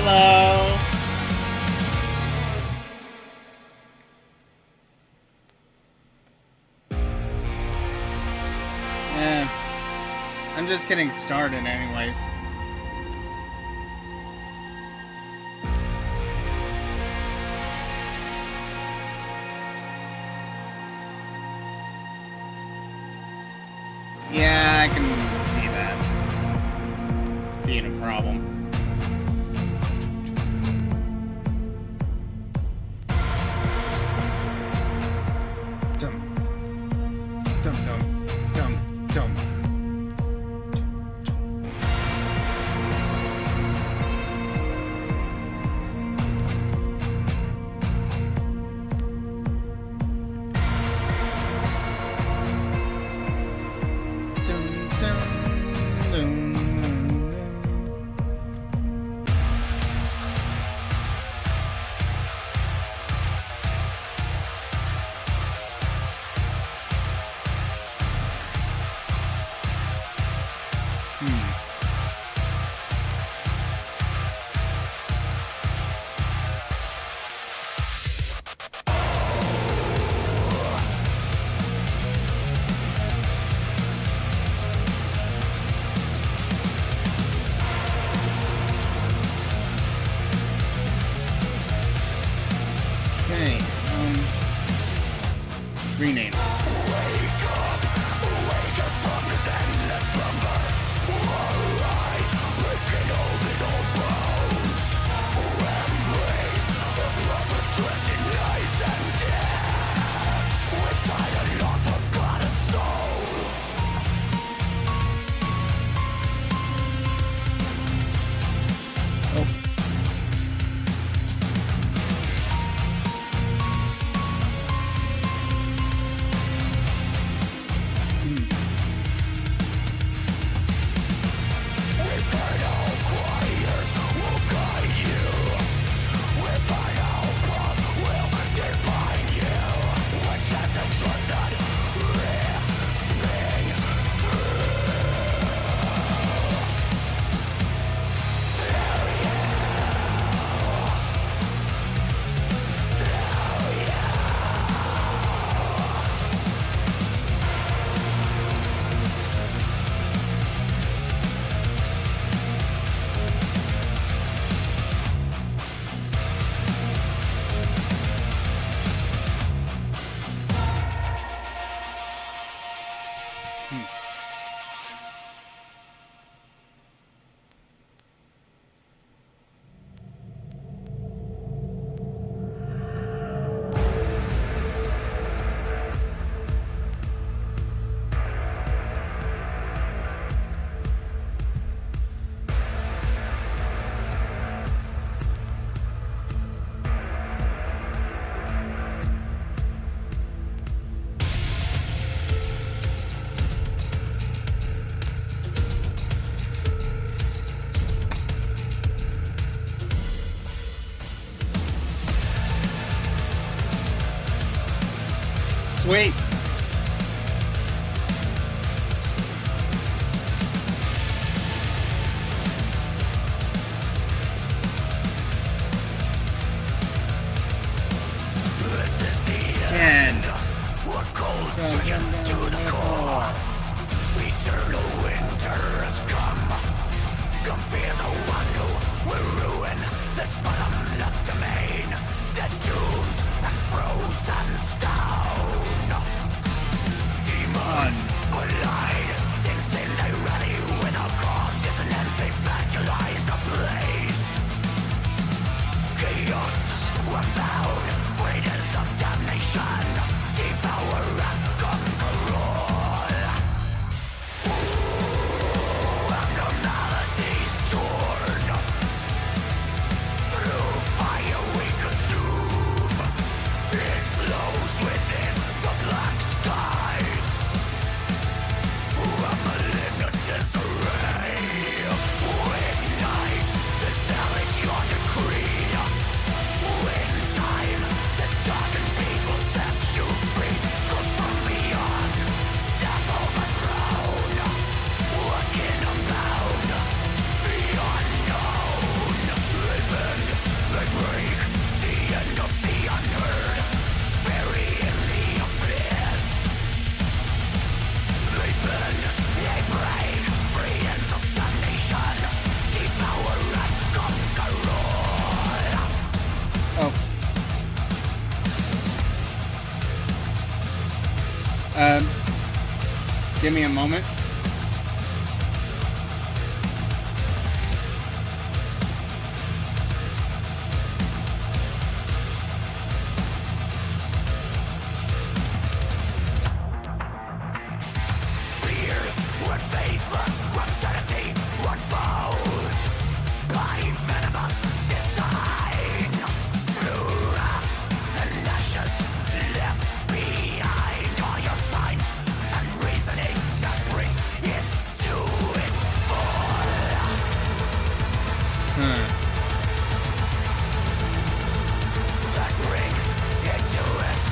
Hello. I'm just getting started anyways. Yeah, I can see that being a problem. Okay, rename. Wake up from this endless slumber. Arise, rekindle these old bones. Embrace the prophet drifting lies and death. Recite a long-forgotten soul. Sweet. This is the end. We're cold stricken to the core. Eternal winter has come. Come fear the one who will ruin this bottomless domain. Dead tombs and frozen stone. Give me a moment. Fears, one faithless, one sanity, one foes. By venomous design. Through wrath and ashes left behind. All your signs and reasoning that brings it to its full. That brings it to its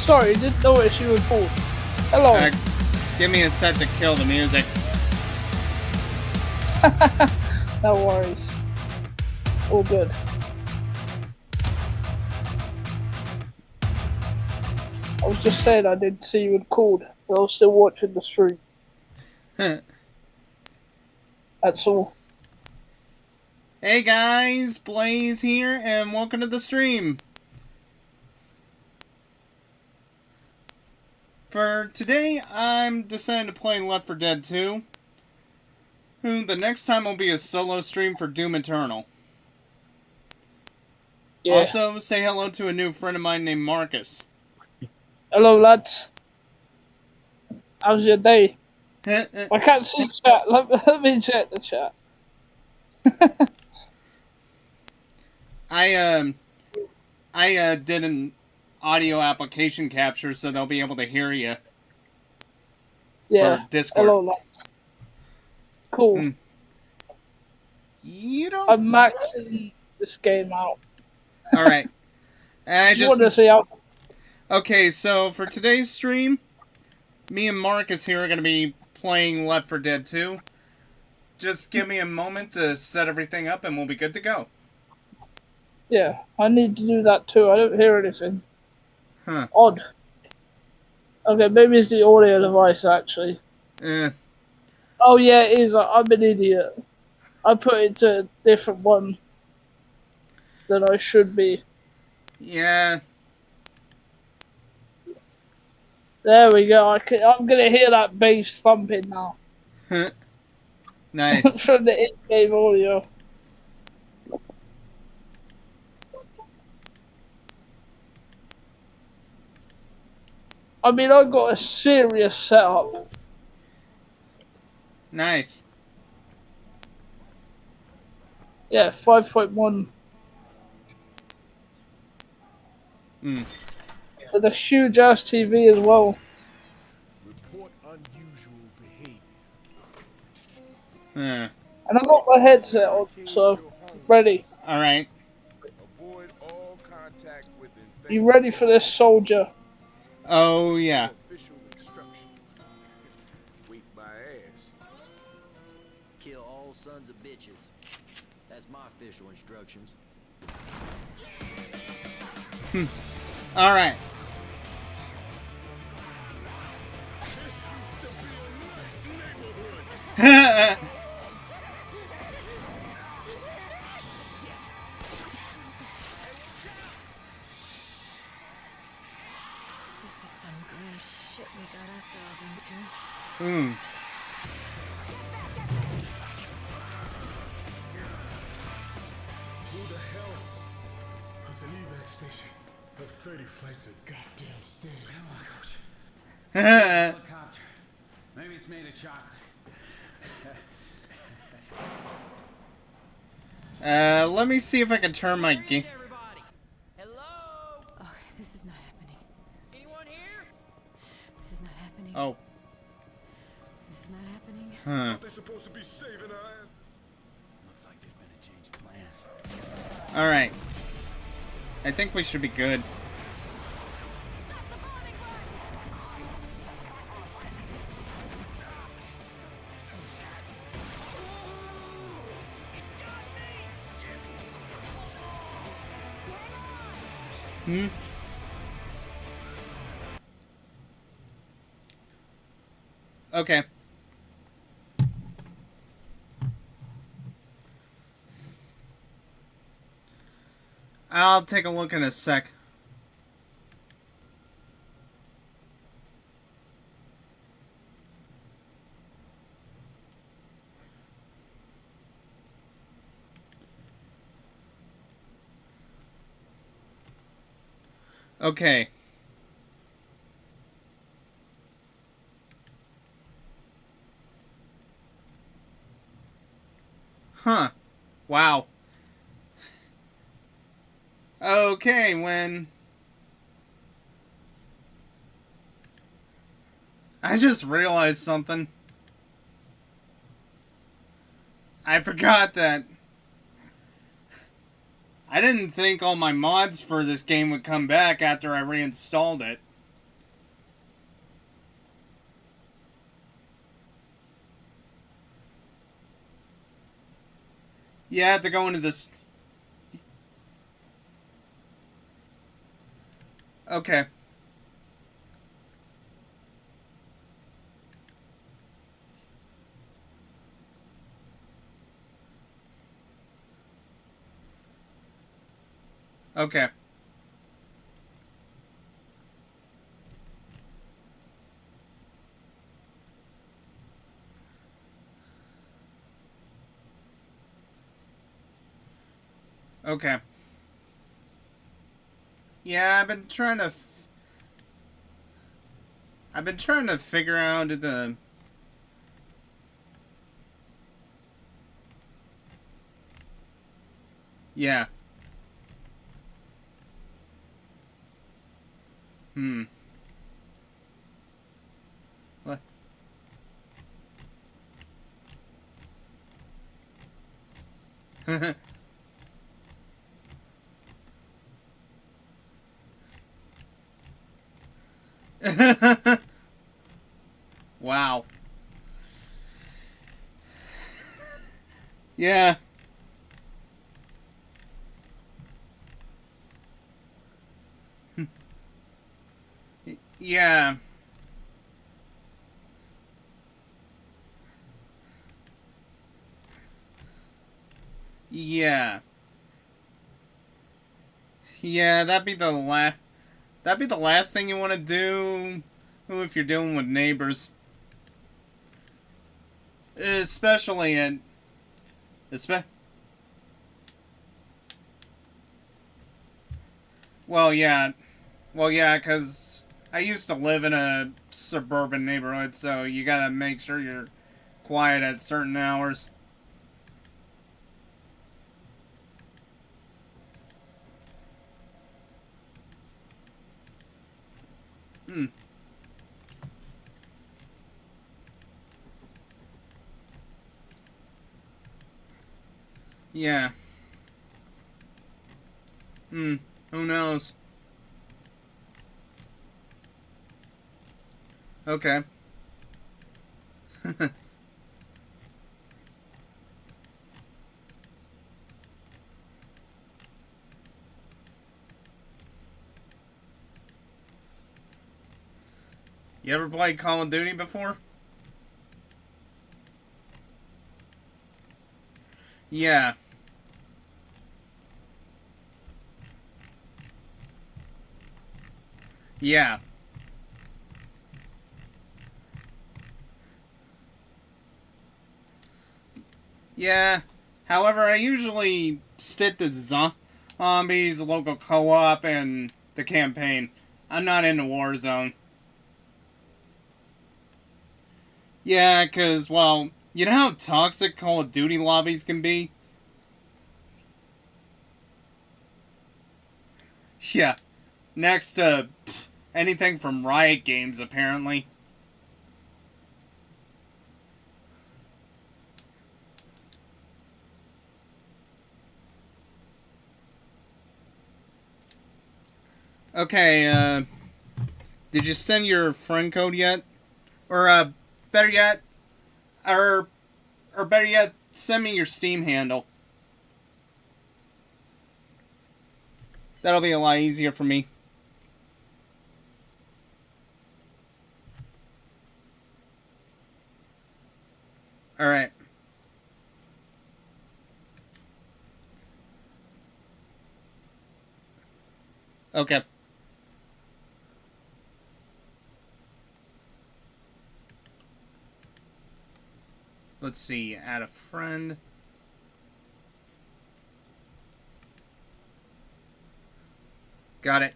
Sorry, didn't notice you were pulled. Hello. Give me a set to kill the music. No worries. All good. I was just saying I didn't see you had called, but I was still watching the stream. That's all. Hey guys, Blaze here, and welcome to the stream. For today, I'm deciding to play Left 4 Dead 2. The next time will be a solo stream for Doom Eternal. Yeah. Also, say hello to a new friend of mine named Marcus. Hello, lads. How's your day? I can't see chat. Let me check the chat. I did an audio application capture so they'll be able to hear you. Yeah. For Discord. Hello, lads. Cool. You don't... I'm maxing this game out. Alright. I Just want to see how... Okay, so for today's stream, me and Marcus here are going to be playing Left 4 Dead 2. Just give me a moment to set everything up and we'll be good to go. Yeah, I need to do that too. I don't hear anything. Huh. Odd. Okay, maybe it's the audio device actually. Oh yeah, it is. I'm an idiot. I put it to a different one than I should be. Yeah. There we go. I'm gonna hear that bass thumping now. Nice. From the in-game audio. I mean, I've got a serious setup. Nice. Yeah, 5.1. With a huge ass TV as well. Report unusual behavior. And I got my headset on, so ready. Alright. Avoid all contact with infected. You ready for this, soldier? Oh, yeah. Official instruction. Wait my ass. Kill all sons of bitches. That's my official instructions. Alright. This is some grim shit we got ourselves into. Who the hell? It's an evac station. Up 30 flights of goddamn stairs. Come on, coach. Helicopter. Maybe it's made of chocolate. Let me see if I can turn my game. Everybody! Hello? Oh, this is not happening. Anyone here? This is not happening. Oh. This is not happening. They're supposed to be saving our asses. Looks like there's been a change of plans. Alright. I think we should be good. Okay. I'll take a look in a sec. Okay. Huh. Wow. Okay, when... I just realized something. I forgot that... I didn't think all my mods for this game would come back after I reinstalled it. You have to go into this... Okay. Okay. Okay. Yeah, I've been trying to figure out the... Yeah. What? Wow. Yeah. Yeah. Yeah. Yeah, that'd be the last thing you want to do if you're dealing with neighbors. Especially in... Well, yeah. Well, yeah, because I used to live in a suburban neighborhood, so you gotta make sure you're quiet at certain hours. Yeah. Who knows? Okay. You ever played Call of Duty before? Yeah. Yeah. Yeah. However, I usually stick to zombies, local co-op, and the campaign. I'm not into Warzone. Yeah, because, well, you know how toxic Call of Duty lobbies can be? Yeah. Next to anything from Riot Games, apparently. Okay, did you send your friend code yet? Or, better yet, or better yet, send me your Steam handle. That'll be a lot easier for me. Alright. Okay. Let's see. Add a friend. Got it.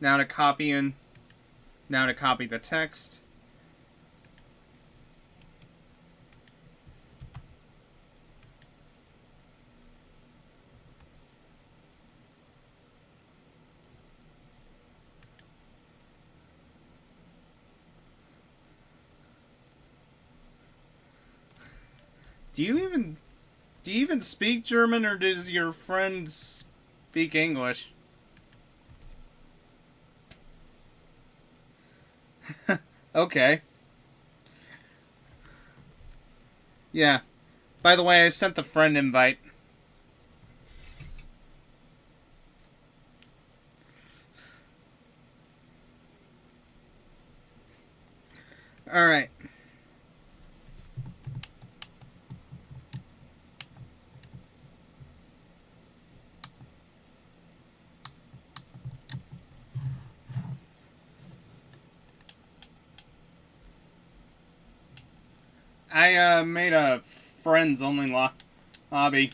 Now to copy in. Now to copy the text. Do you even speak German, or does your friend speak English? Okay. Yeah. By the way, I sent the friend invite. Alright. I made a friends only lobby.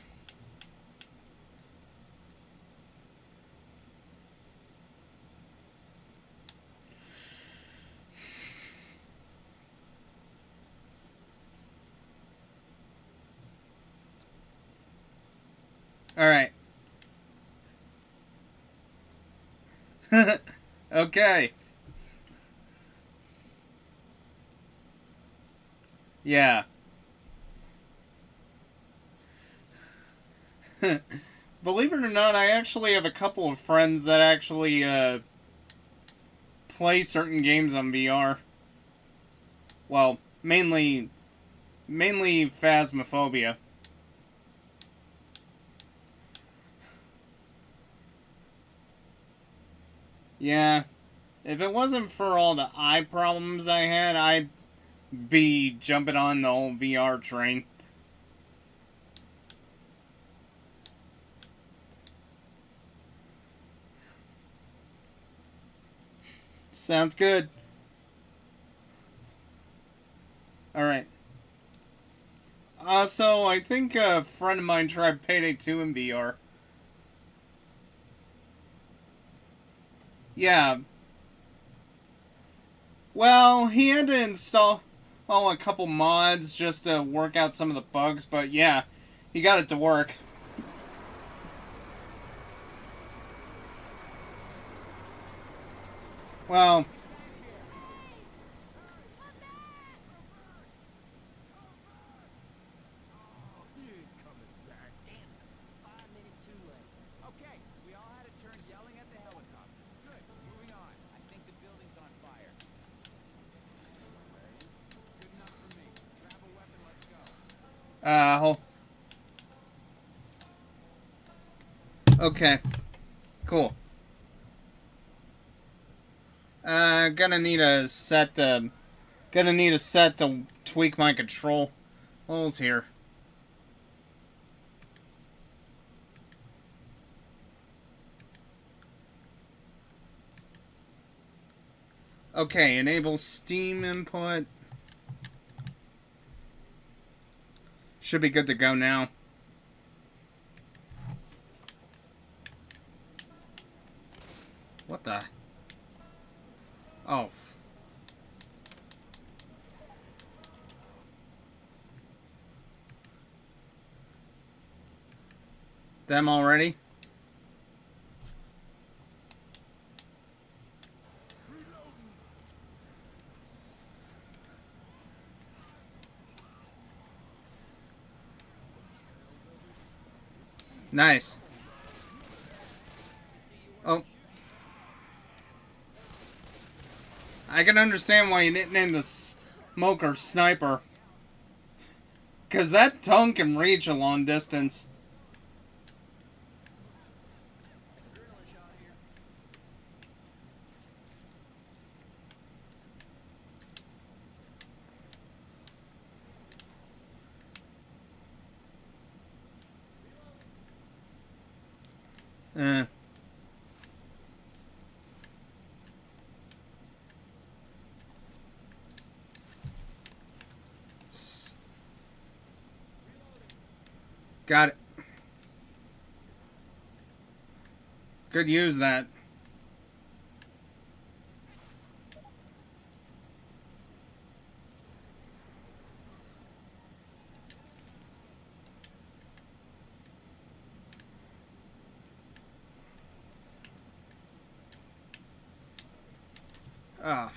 Alright. Okay. Yeah. Believe it or not, I actually have a couple of friends that actually play certain games on VR. Well, mainly Phasmophobia. Yeah. If it wasn't for all the eye problems I had, I'd be jumping on the whole VR train. Sounds good. Alright. So I think a friend of mine tried Payday 2 in VR. Yeah. Well, he had to install a couple mods just to work out some of the bugs, but yeah, he got it to work. Well, Okay, we all had a turn yelling at the helicopter. Good, moving on. I think the building's on fire. Good enough for me. Grab a weapon, let's go. okay. Cool. Gonna need a set to tweak my controls here. Okay, enable Steam input. Should be good to go now. What the? Oh. Them already? Nice. Oh. I can understand why you didn't name the smoker Sniper. Because that tongue can reach a long distance. Got it. Could use that. Oh.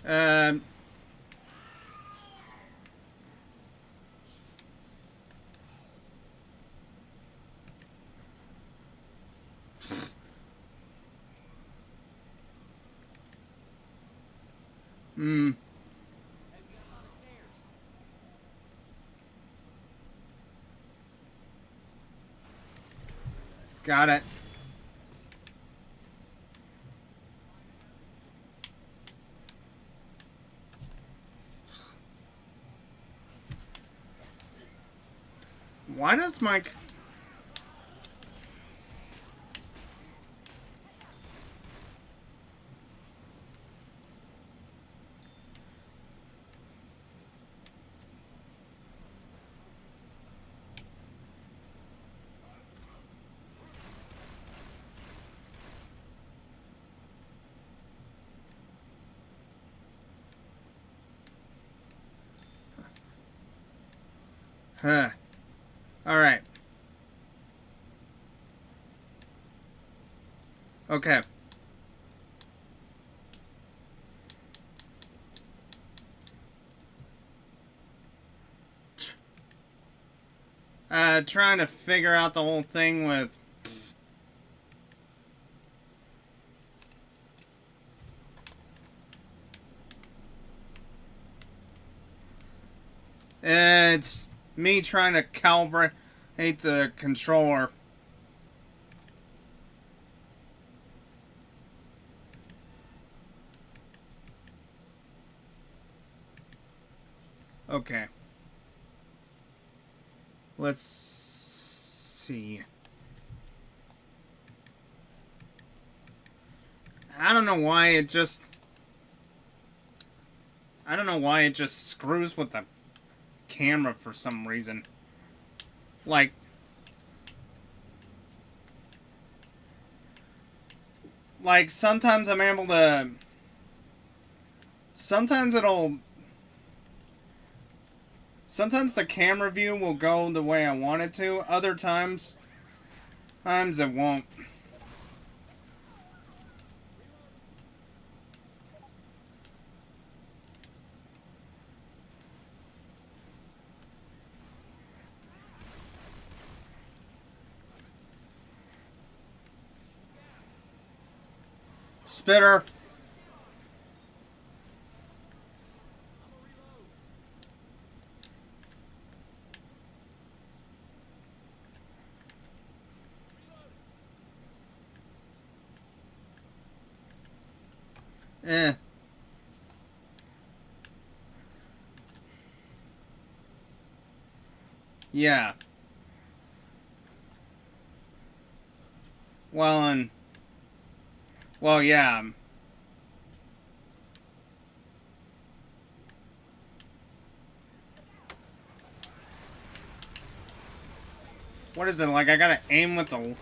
Um. Hmm. Got it. Why does Mike... Huh. Alright. Okay. Trying to figure out the whole thing with... It's me trying to calibrate the controller. Okay. Let's see. I don't know why it just screws with the camera for some reason. Like sometimes I'm able to... Sometimes the camera view will go the way I want it to. Other times it won't. Spitter. Eh. Yeah. Well, yeah. What is it, like I gotta aim with the...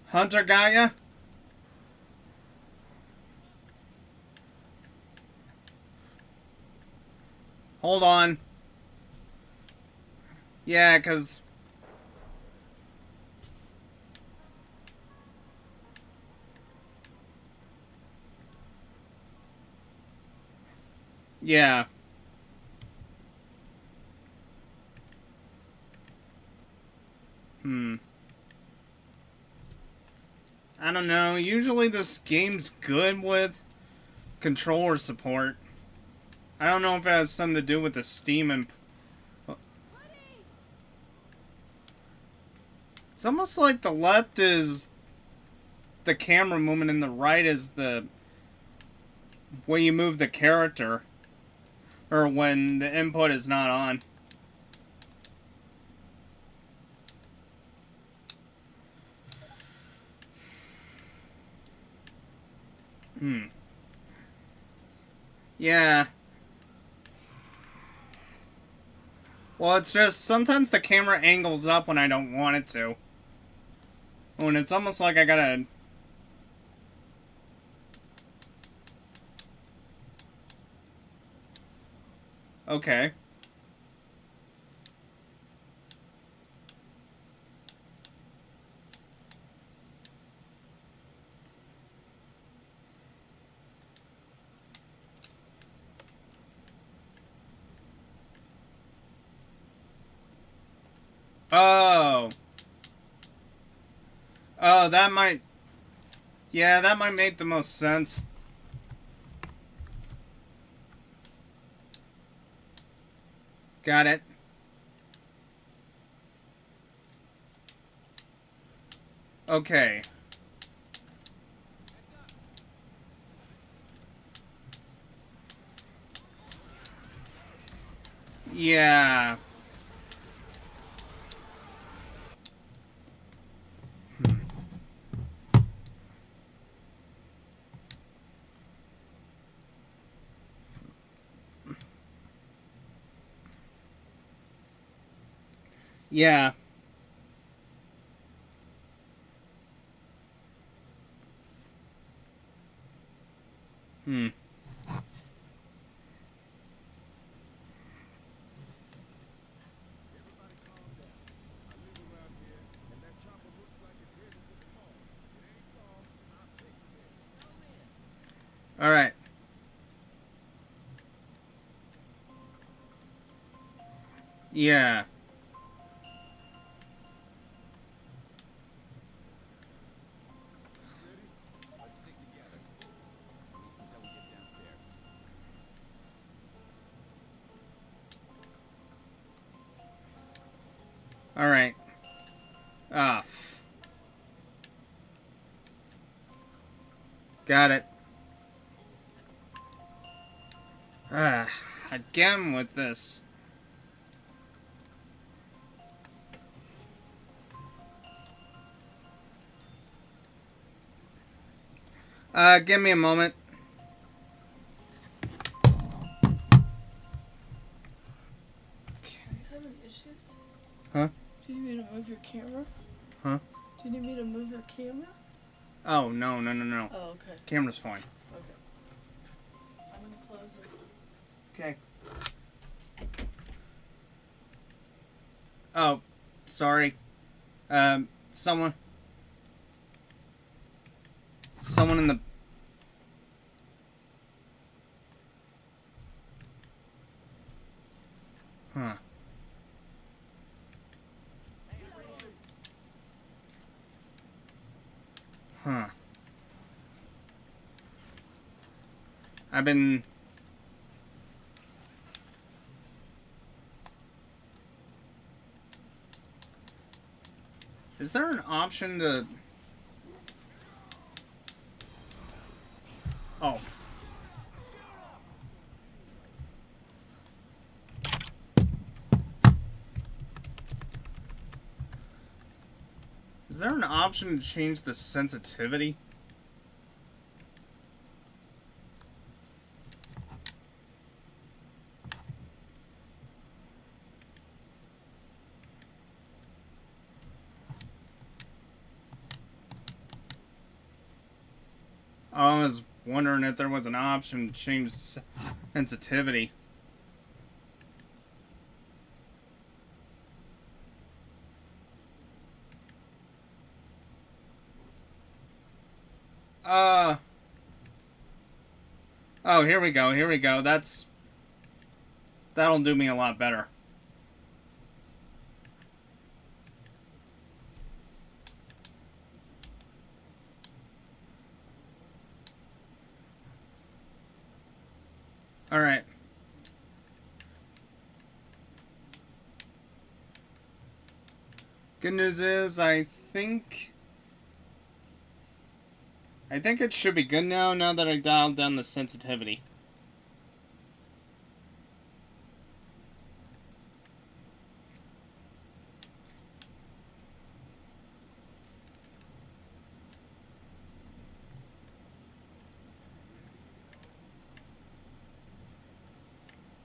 Hunter got ya? Hold on. Yeah, 'cause... Yeah. I don't know. Usually this game's good with controller support. I don't know if it has something to do with the Steam and... It's almost like the left is the camera movement and the right is the way you move the character. Or when the input is not on. Yeah. Well, it's just sometimes the camera angles up when I don't want it to. When it's almost like I gotta... Okay. Oh. Oh, that might... Yeah, that might make the most sense. Got it. Okay. Yeah. Yeah. Hmm. All right. Yeah. Let's stick together. At least until we get downstairs. All right. Got it. Again with this. Give me a moment. Having issues? Huh? Do you need me to move your camera? Huh? Do you need me to move your camera? Oh, no. Oh, okay. Camera's fine. Okay. I'm gonna close this. Okay. Oh, sorry. Someone in the... Huh. Huh. I've been... Is there an option to... Oh. Is there an option to change the sensitivity? I was wondering if there was an option to change sensitivity. Oh, here we go. That'll do me a lot better. All right. Good news is, I think it should be good now that I dialed down the sensitivity.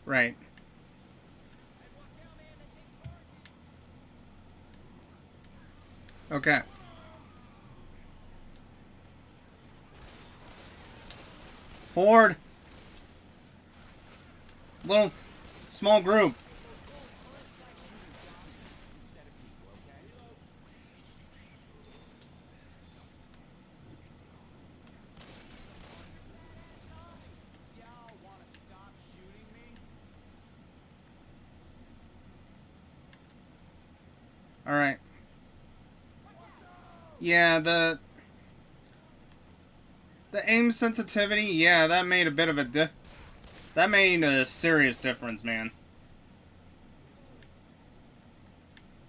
Right. Okay. Horde. Little small group. Y'all wanna stop shooting me? All right. Yeah, the aim sensitivity, yeah, that made a bit of a that made a serious difference, man.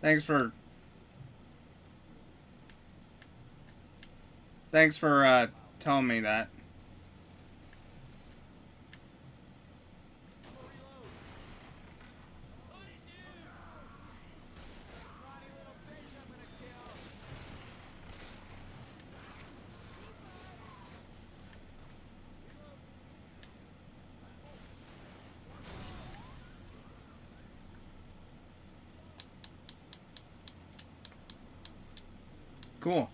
Thanks for telling me that. Cool.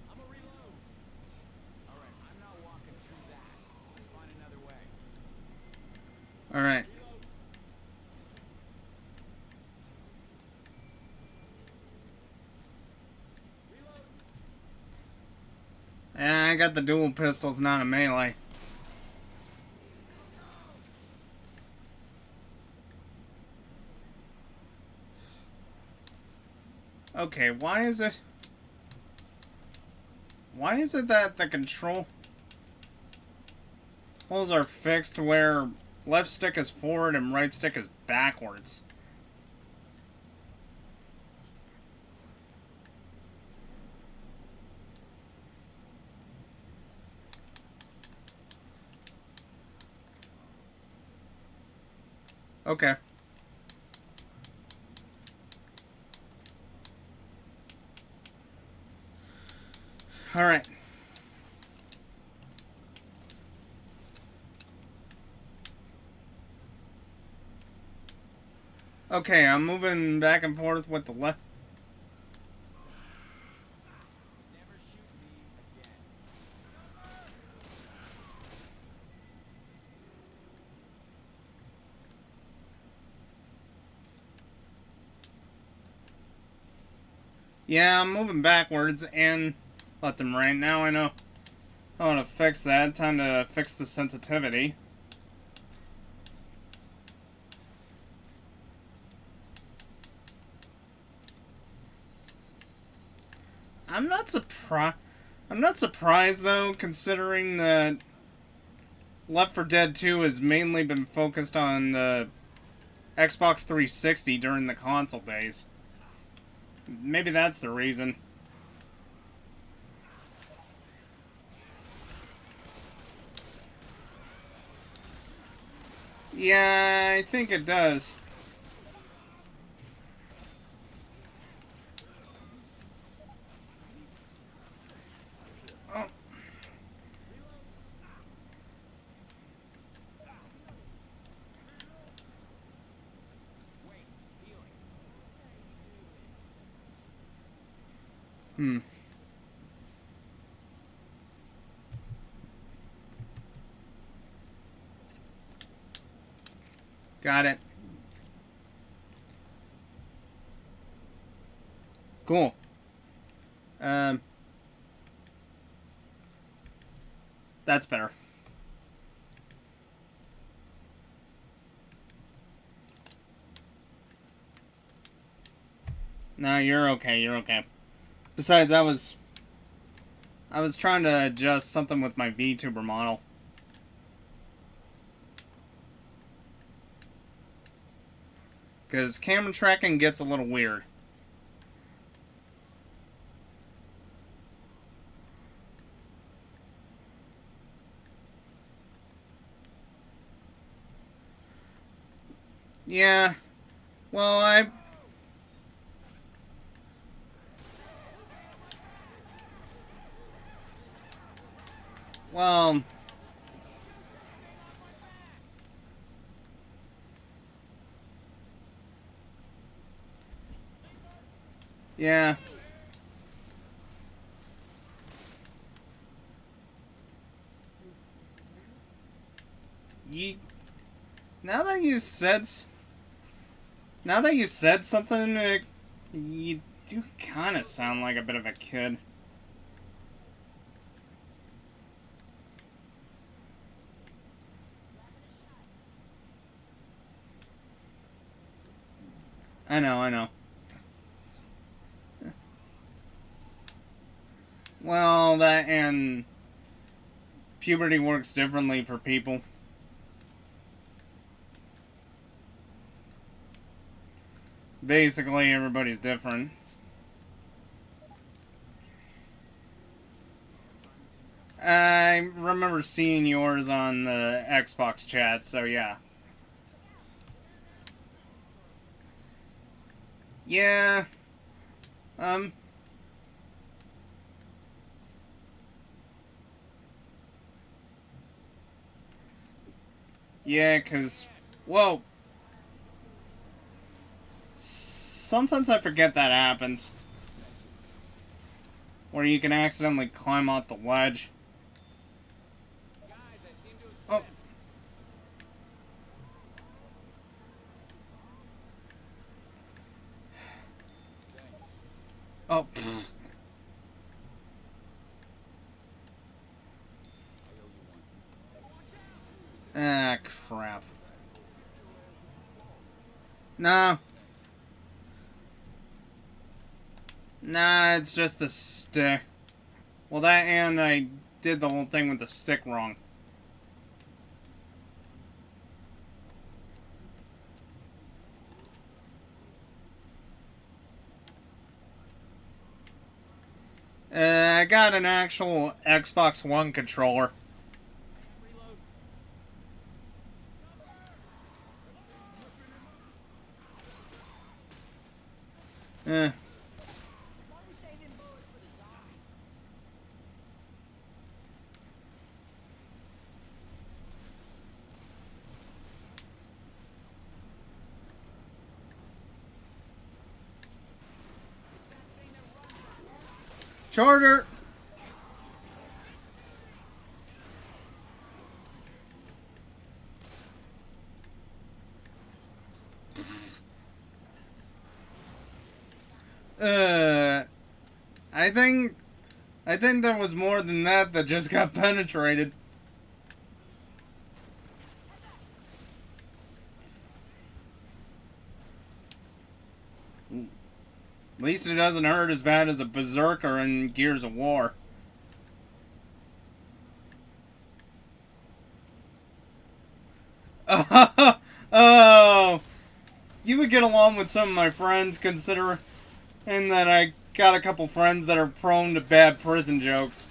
I'm a reload. Alright, I'm not walking through that. Let's find another way. All right. Yeah, I got the dual pistols, not a melee. Okay, why is it that the controls are fixed where left stick is forward and right stick is backwards? Okay. All right. Okay, I'm moving back and forth with the left. Never shoot me again. Yeah, I'm moving backwards and left and right. Now I know how to fix that. Time to fix the sensitivity. I'm not surprised though, considering that Left 4 Dead 2 has mainly been focused on the Xbox 360 during the console days. Maybe that's the reason. Yeah, I think it does. Oh. Hmm. Got it. Cool. That's better. No, you're okay, you're okay. Besides, I was trying to adjust something with my VTuber model. Because camera tracking gets a little weird. Yeah. Well, Well... Yeah. Now that you said something, you do kind of sound like a bit of a kid. I know, I know. Well, that and puberty works differently for people. Basically, everybody's different. I remember seeing yours on the Xbox chat, so yeah. Yeah. Yeah, 'cause... Whoa! Sometimes I forget that happens. Where you can accidentally climb off the ledge. Oh. Oh, pfft. Ah, crap. Nah. Nah, it's just the stick. Well, that and I did the whole thing with the stick wrong. I got an actual Xbox One controller. Eh. Charter! I think there was more than that just got penetrated. At least it doesn't hurt as bad as a berserker in Gears of War. Oh, you would get along with some of my friends, considering that I got a couple friends that are prone to bad prison jokes.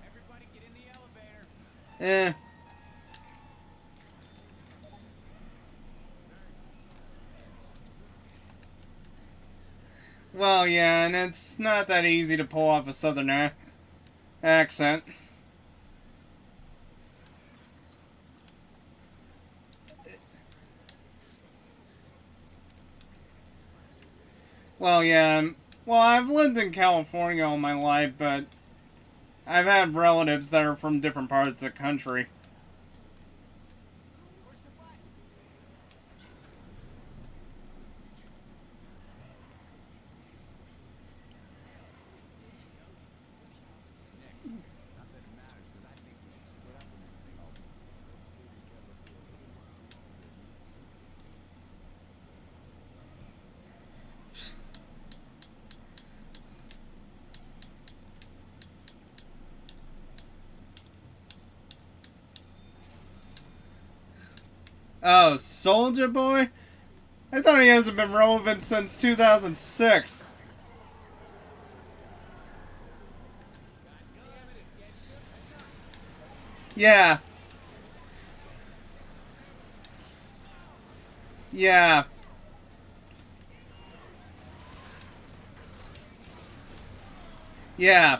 Everybody get in the elevator. Eh. Well, yeah, and it's not that easy to pull off a southern accent. Well, yeah, well, I've lived in California all my life, but I've had relatives that are from different parts of the country. Oh, Soldier Boy? I thought he hasn't been relevant since 2006. Yeah. Yeah. Yeah.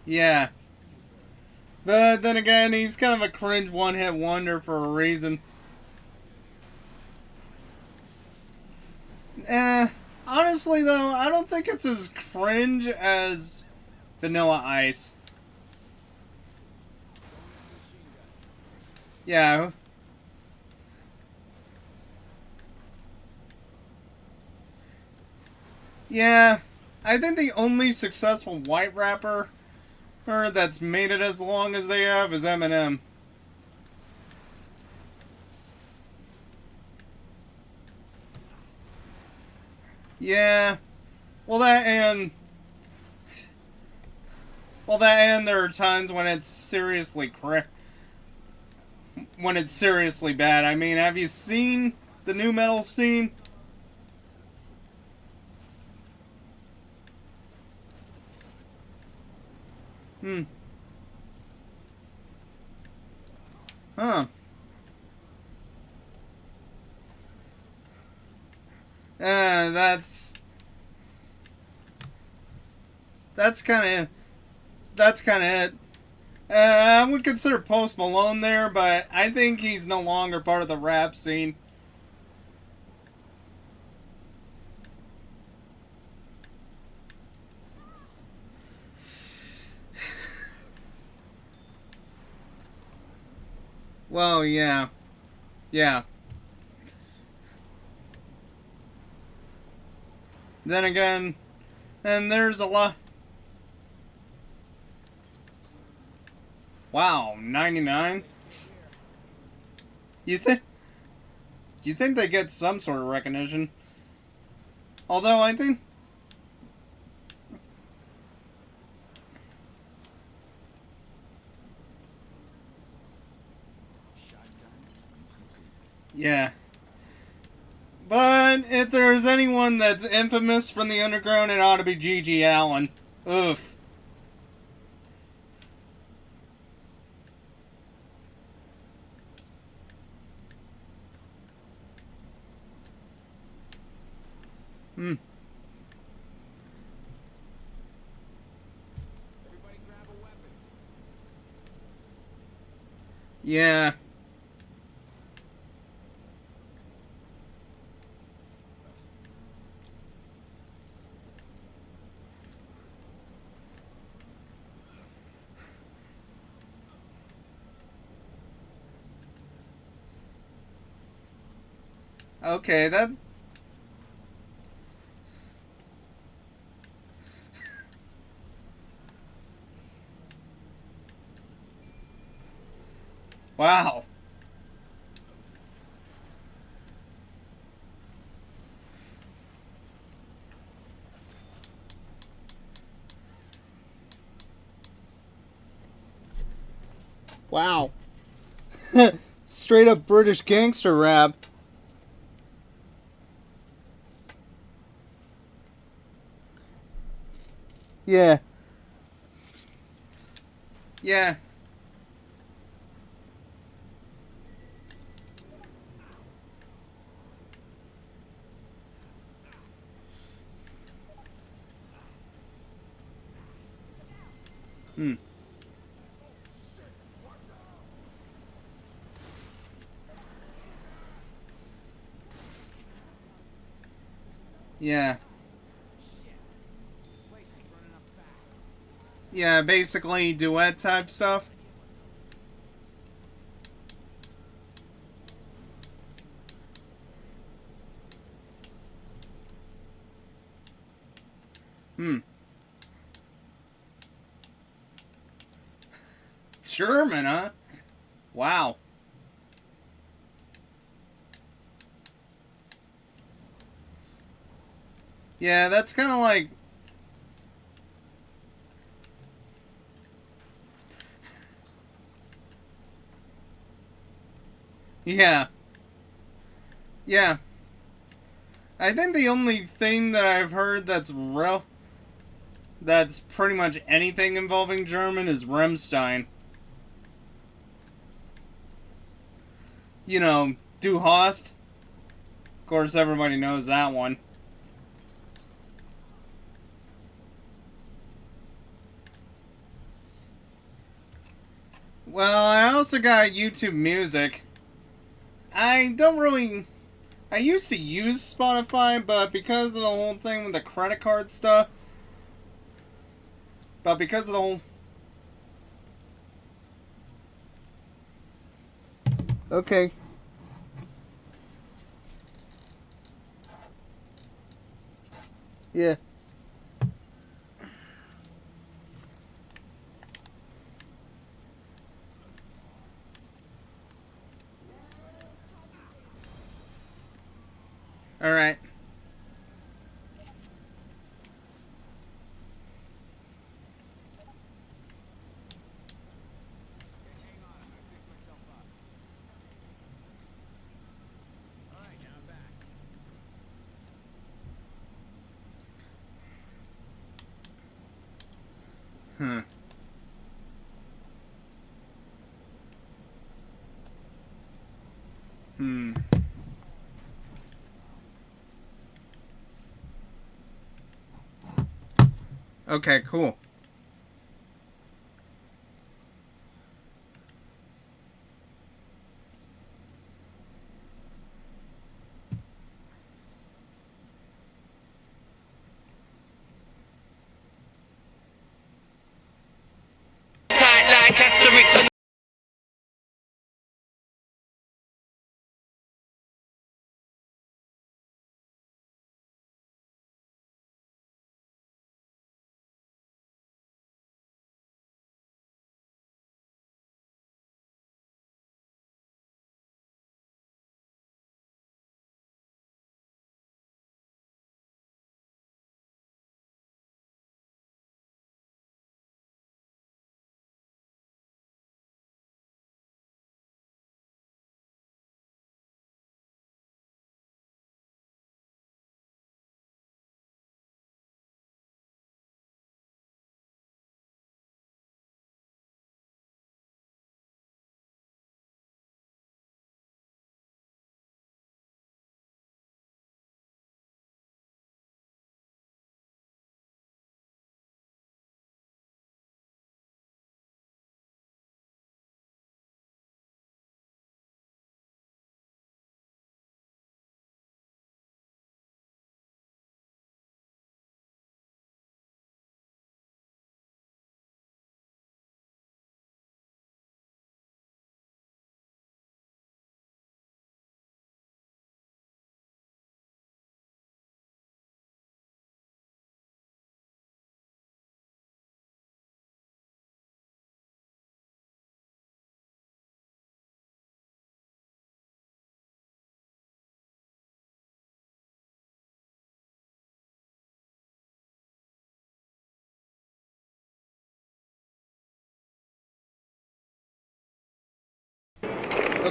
Yeah. But then again, he's kind of a cringe one-hit wonder for a reason. Honestly though, I don't think it's as cringe as Vanilla Ice. Yeah. Yeah. I think the only successful white rapper that's made it as long as they have is Eminem. Yeah. Well, that and there are times when it's seriously bad. I mean, have you seen the new metal scene? Huh. That's kind of it. I would consider Post Malone there, but I think he's no longer part of the rap scene. Well, yeah. Yeah. Then again, and there's a lot. Wow, 99? You think they get some sort of recognition? Although I think yeah. But if there's anyone that's infamous from the underground, it ought to be G.G. Allin. Oof. Everybody grab a weapon. Yeah. Okay, that... Wow. Wow. Straight up British gangster rap. Yeah. Yeah. Yeah. This place is burning up fast. Yeah, basically duet type stuff. German, huh? Wow. Yeah, that's kind of like... Yeah. Yeah. I think the only thing that I've heard that's real... that's pretty much anything involving German is Rammstein. You know, Du Hast. Of course, everybody knows that one. Well, I also got YouTube Music. I don't really... I used to use Spotify, but because of the whole thing with the credit card stuff... But because of the whole... Okay. Yeah. Alright. Hmm. Hmm. Okay, cool. Tight like Asterix and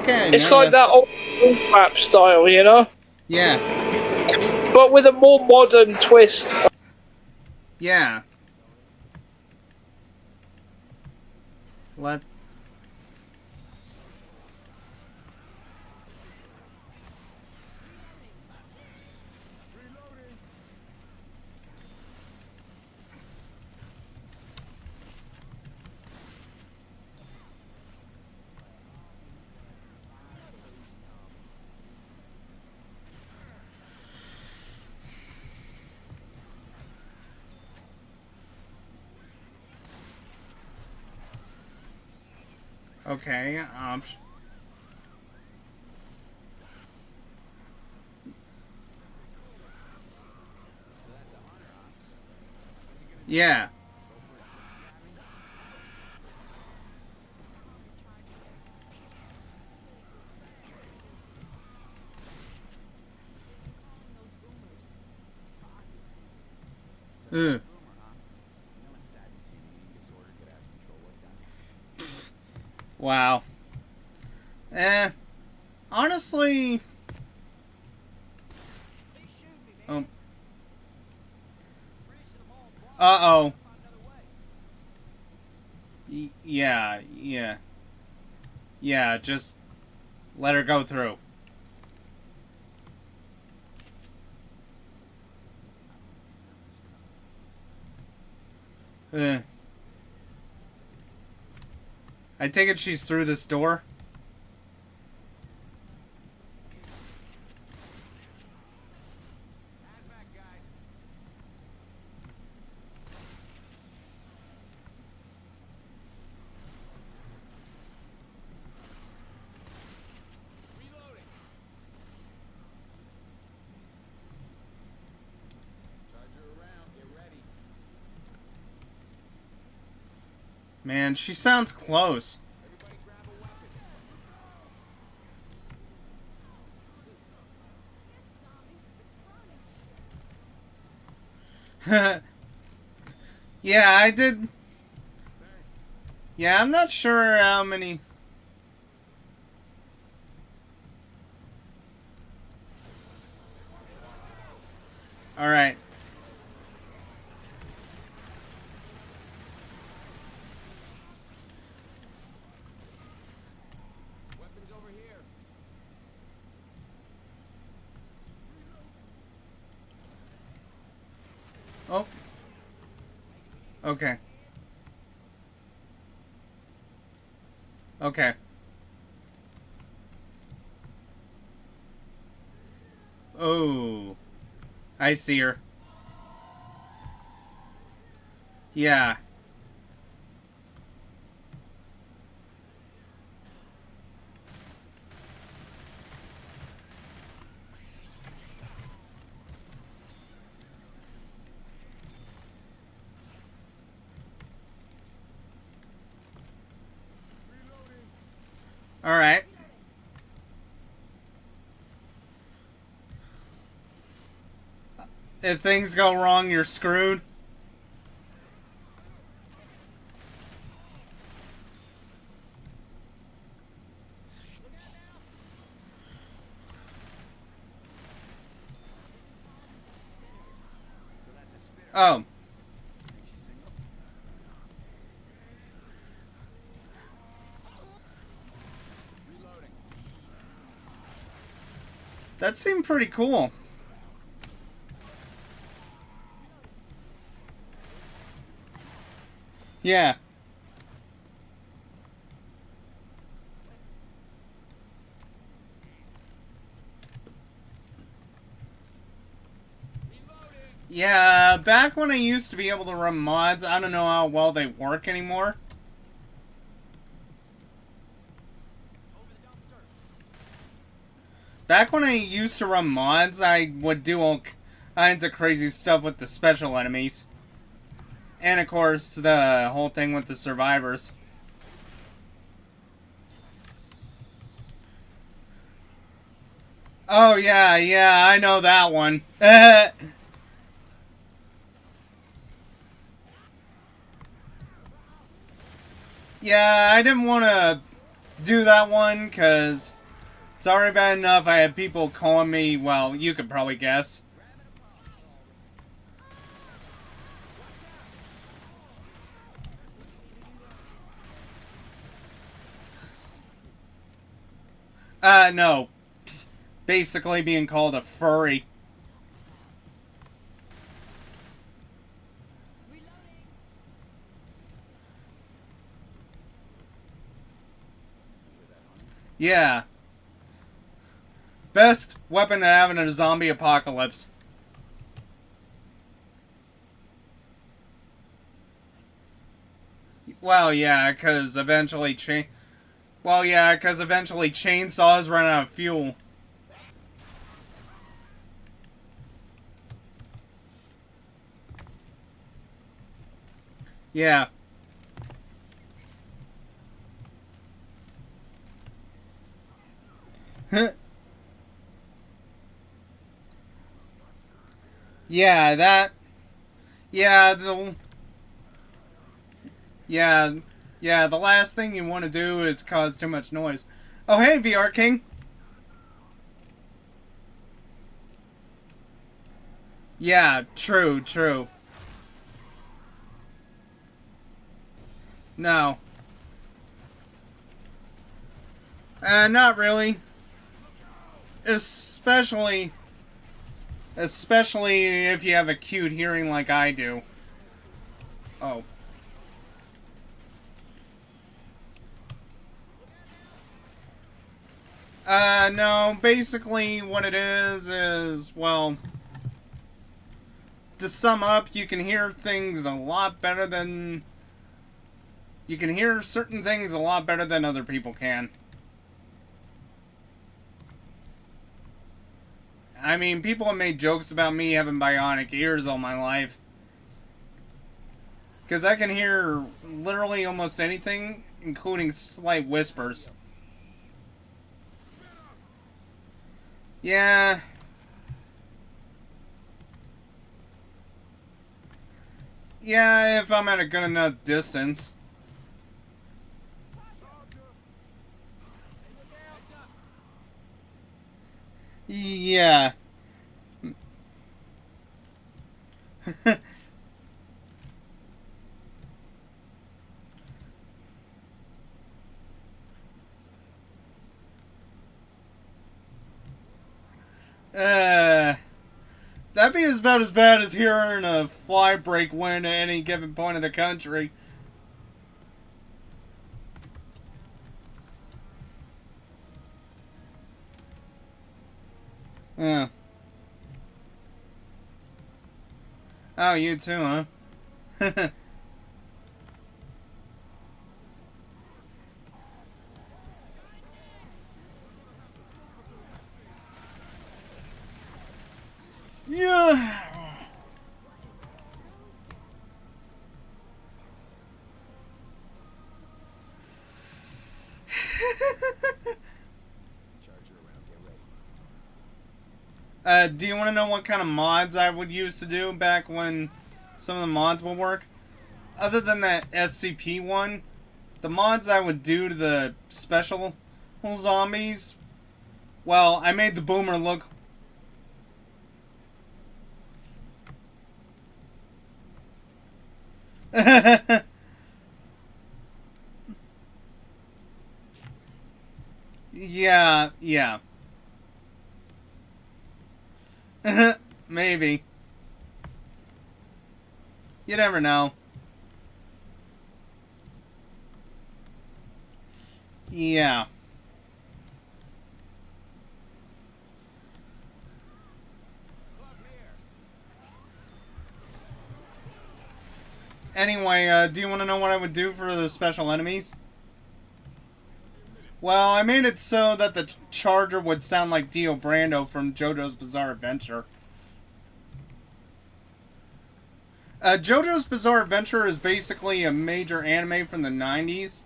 Okay, It's now like that old map style, you know? Yeah. But with a more modern twist. Yeah. Let... Okay, yeah. Ugh. Wow. Honestly... Uh-oh. Yeah, yeah. Yeah, just let her go through. I take it she's through this door? Man, she sounds close. Yeah, I did. Yeah, I'm not sure how many. Alright. Weapons over here. Oh. Okay. Okay. Oh. I see her. Yeah. Alright. If things go wrong, you're screwed. Oh. That seemed pretty cool. Yeah. Yeah, back when I used to be able to run mods, I don't know how well they work anymore. Back when I used to run mods, I would do all kinds of crazy stuff with the special enemies. And of course, the whole thing with the survivors. Oh yeah, yeah, I know that one. Yeah, I didn't want to do that one, because it's already bad enough I had people calling me, well, you could probably guess. No. Basically being called a furry. Yeah. Best weapon to have in a zombie apocalypse. Well, yeah, because eventually chainsaws run out of fuel. Yeah. Yeah, that... Yeah, the last thing you want to do is cause too much noise. Oh, hey, VR King. Yeah, true. No. Not really. Especially if you have acute hearing like I do. Oh. No, basically what it is, well, to sum up, you can hear things a lot better than... You can hear certain things a lot better than other people can. I mean, people have made jokes about me having bionic ears all my life. Because I can hear literally almost anything, including slight whispers. Yeah. Yeah, if I'm at a good enough distance. Yeah. That'd be about as bad as hearing a fly break wind at any given point of the country. Yeah. Oh, you too, huh? Yeah. Do you want to know what kind of mods I would use to do back when some of the mods will work? Other than that SCP one, the mods I would do to the special zombies, well, I made the boomer look... Yeah. Maybe. You never know. Yeah. Anyway, do you want to know what I would do for the special enemies? Well, I made it so that the charger would sound like Dio Brando from JoJo's Bizarre Adventure. JoJo's Bizarre Adventure is basically a major anime from the 90s,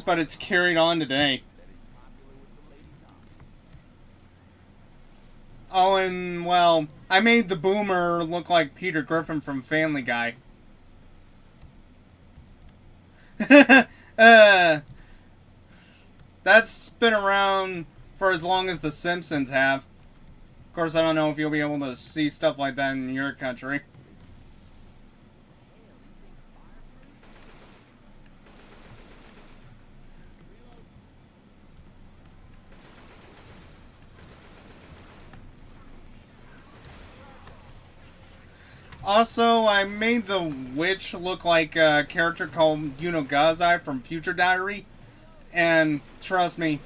but it's carried on today. Oh, and, well, I made the boomer look like Peter Griffin from Family Guy. That's been around for as long as The Simpsons have. Of course, I don't know if you'll be able to see stuff like that in your country. Also, I made the witch look like a character called Yuno Gazai from Future Diary. And trust me,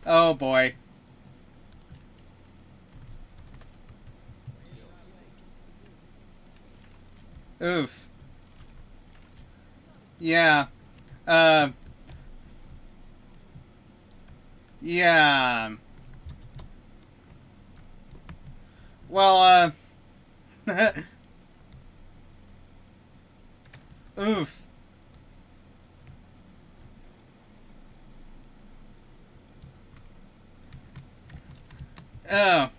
oh boy. Oof. Yeah. Yeah. Well, oof. Oh.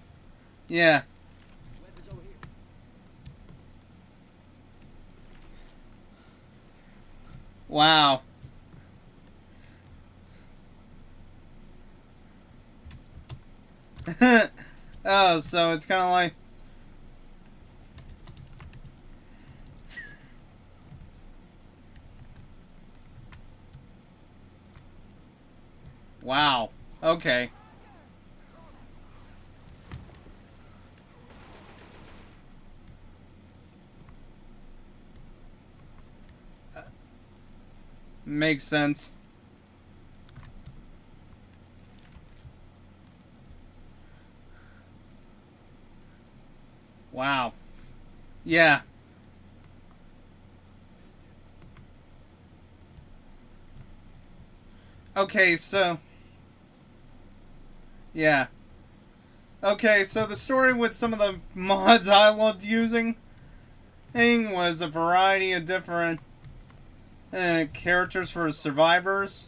Yeah. Weapons over here. Wow. Oh, so it's kind of like... Wow. Okay. Makes sense. Wow. Yeah. Okay, so... Yeah. Okay, so the story with some of the mods I loved using was a variety of different characters for survivors.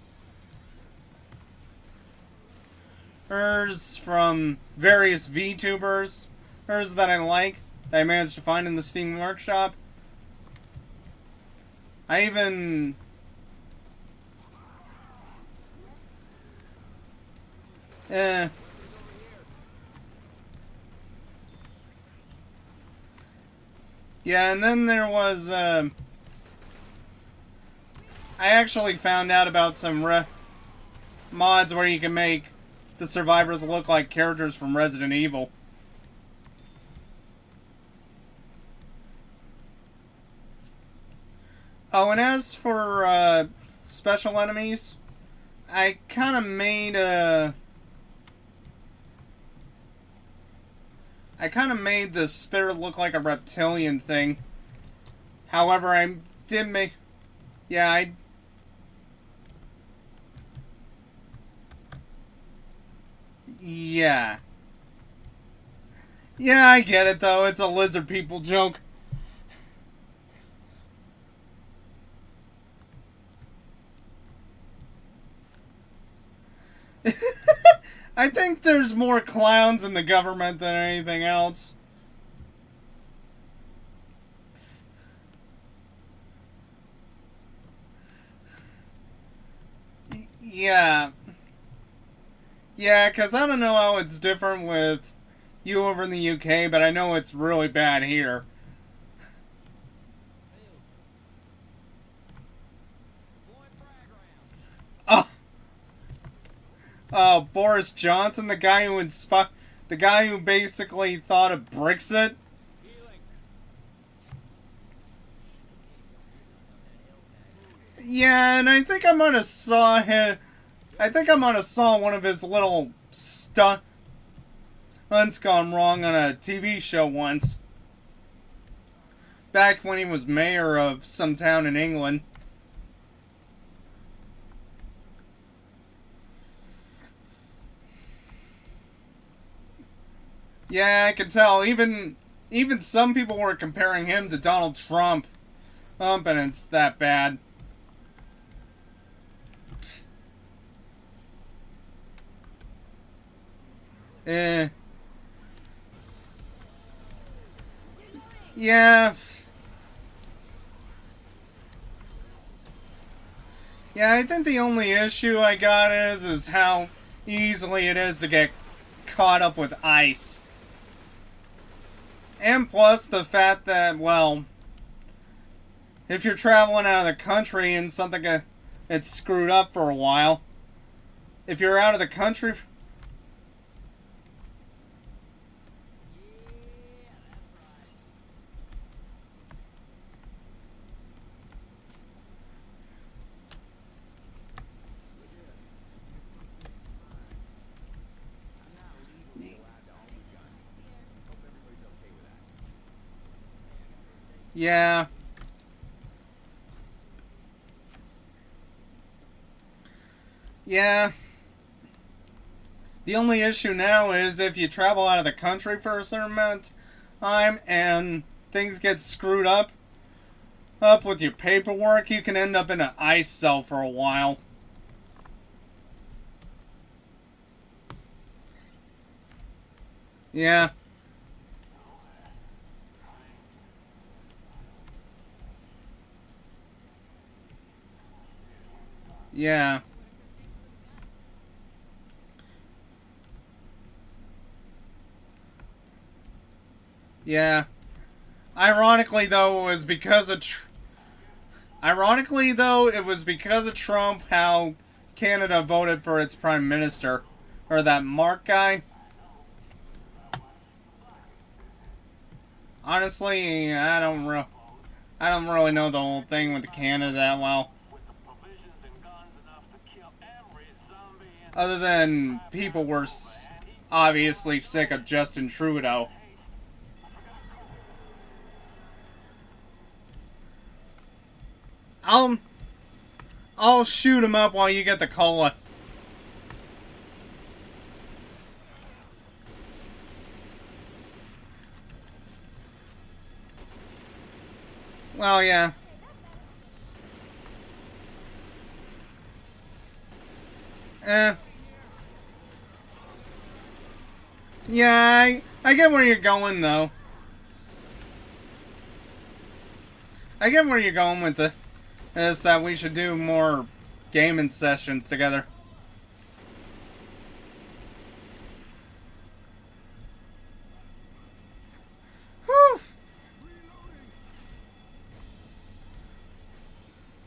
Hers from various VTubers. Hers that I like, that I managed to find in the Steam Workshop. I even... Yeah, and then there was, I actually found out about some mods where you can make the survivors look like characters from Resident Evil. Oh, and as for, special enemies, I kind of made the spirit look like a reptilian thing. However, I did make... Yeah, Yeah. Yeah, I get it, though. It's a lizard people joke. I think there's more clowns in the government than anything else. Yeah. Yeah, because I don't know how it's different with you over in the UK, but I know it's really bad here. Oh. Oh, Boris Johnson, the guy who basically thought of Brexit. Yeah, and I think I might have saw him. I think I might have saw one of his little stunts gone wrong on a TV show once. Back when he was mayor of some town in England. Yeah, I can tell. Even some people were comparing him to Donald Trump. And it's that bad. Yeah. Yeah, I think the only issue I got is how easily it is to get caught up with ice. And plus the fact that, well, if you're traveling out of the country and something it's screwed up for a while, if you're out of the country... Yeah. Yeah. The only issue now is if you travel out of the country for a certain amount of time and things get screwed up with your paperwork, you can end up in an ice cell for a while. Yeah. Yeah. Yeah. Ironically, though, it was because of Trump how Canada voted for its prime minister, or that Mark guy. Honestly, I don't really know the whole thing with Canada that well. Other than people were obviously sick of Justin Trudeau. I'll shoot him up while you get the cola. Well, yeah. Yeah, I get where you're going, though. I get where you're going with this, that we should do more gaming sessions together. Whew.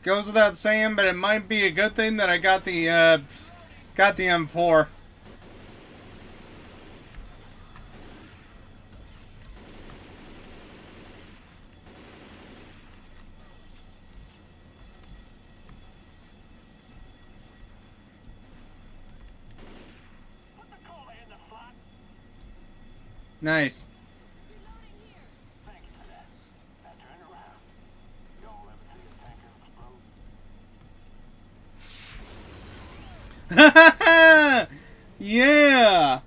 Goes without saying, but it might be a good thing that I got the M4. Nice. Yeah.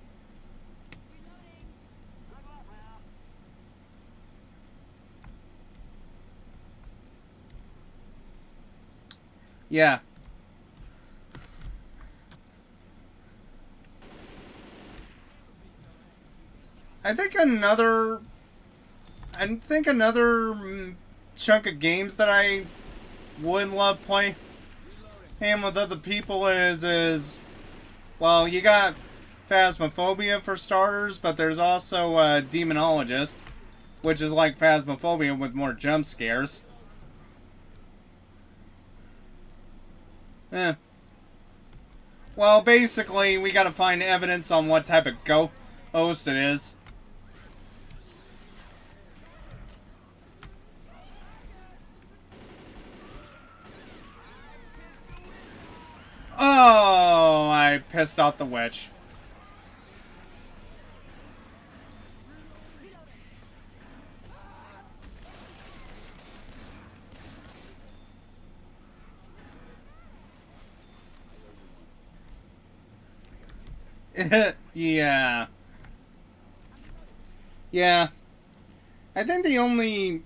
Yeah. I think another chunk of games that I would love playing with other people is well, you got Phasmophobia for starters, but there's also Demonologist, which is like Phasmophobia with more jump scares. Well, basically, we gotta find evidence on what type of ghost it is. Oh, I pissed off the witch. Yeah. Yeah. I think the only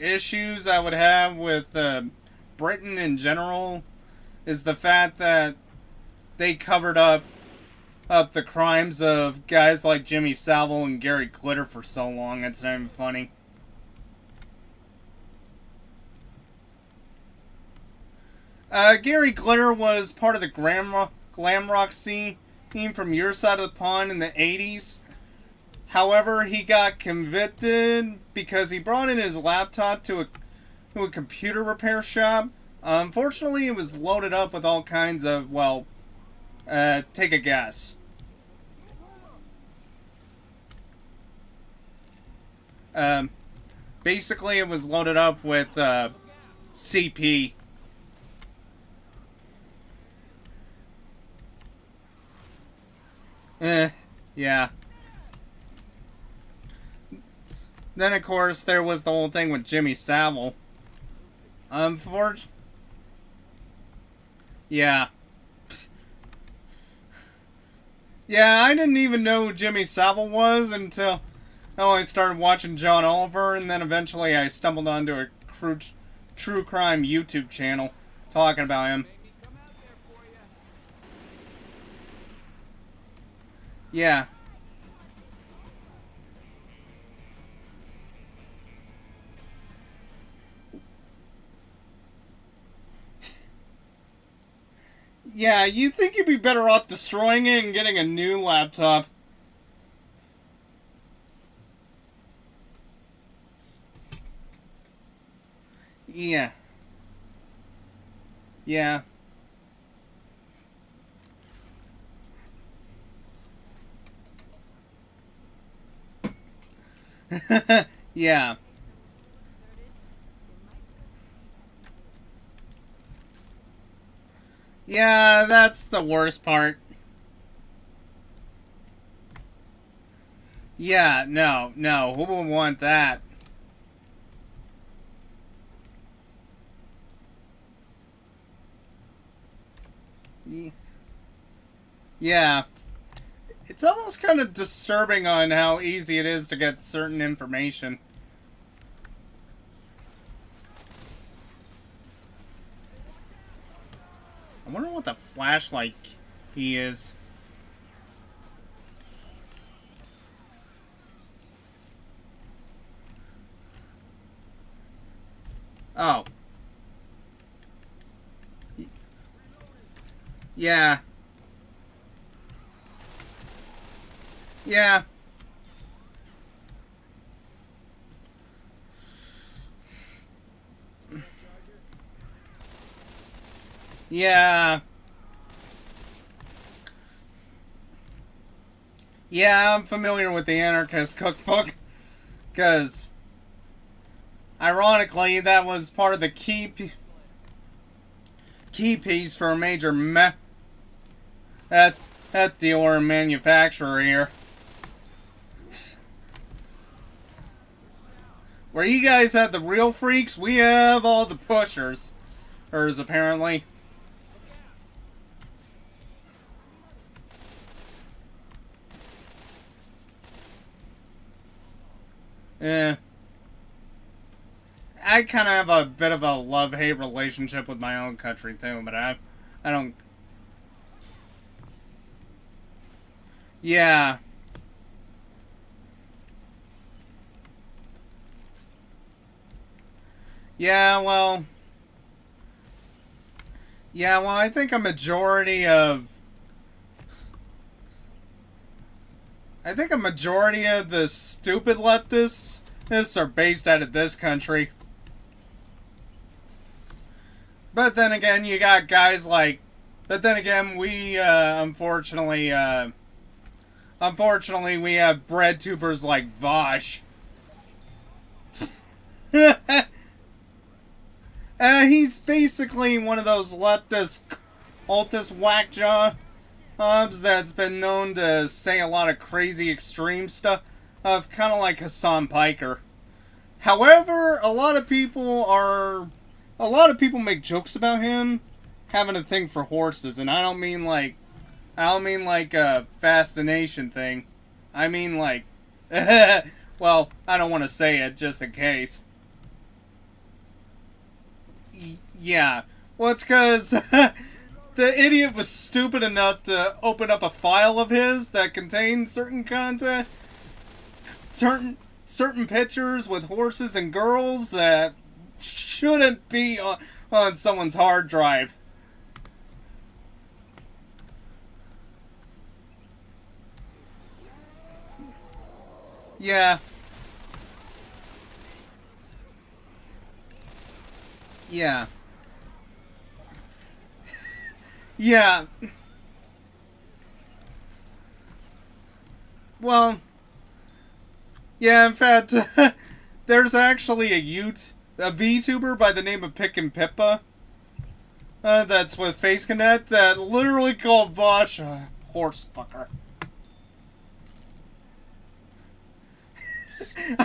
issues I would have with Britain in general is the fact that they covered up the crimes of guys like Jimmy Savile and Gary Glitter for so long. It's not even funny. Gary Glitter was part of the glam rock scene from your side of the pond in the 80s. However, he got convicted because he brought in his laptop to a computer repair shop. Unfortunately, it was loaded up with all kinds of, well, take a guess. Basically, it was loaded up with CP. Yeah. Then, of course, there was the whole thing with Jimmy Savile. Yeah. Yeah, I didn't even know who Jimmy Savile was until I started watching John Oliver, and then eventually I stumbled onto a true crime YouTube channel talking about him. Yeah. Yeah, you think you'd be better off destroying it and getting a new laptop. Yeah. Yeah. Yeah. Yeah, that's the worst part. Yeah, no, who would want that? Yeah. It's almost kind of disturbing on how easy it is to get certain information. I wonder what the flashlight key is. Oh. Yeah. Yeah. Yeah. Yeah, I'm familiar with the Anarchist Cookbook. Because, ironically, that was part of the key piece for a major that dealer and manufacturer here. Where you guys have the real freaks, we have all the pushers. Hers, apparently. Eh. I kind of have a bit of a love-hate relationship with my own country, too, but I don't... Yeah. Yeah, well, I think a majority of... the stupid leftists are based out of this country. But then again, you got guys like... But then again, we, unfortunately, we have bread tubers like Vosh. He's basically one of those leftist, cultist whack-jobs that's been known to say a lot of crazy extreme stuff, kind of like Hassan Piker. However, a lot of people make jokes about him having a thing for horses, and I don't mean like a fascination thing. I mean like, well, I don't want to say it just in case. Yeah, well, it's because the idiot was stupid enough to open up a file of his that contained certain content, certain pictures with horses and girls that shouldn't be on someone's hard drive. Yeah. Yeah. Yeah. Well, yeah, in fact, there's actually a VTuber by the name of Pick and Pippa, that's with FaceConnect, that literally called Vosh a horse fucker.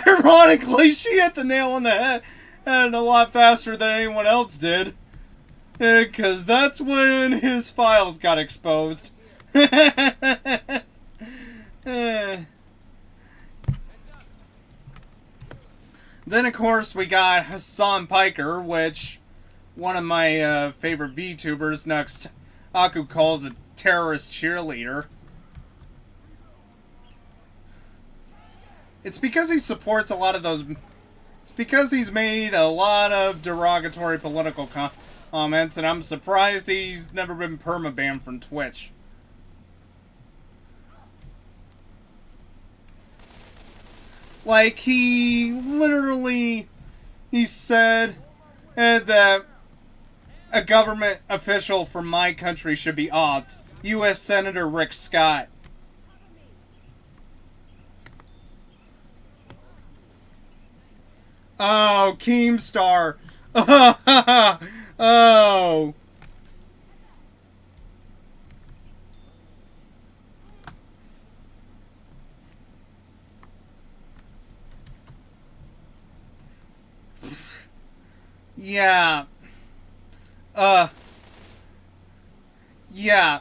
Ironically, she hit the nail on the head and a lot faster than anyone else did. Because that's when his files got exposed. Then, of course, we got Hassan Piker, which one of my favorite VTubers, next Aku, calls a terrorist cheerleader. It's because he supports a lot of those... It's because he's made a lot of derogatory political comments, and I'm surprised he's never been permabanned from Twitch. Like, he literally, he said that a government official from my country should be opt. U.S. Senator Rick Scott. Oh, Keemstar. Oh. Yeah. Yeah.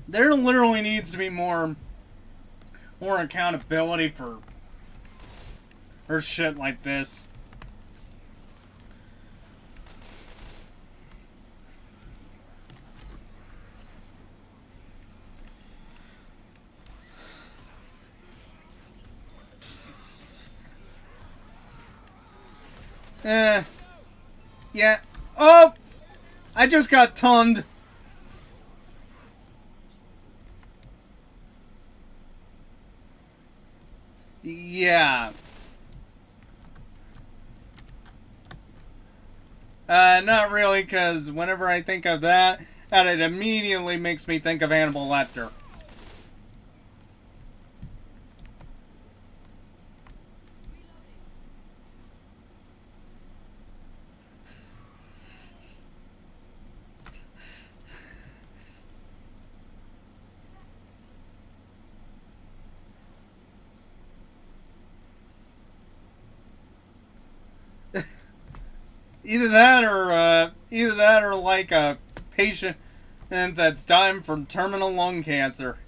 There literally needs to be more accountability for shit like this. Yeah. Oh! I just got tunned. Yeah. Not really, because whenever I think of that, it immediately makes me think of Hannibal Lecter. Either that or like a patient that's dying from terminal lung cancer.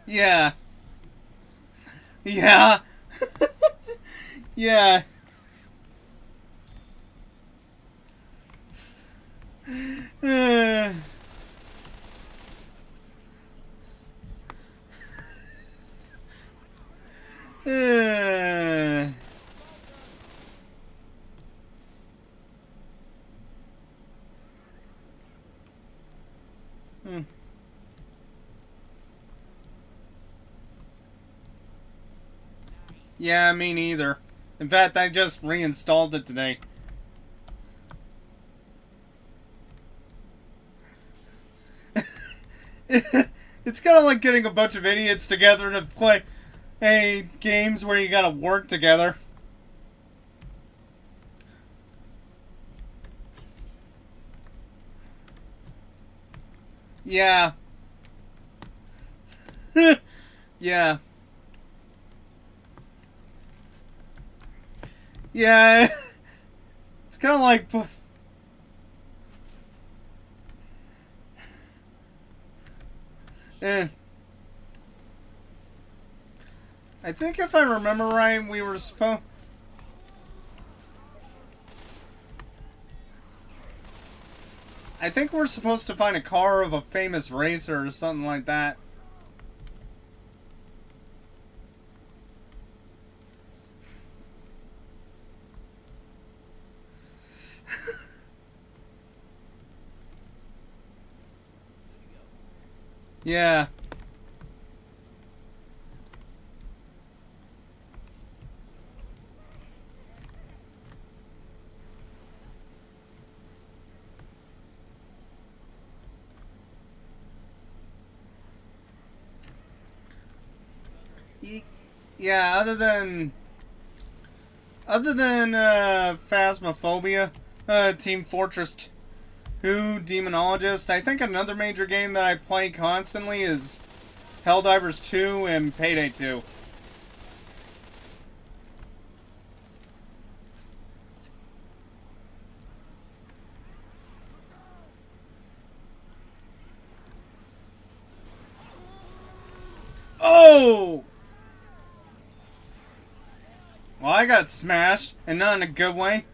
Yeah. Yeah. Yeah. Yeah, me neither. In fact, I just reinstalled it today. It's kind of like getting a bunch of idiots together to play games where you gotta work together. Yeah. Yeah. Yeah. It's kind of like... I think if I remember right, we were supposed... I think we're supposed to find a car of a famous racer or something like that. Yeah. Yeah, other than Phasmophobia, Team Fortress 2, Demonologist, I think another major game that I play constantly is Helldivers 2 and Payday 2. Oh! Well, I got smashed, and not in a good way.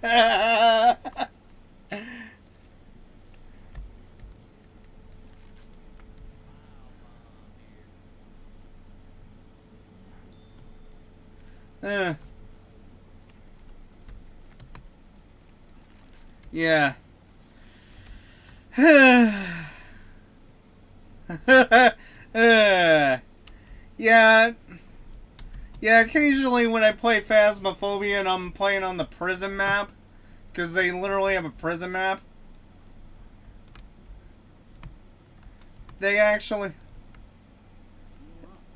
Yeah. Yeah. Yeah, occasionally when I play Phasmophobia and I'm playing on the prison map, because they literally have a prison map, they actually...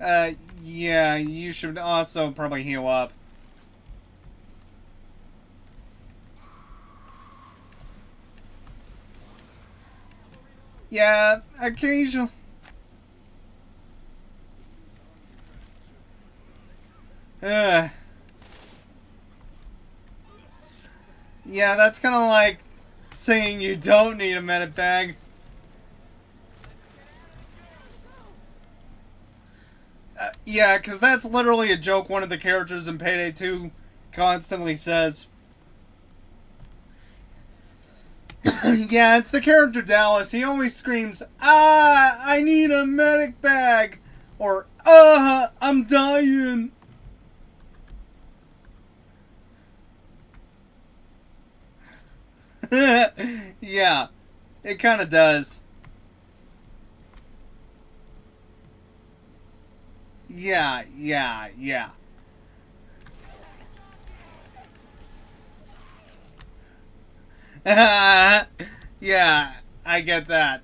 yeah, you should also probably heal up. Yeah, occasionally... Yeah, that's kind of like saying you don't need a medic bag. Yeah, because that's literally a joke one of the characters in Payday 2 constantly says. Yeah, it's the character Dallas. He always screams, "Ah, I need a medic bag!" Or, I'm dying! Yeah, it kind of does. Yeah. Yeah, I get that.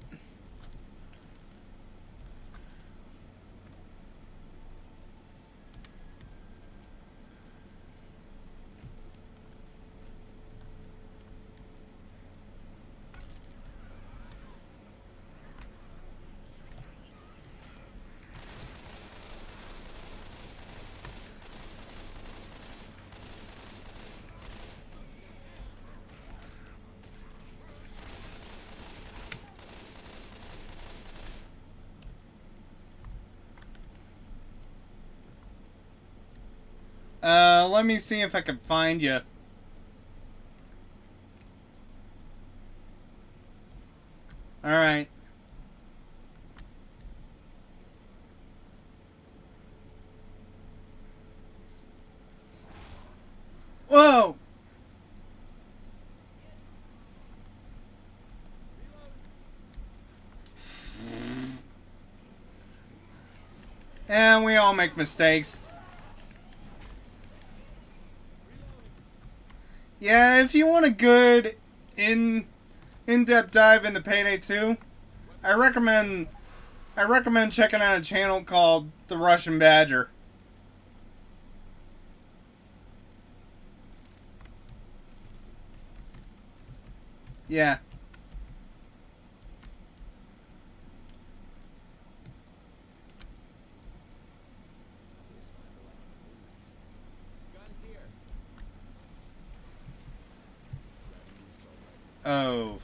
Let me see if I can find you. Alright. Whoa! And we all make mistakes. Yeah, if you want a good in-depth dive into Payday 2, I recommend checking out a channel called The Russian Badger. Yeah. Oh.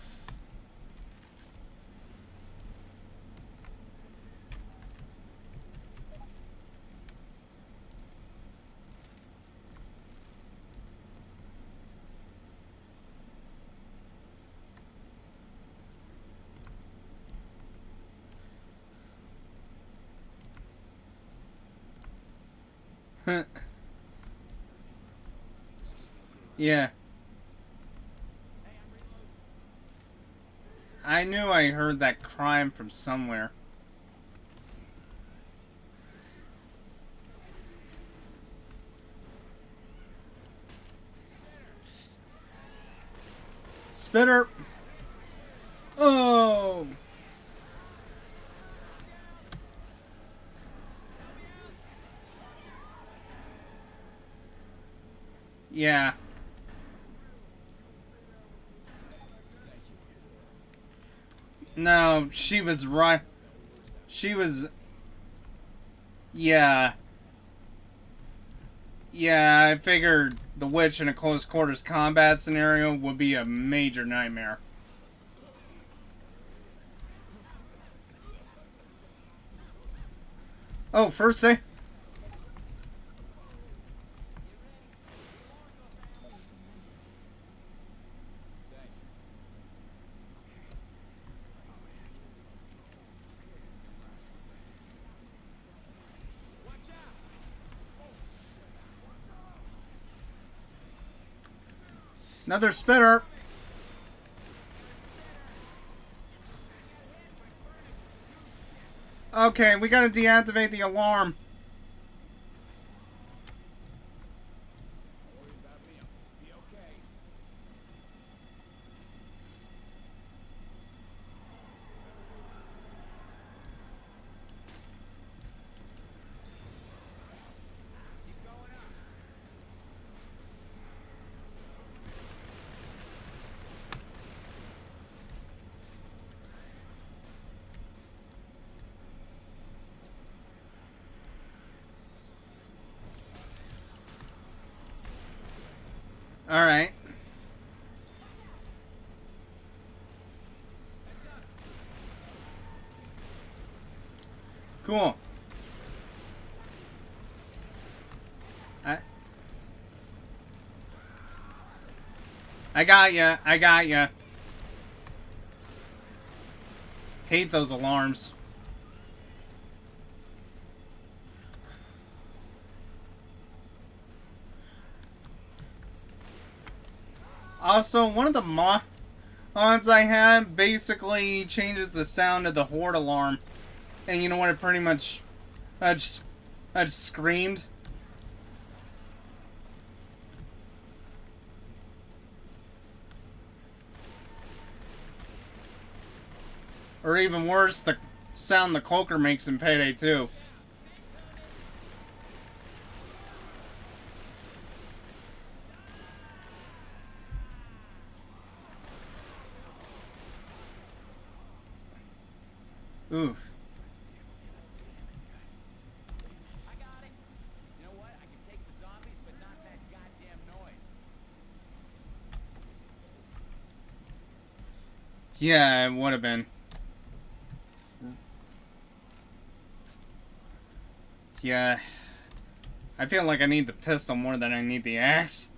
Yeah. I knew I heard that crime from somewhere. Spitter! Oh! Yeah. No, she was right. She was... Yeah. Yeah, I figured the witch in a close quarters combat scenario would be a major nightmare. Oh, first day? Another spitter. Okay, we gotta deactivate the alarm. Don't worry about me. I'll be okay. Keep going up. Alright. Cool. I got ya. I got ya. Hate those alarms. Also, one of the mods I have basically changes the sound of the horde alarm. And you know what? It pretty much... I just screamed. Or even worse, the sound the cloaker makes in Payday 2. Oof. I got it. You know what? I can take the zombies, but not that goddamn noise. Yeah, it would have been. Yeah. I feel like I need the pistol more than I need the axe.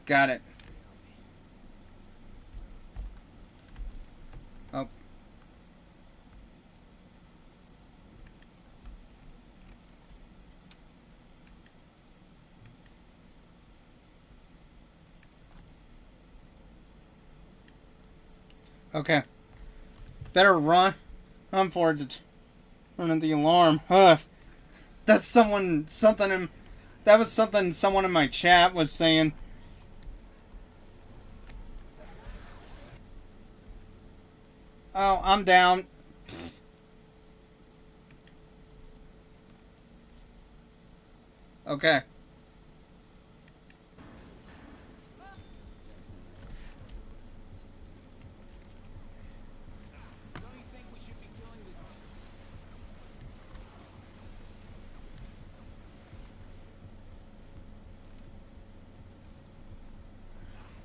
Got it. Oh. Okay. Better run. I'm forward to turn the alarm. Huh. That's something in... That was something someone in my chat was saying. Oh, I'm down. Okay. Don't you think we should be killing this?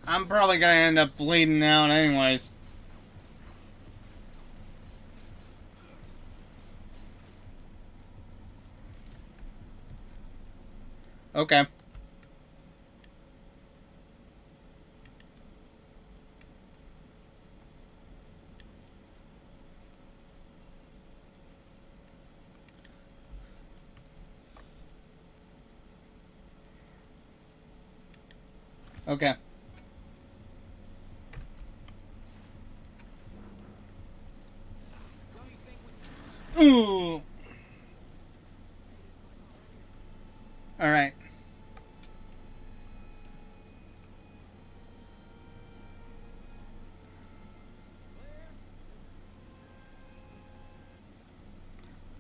I'm probably gonna end up bleeding out anyways. Okay. Okay. Ooh. All right.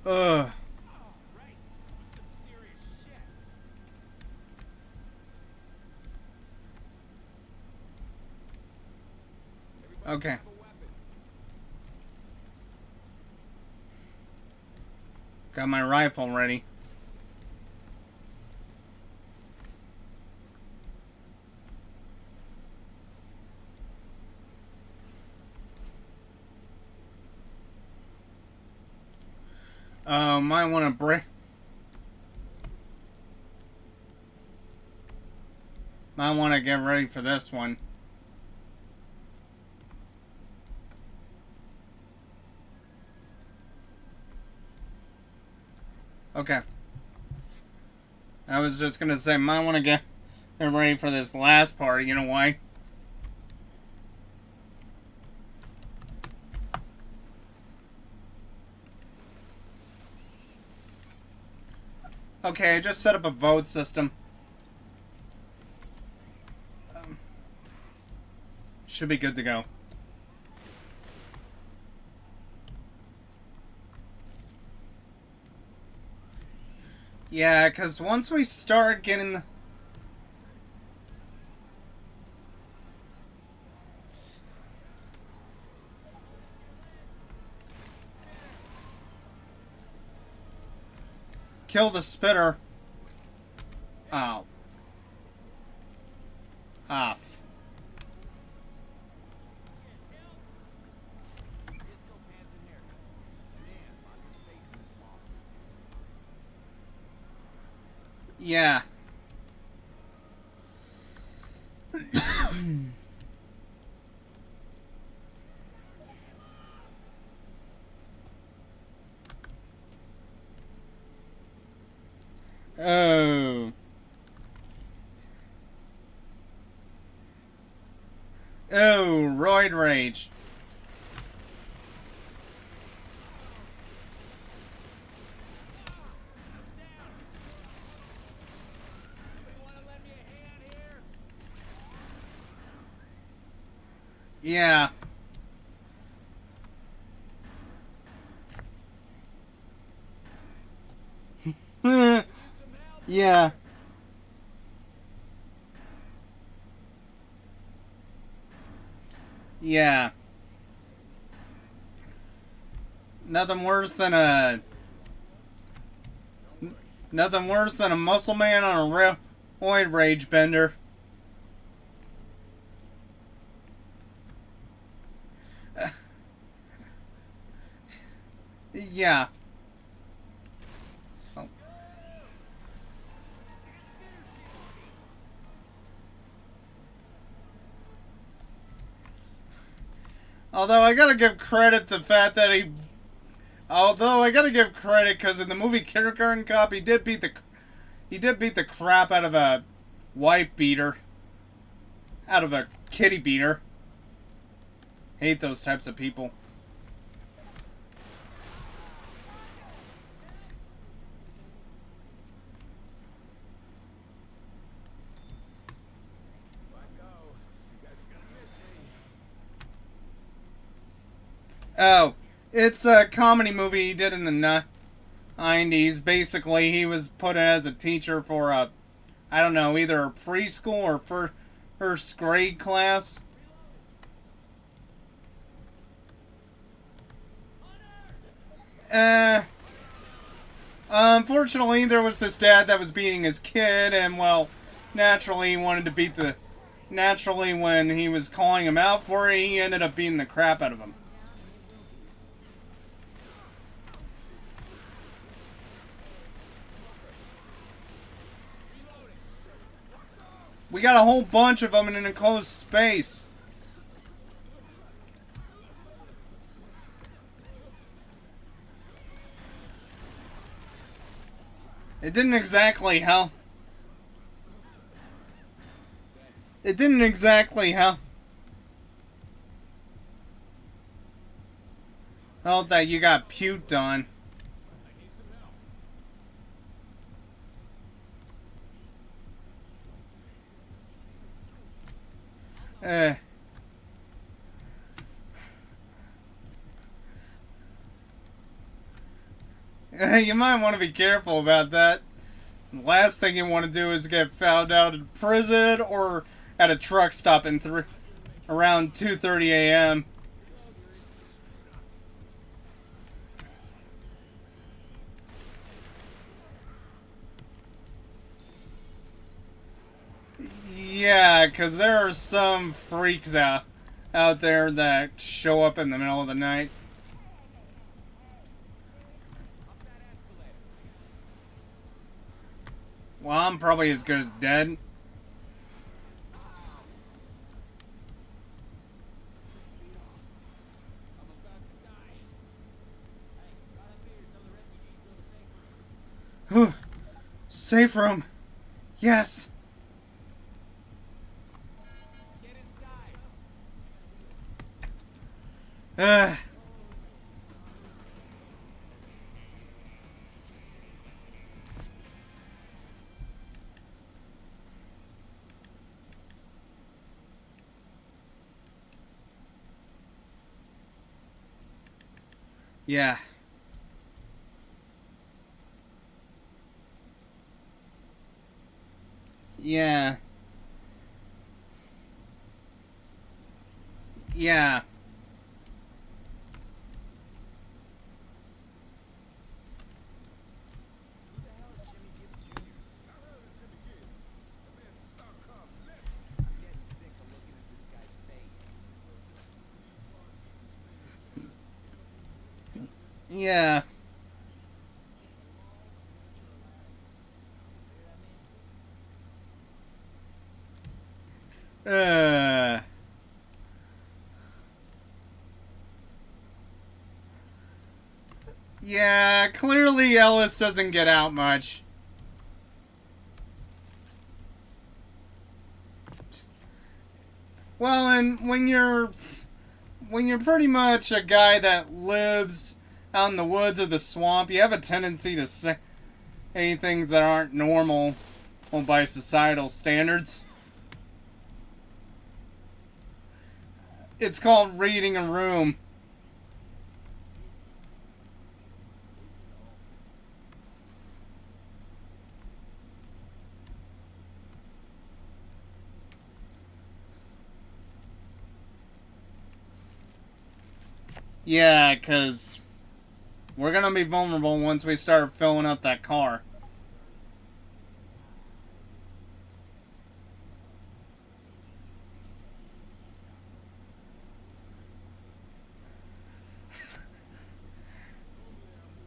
Ugh. Right. That was some serious shit. Everybody Okay. have a weapon. Got my rifle ready. Might want to break. Might want to get ready for this one. Okay. I was just gonna say, might want to get ready for this last part. You know why? Okay, I just set up a vote system. Should be good to go. Yeah, because once we start getting the... Kill the spitter. Oh. Off. Disco pants and haircut. Man, lots of space in this wall. Yeah. Oh. Oh, roid rage. Yeah. Yeah. Yeah. Nothing worse than a... Nothing worse than a muscle man on a roid rage bender. Yeah. Oh. Although I gotta give credit the fact that he... Although I gotta give credit because in the movie Kindergarten Cop he did beat the crap out of a wife beater. Out of a kitty beater. Hate those types of people. Oh, it's a comedy movie he did in the 90s. Basically, he was put as a teacher for a, I don't know, either a preschool or first grade class. Unfortunately, there was this dad that was beating his kid, and well, naturally he wanted to beat the... Naturally, when he was calling him out for it, he ended up beating the crap out of him. We got a whole bunch of them in an enclosed space. It didn't exactly help. It didn't exactly help. Help that you got puked on. You might want to be careful about that. The last thing you want to do is get found out in prison or at a truck stop in around 2:30 a.m. Yeah, because there are some freaks out there that show up in the middle of the night. Well, I'm probably as good as dead. Whew. Safe room. Yes. Get inside. Ugh. Yeah. Yeah. Yeah. Who the hell is Jimmy Gibbs Jr.? I'm getting sick of looking at this guy's face. Yeah. Uh. Yeah, clearly Ellis doesn't get out much. Well, and when you're pretty much a guy that lives out in the woods or the swamp, you have a tendency to say things that aren't normal by societal standards. It's called reading a room. Yeah, 'cause we're gonna be vulnerable once we start filling up that car.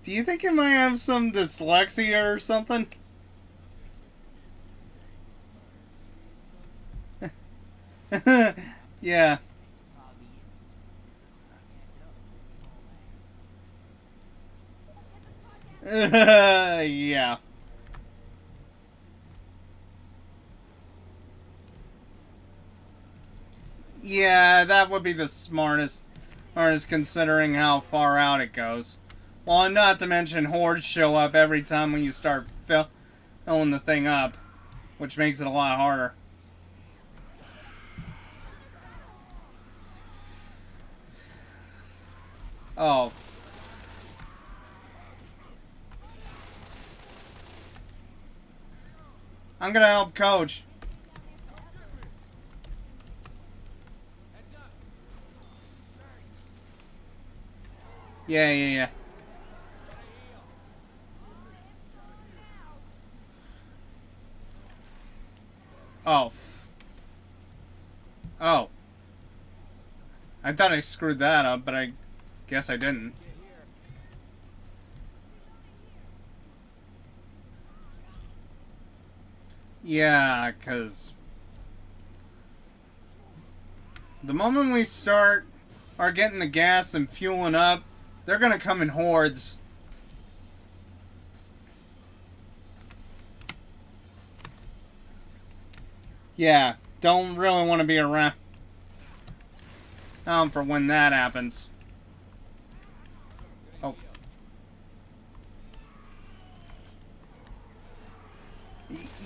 Do you think it might have some dyslexia or something? Yeah. Yeah. Yeah, that would be the smartest considering how far out it goes. Well, and not to mention hordes show up every time when you start filling the thing up, which makes it a lot harder. Oh. I'm gonna help Coach. Yeah. Oh. Oh. I thought I screwed that up, but I guess I didn't. Yeah, 'cause the moment we are getting the gas and fueling up, they're gonna come in hordes. Yeah, don't really want to be around for when that happens. Oh.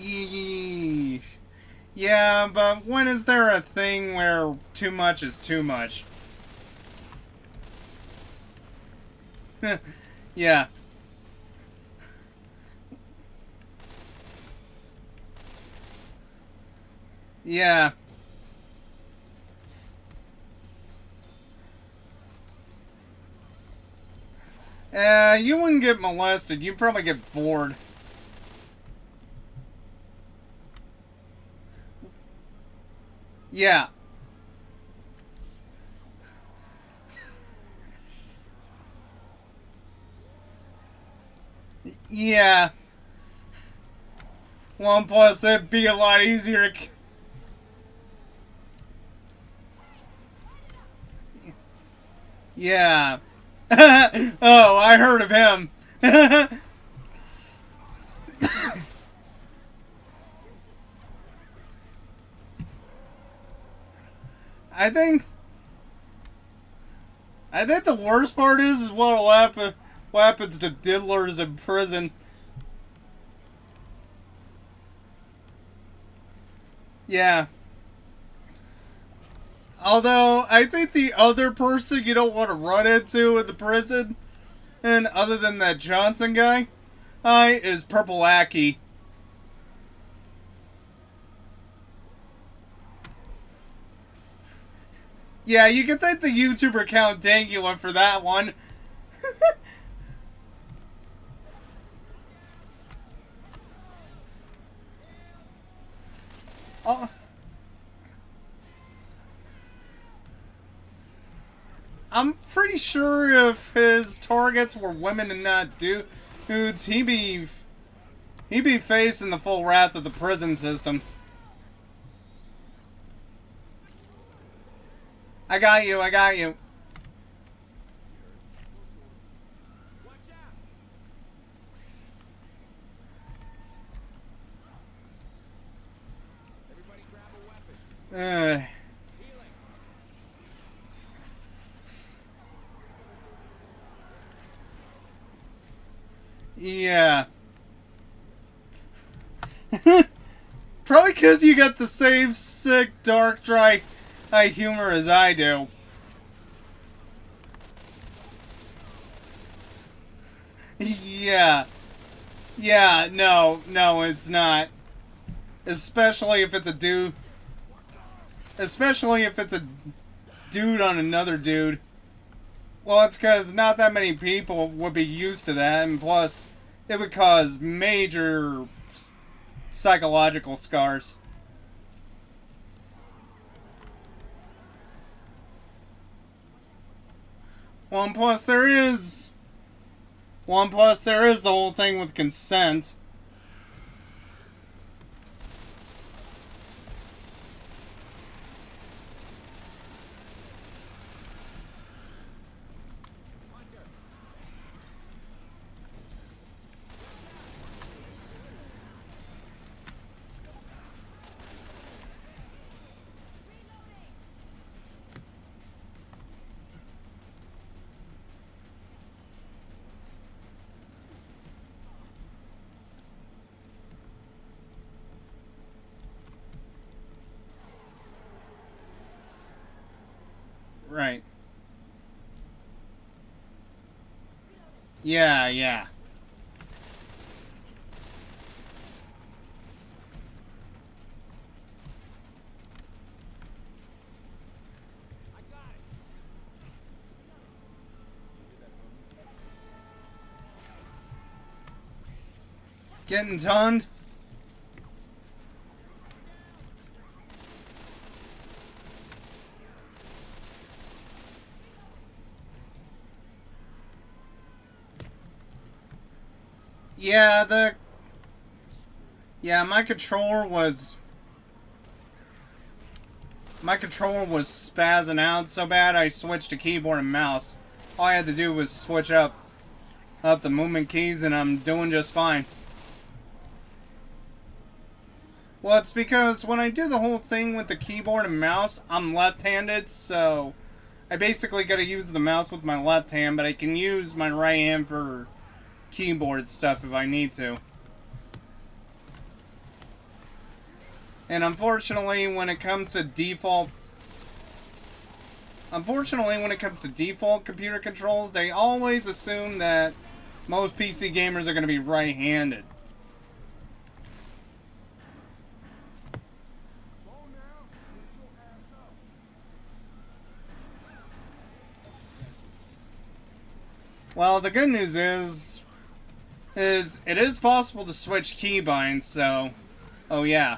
Yeesh. Yeah, but when is there a thing where too much is too much? Yeah. Yeah. You wouldn't get molested. You'd probably get bored. Yeah. Yeah. Well, plus it'd be a lot easier to... Yeah. Oh, I heard of him. I think the worst part is what'll happen. What happens to diddlers in prison? Yeah. Although, I think the other person you don't want to run into in the prison, and other than that Johnson guy, is Purple Aki. Yeah, you can thank the YouTuber account Dangula for that one. Oh. I'm pretty sure if his targets were women and not dudes, he'd be facing the full wrath of the prison system. I got you, I got you. Watch out! Everybody grab a weapon. Healing. Yeah. Probably because you got the same sick, dark, dry humor as I do. Yeah. Yeah, no, it's not. Especially if it's a dude. Especially if it's a dude on another dude. Well, it's because not that many people would be used to that, and plus, it would cause major psychological scars. Well, and plus there is the whole thing with consent. Right. Yeah, yeah. I got it. Getting toned? Yeah, my controller was spazzing out so bad I switched to keyboard and mouse. All I had to do was switch up the movement keys and I'm doing just fine. Well, it's because when I do the whole thing with the keyboard and mouse, I'm left-handed, so I basically gotta use the mouse with my left hand, but I can use my right hand for keyboard stuff if I need to. And unfortunately, when it comes to default computer controls, they always assume that most PC gamers are going to be right-handed. Well, the good news is it is possible to switch keybinds, so, oh yeah.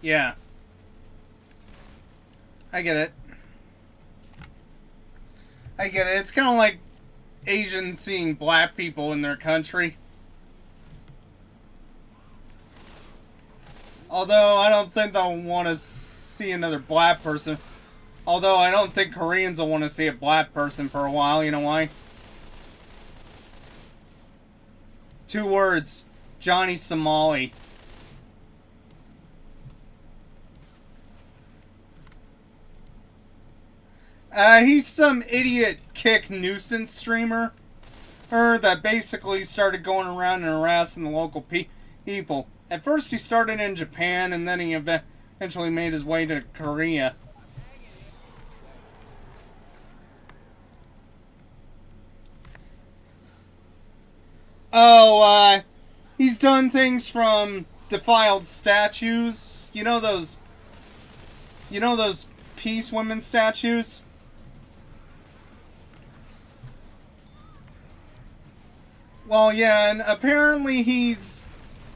Yeah. I get it. I get it. It's kind of like Asians seeing black people in their country. Although I don't think they'll want to see another black person. Although I don't think Koreans will want to see a black person for a while. You know why? 2 words. Johnny Somali. He's some idiot kick nuisance streamer. That basically started going around and harassing the local people. At first he started in Japan, and then he eventually made his way to Korea. Oh, he's done things from defiled statues. You know those peace women statues? Well, yeah, and apparently he's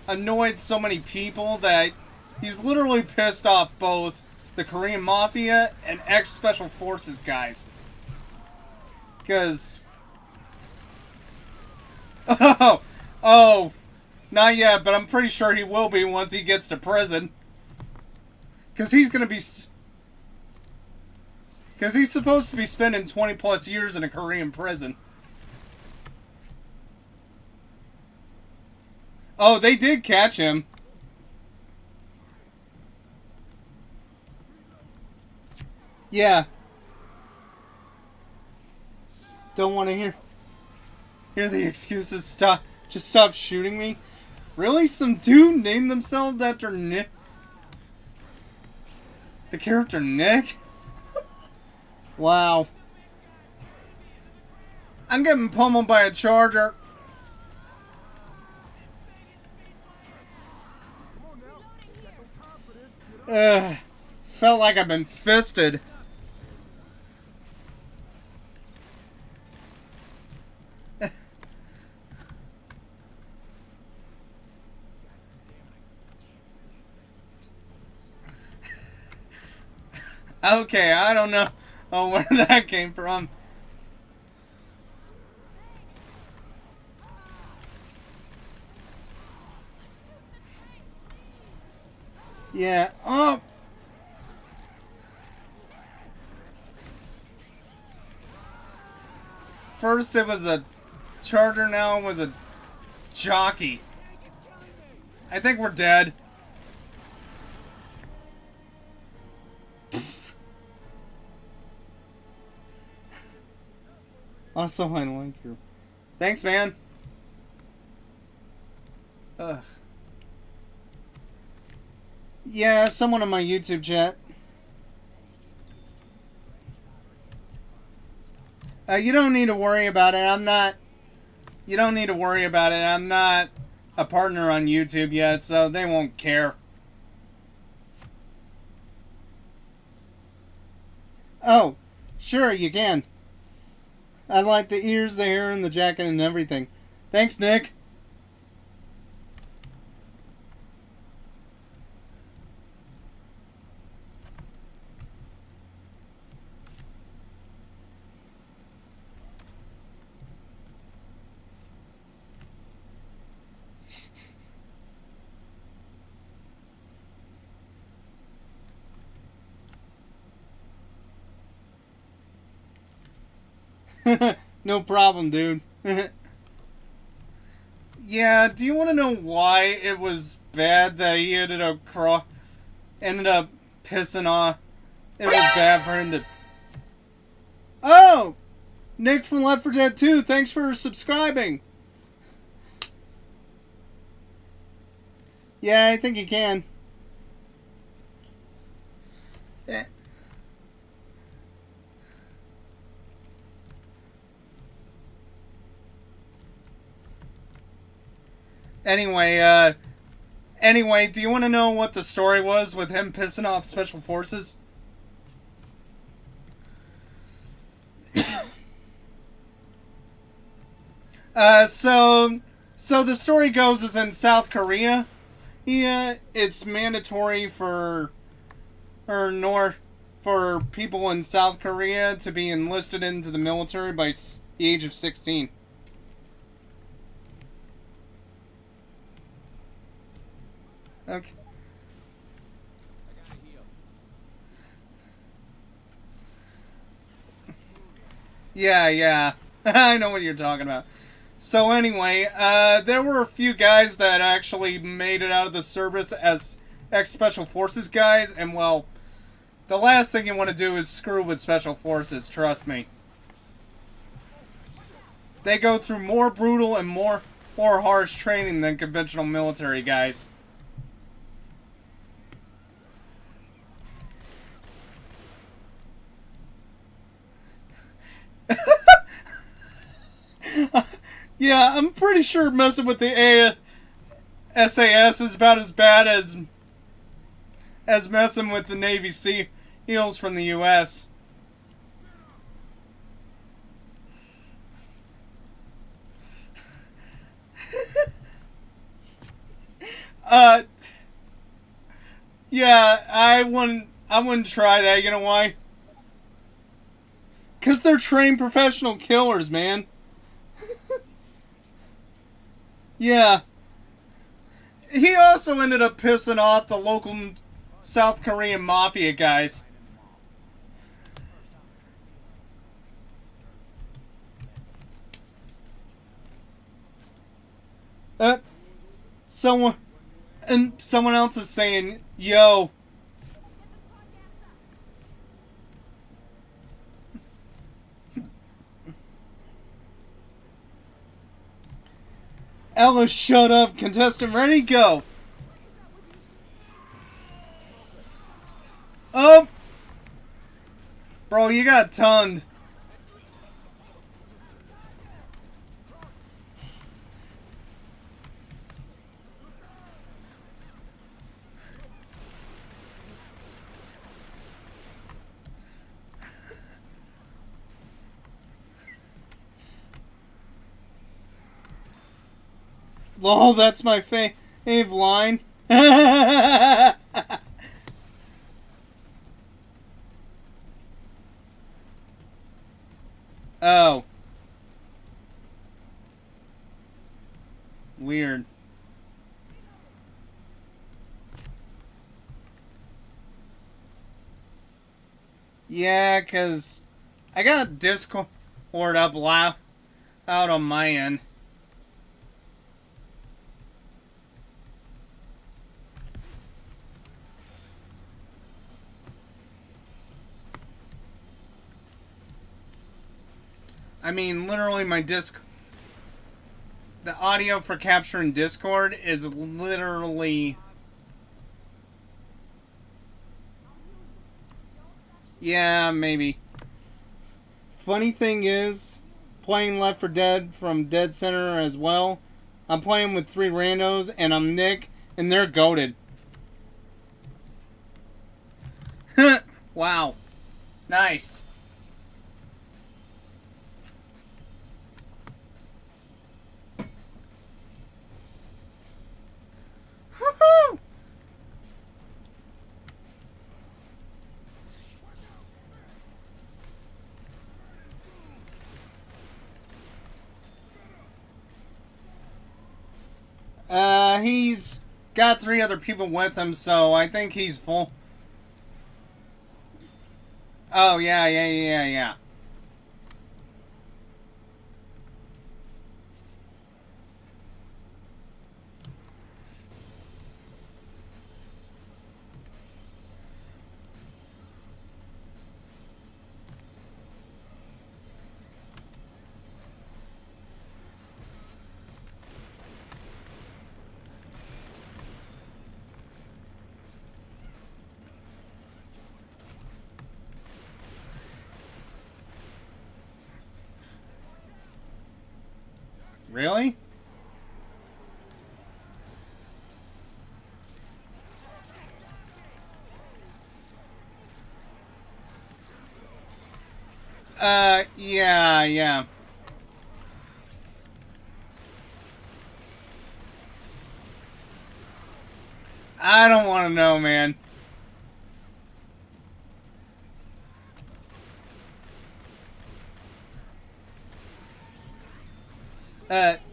annoyed so many people that he's literally pissed off both the Korean Mafia and ex-Special Forces guys. Because... Oh, not yet, but I'm pretty sure he will be once he gets to prison. Because he's going to be... Because he's supposed to be spending 20 plus years in a Korean prison. Oh, they did catch him. Yeah. Don't want to hear the excuses. Stop. Just stop shooting me. Really? Some dude named themselves after Nick? The character Nick? Wow. I'm getting pummeled by a charger. Felt like I've been fisted. Okay, I don't know where that came from. Yeah. Oh. First it was a charger, now it was a jockey. I think we're dead. Also, I like you. Thanks, man. Ugh. Yeah, someone on my YouTube chat. You don't need to worry about it. You don't need to worry about it. I'm not a partner on YouTube yet, so they won't care. Oh, sure, you can. I like the ears, the hair, and the jacket and everything. Thanks, Nick. No problem, dude. Yeah, do you want to know why it was bad that he ended up pissing off? It was bad for him to... Oh! Nick from Left 4 Dead 2, thanks for subscribing. Yeah, I think you can. Yeah. Anyway, do you want to know what the story was with him pissing off Special Forces? So the story goes is in South Korea, it's mandatory for people in South Korea to be enlisted into the military by the age of 16. Okay. Yeah, yeah. I know what you're talking about. So anyway, there were a few guys that actually made it out of the service as ex-Special Forces guys, and well, the last thing you want to do is screw with Special Forces, trust me. They go through more brutal and more harsh training than conventional military guys. Yeah, I'm pretty sure messing with the SAS is about as bad as messing with the Navy SEALs from the U.S. Yeah, I wouldn't try that. You know why? 'Cause they're trained professional killers, man. Yeah. He also ended up pissing off the local South Korean mafia guys. Someone else is saying, yo. Ella, shut up. Contestant ready? Go. Oh! Bro, you got tongued. Lol, that's my fave line. Oh. Weird. Yeah, 'cause I got Discord up loud out on my end. I mean, literally my the audio for capturing Discord is literally... Yeah, maybe. Funny thing is, playing Left 4 Dead from Dead Center as well, I'm playing with 3 randos, and I'm Nick, and they're goated. Wow. Nice. Woohoo! He's got 3 other people with him, so I think he's full. Oh, yeah. Really? Yeah. I don't want to know, man.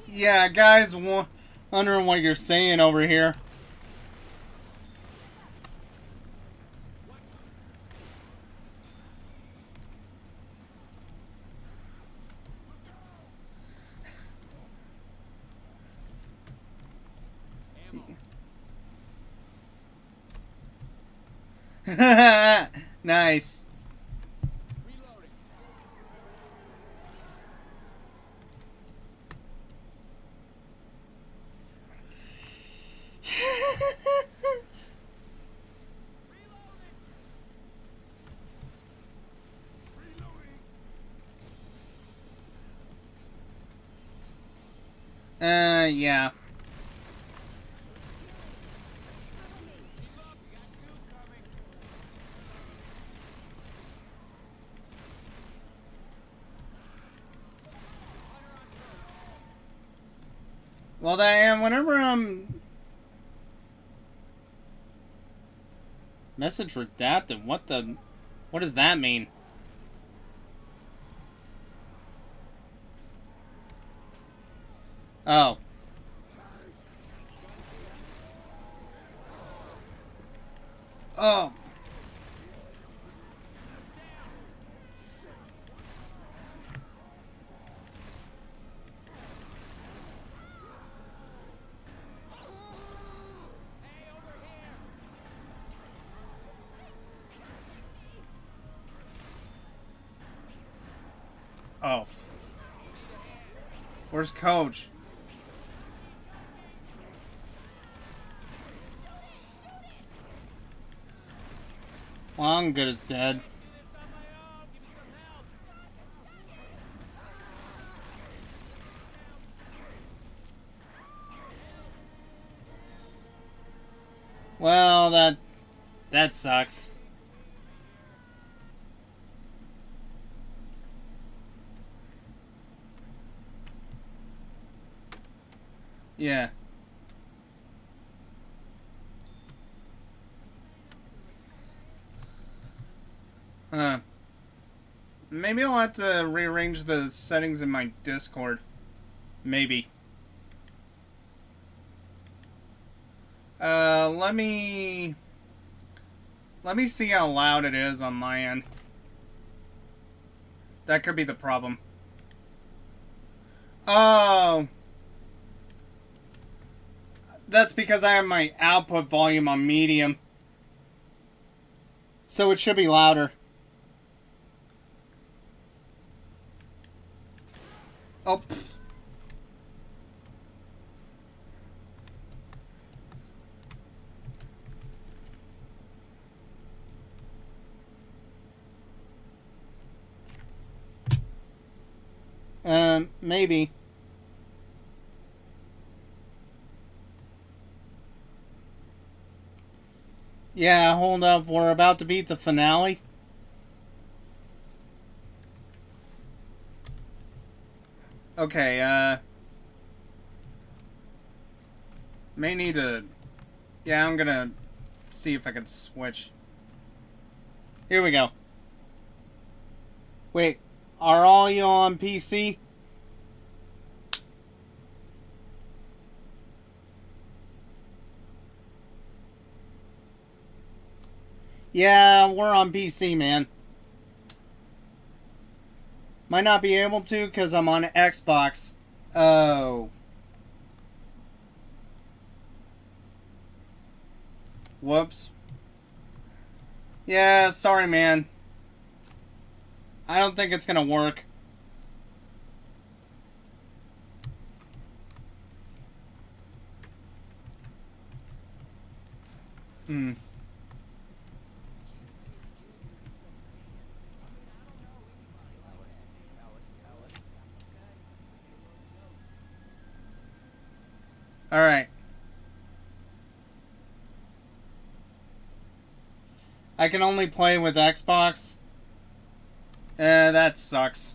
Yeah, guys wondering what you're saying over here. Nice. Reloading. Yeah. Well, Diane, whenever I'm... Message redacted? What the... What does that mean? Oh. Oh. Oh. Where's Coach? Well, I'm good as dead. Well, that sucks. Yeah. Maybe I'll have to rearrange the settings in my Discord. Maybe. Let me see how loud it is on my end. That could be the problem. Oh. That's because I have my output volume on medium. So it should be louder. Oh. Maybe. Yeah, hold up. We're about to beat the finale. Okay, may need to... Yeah, I'm gonna see if I can switch. Here we go. Wait, are all you on PC? Yeah, we're on PC, man. Might not be able to because I'm on Xbox. Oh. Whoops. Yeah, sorry, man. I don't think it's gonna work. Alright. I can only play with Xbox. That sucks.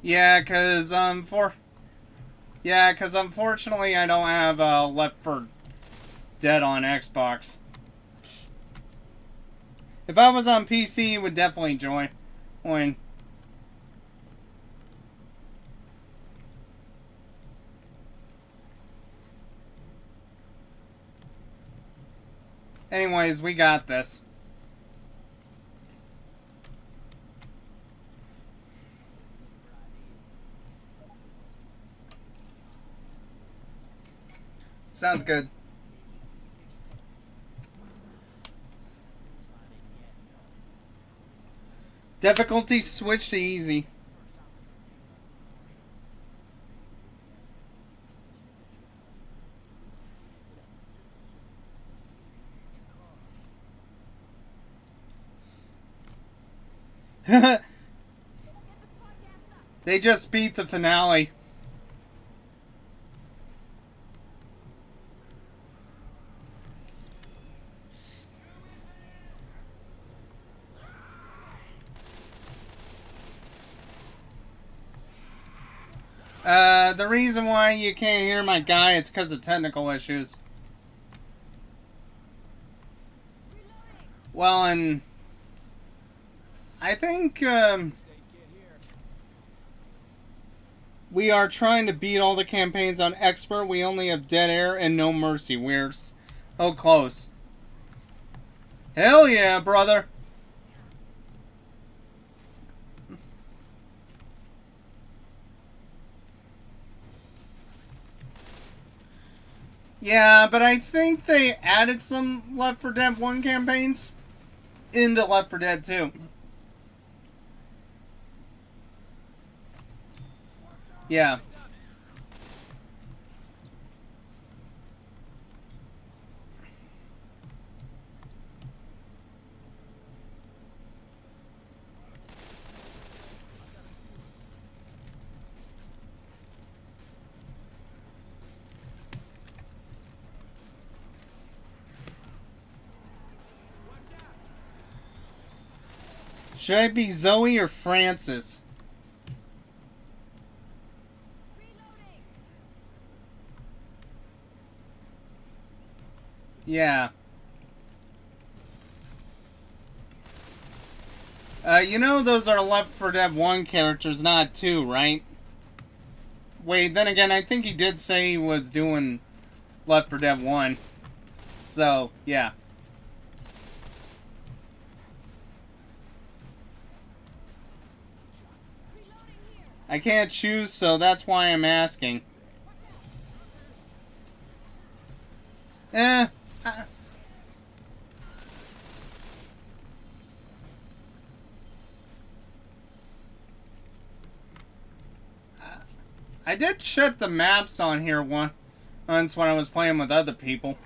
Yeah, cause unfortunately I don't have Left 4 Dead on Xbox. If I was on PC, it would definitely join. Anyways, we got this. Sounds good. Difficulty switch to easy. They just beat the finale. The reason why you can't hear my guy, it's because of technical issues. Well, and I think, we are trying to beat all the campaigns on Expert. We only have Dead Air and No Mercy. We're so close. Hell yeah, brother. Yeah, but I think they added some Left 4 Dead 1 campaigns into Left 4 Dead 2. Yeah. Should I be Zoe or Francis? Yeah. You know those are Left 4 Dead 1 characters, not 2, right? Wait, then again, I think he did say he was doing Left 4 Dead 1. So, yeah. I can't choose, so that's why I'm asking. I did shut the maps on here once when I was playing with other people.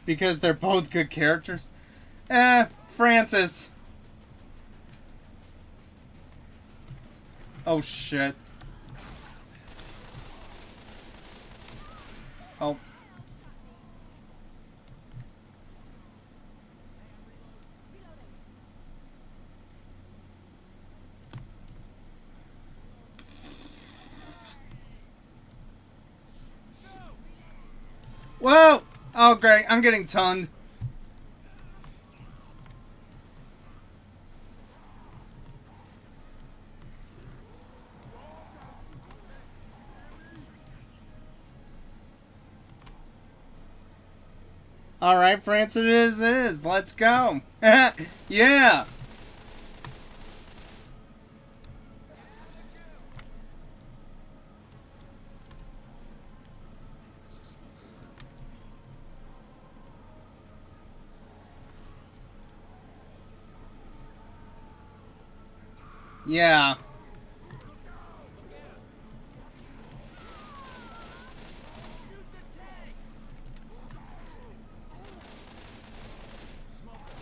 Because they're both good characters. Francis. Oh shit. Oh. Whoa! Oh great, I'm getting tunned. Alright, Francis, it is. Let's go. Yeah! Yeah.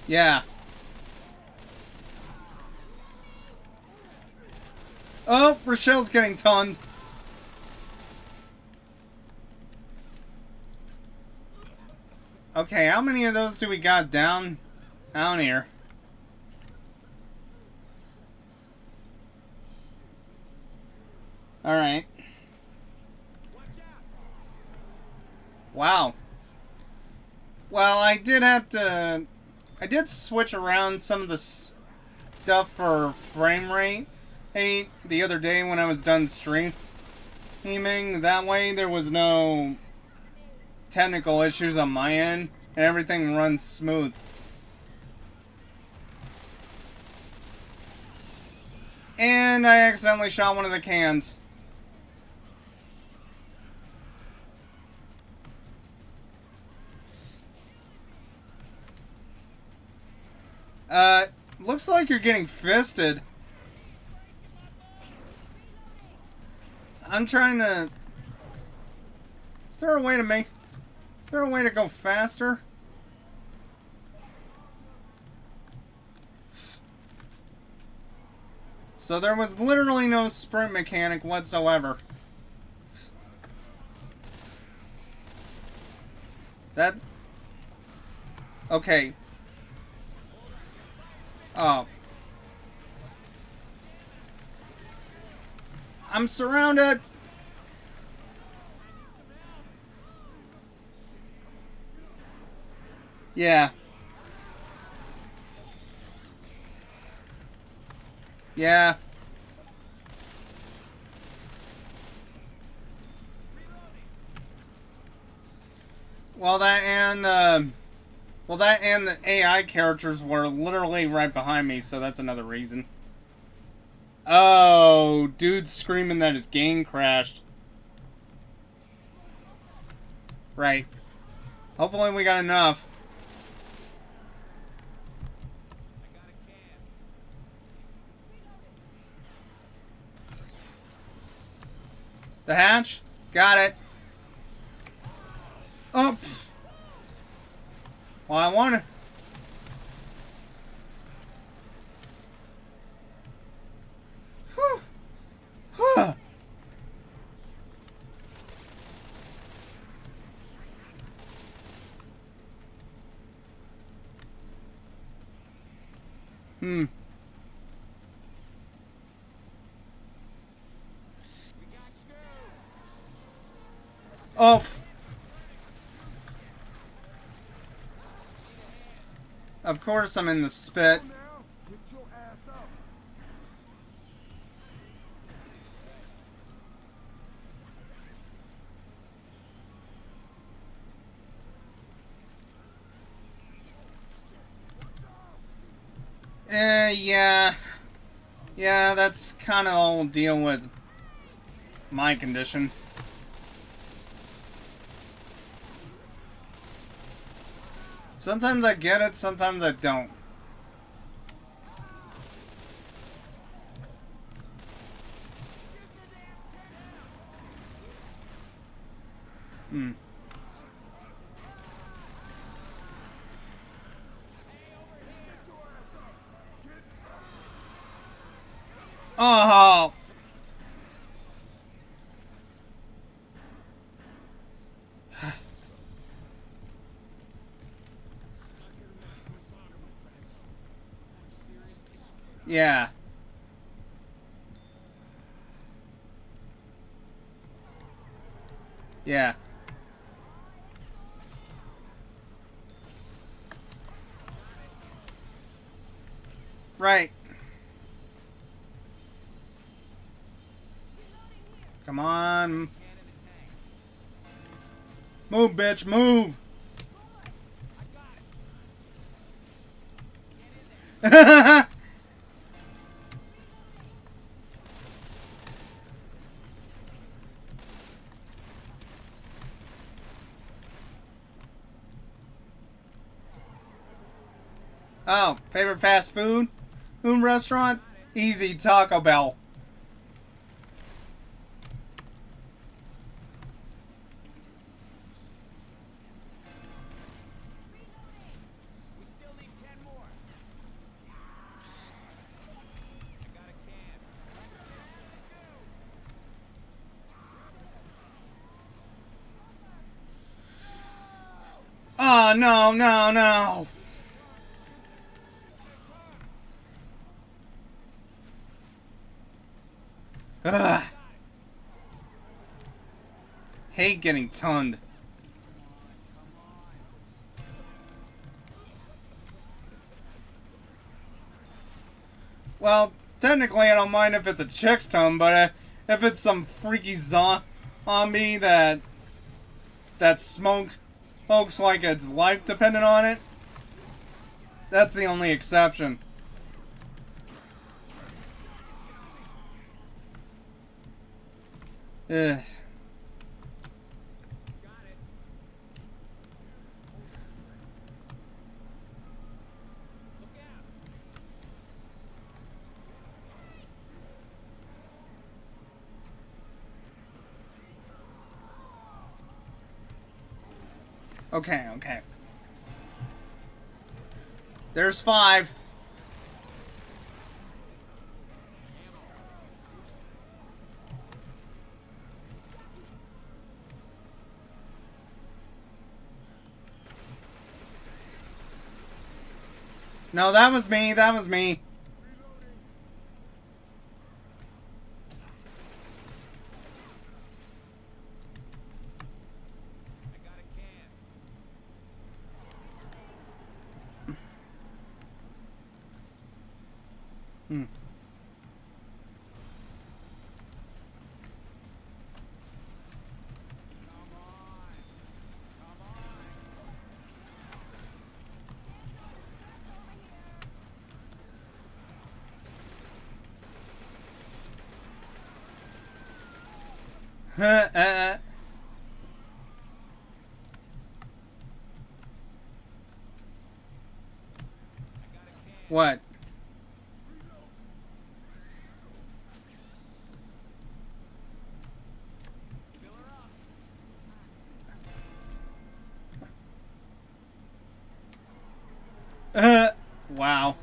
Yeah. Oh, Rochelle's getting tunned. Okay, how many of those do we got down here? Alright. Wow. Well, I did switch around some of the stuff for frame rate the other day when I was done streaming. That way there was no technical issues on my end and everything runs smooth. And I accidentally shot one of the cans. Looks like you're getting fisted. I'm trying to... Is there a way to make... Is there a way to go faster? So there was literally no sprint mechanic whatsoever. That... Okay. Oh. I'm surrounded! Yeah. Yeah. Well, that and the AI characters were literally right behind me, so that's another reason. Oh, dude's screaming that his game crashed. Right. Hopefully we got enough. The hatch? Got it. Oh. Well, I want to... Hmm. Off. Of course I'm in the spit. Yeah. Yeah, that's kind of all deal with my condition. Sometimes I get it, sometimes I don't. Hmm. Oh! Yeah. Yeah. Right. Come on. Move, bitch, move! Oh, favorite fast food restaurant? Easy, Taco Bell. We still need 10 more. I got a can. Oh, no, no, no. Ugh. Hate getting tunned. Well, technically I don't mind if it's a chick's tongue, but if it's some freaky zombie that smokes like its life dependent on it, that's the only exception. Ugh. Okay, okay. There's 5. No, that was me. That was me. Hmm. What? Wow.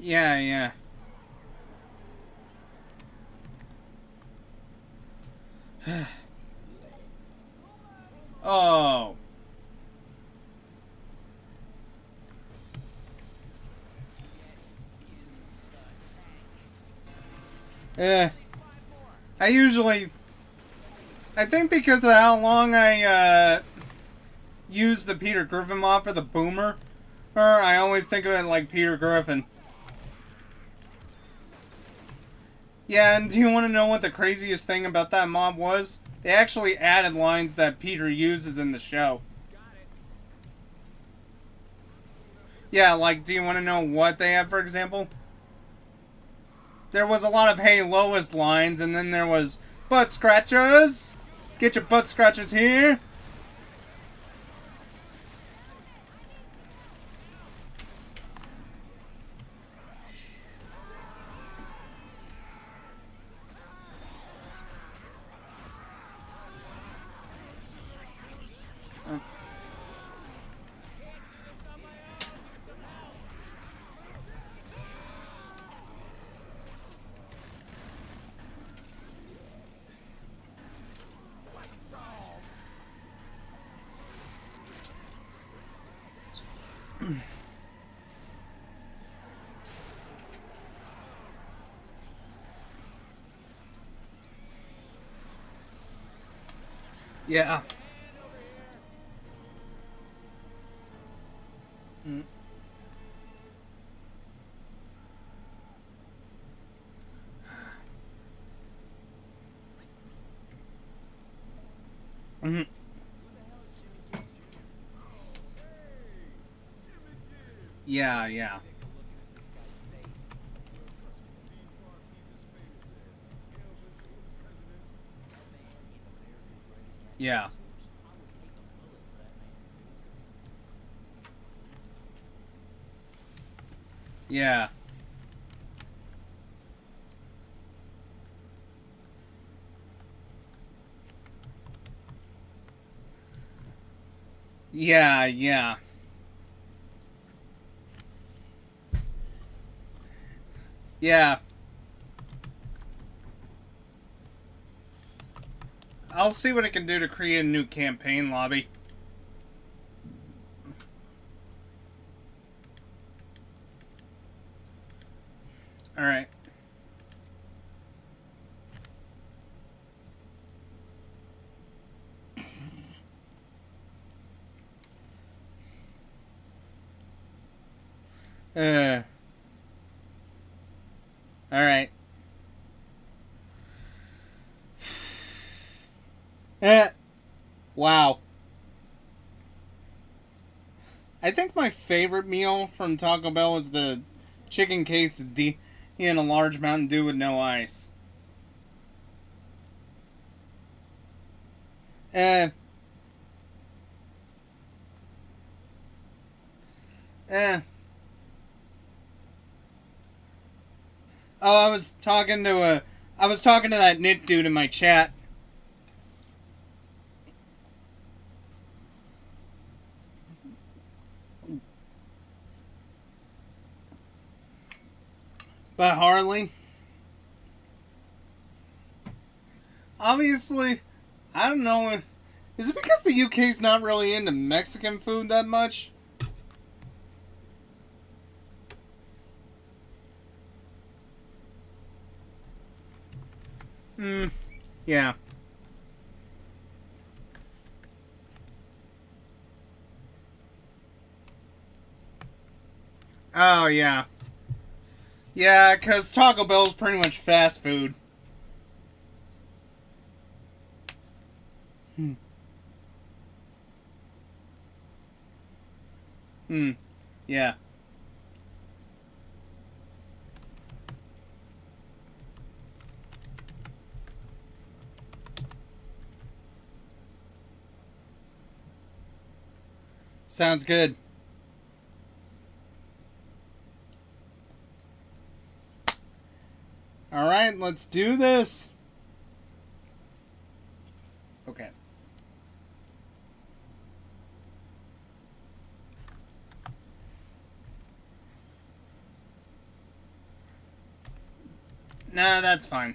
Yeah, yeah. Oh. I think because of how long I use the Peter Griffin mob for the boomer, I always think of it like Peter Griffin. Yeah, and do you want to know what the craziest thing about that mob was? They actually added lines that Peter uses in the show. Yeah, like, do you want to know what they have, for example? There was a lot of "Hey Lois" lines, and then there was "Butt scratchers! Get your butt scratchers here!" Yeah. Mm. Mhm. Yeah, yeah. Yeah. Yeah. Yeah, yeah. Yeah. I'll see what I can do to create a new campaign lobby. Alright. Alright. Wow. I think my favorite meal from Taco Bell was the chicken quesadilla and a large Mountain Dew with no ice. Oh, I was talking to that knit dude in my chat. But Harley, obviously, I don't know. Is it because the UK's not really into Mexican food that much? Yeah. Oh, yeah. Yeah, because Taco Bell's pretty much fast food. Yeah. Sounds good. Alright, let's do this. Okay. Nah, that's fine.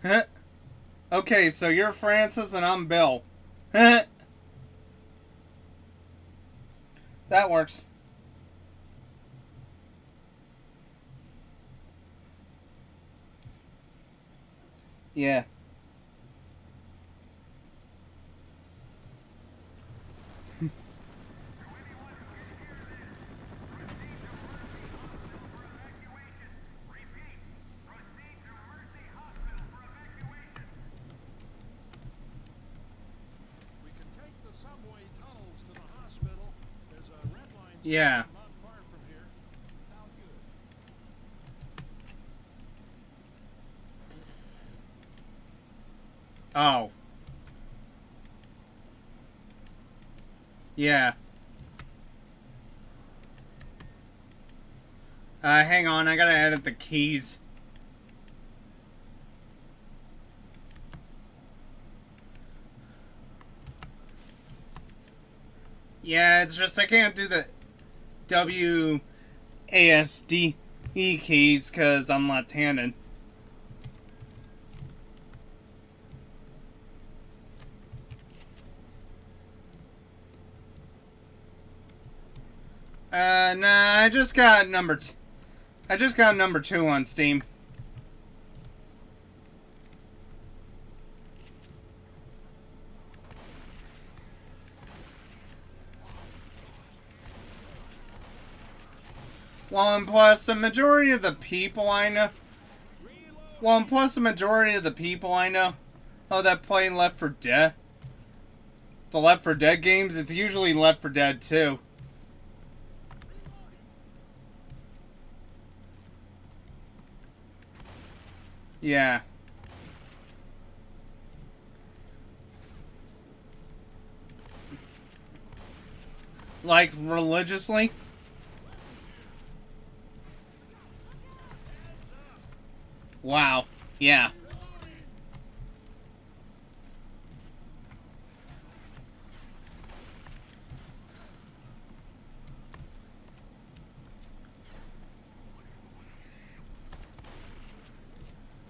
Huh? Okay, so you're Francis and I'm Bill. Huh? That works. Yeah. Yeah. Oh. Yeah. Hang on, I gotta edit the keys. Yeah, it's just I can't do the WASD keys because I'm left-handed. Nah, I just got number 2 on Steam. Well, and plus the majority of the people I know that play Left 4 Dead, the Left 4 Dead games, it's usually Left 4 Dead 2. Yeah. Like, religiously? Wow. Yeah.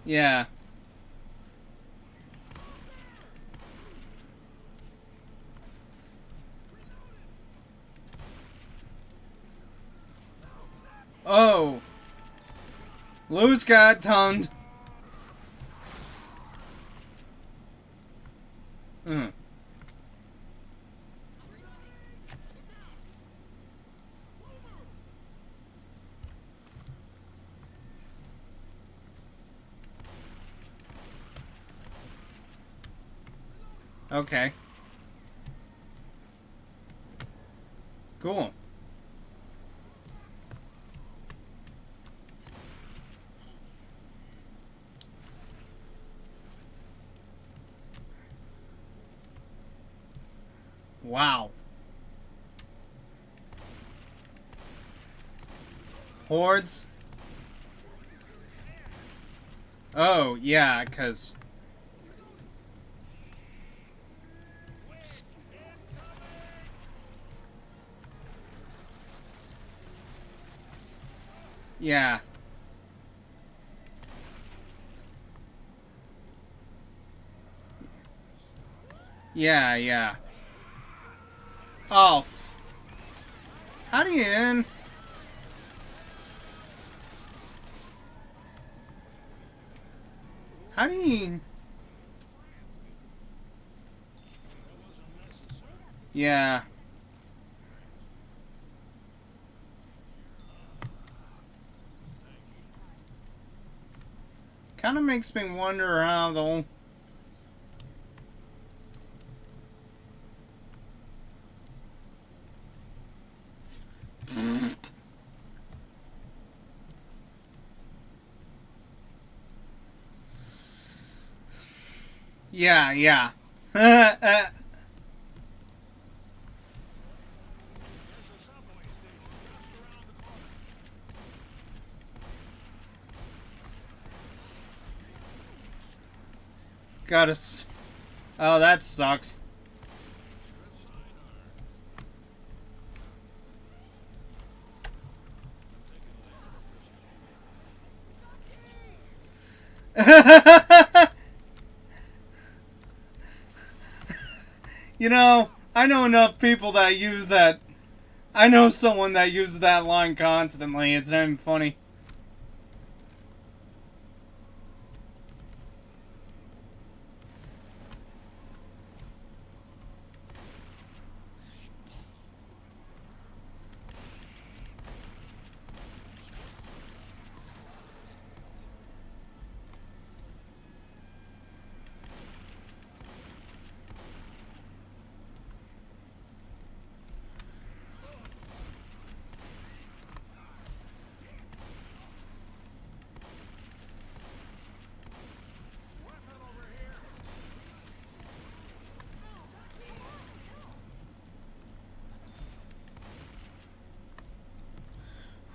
Yeah. Oh. Lou's got tongued. Okay. Cool. Wow. Hordes? Oh, yeah, 'cause... Yeah. Yeah, yeah. Oh, how do you in? How do you... Yeah. Kind of makes me wonder how the... Yeah, yeah. Got us. Oh, that sucks. You know, I know enough people that use that. I know someone that uses that line constantly. It's not even funny.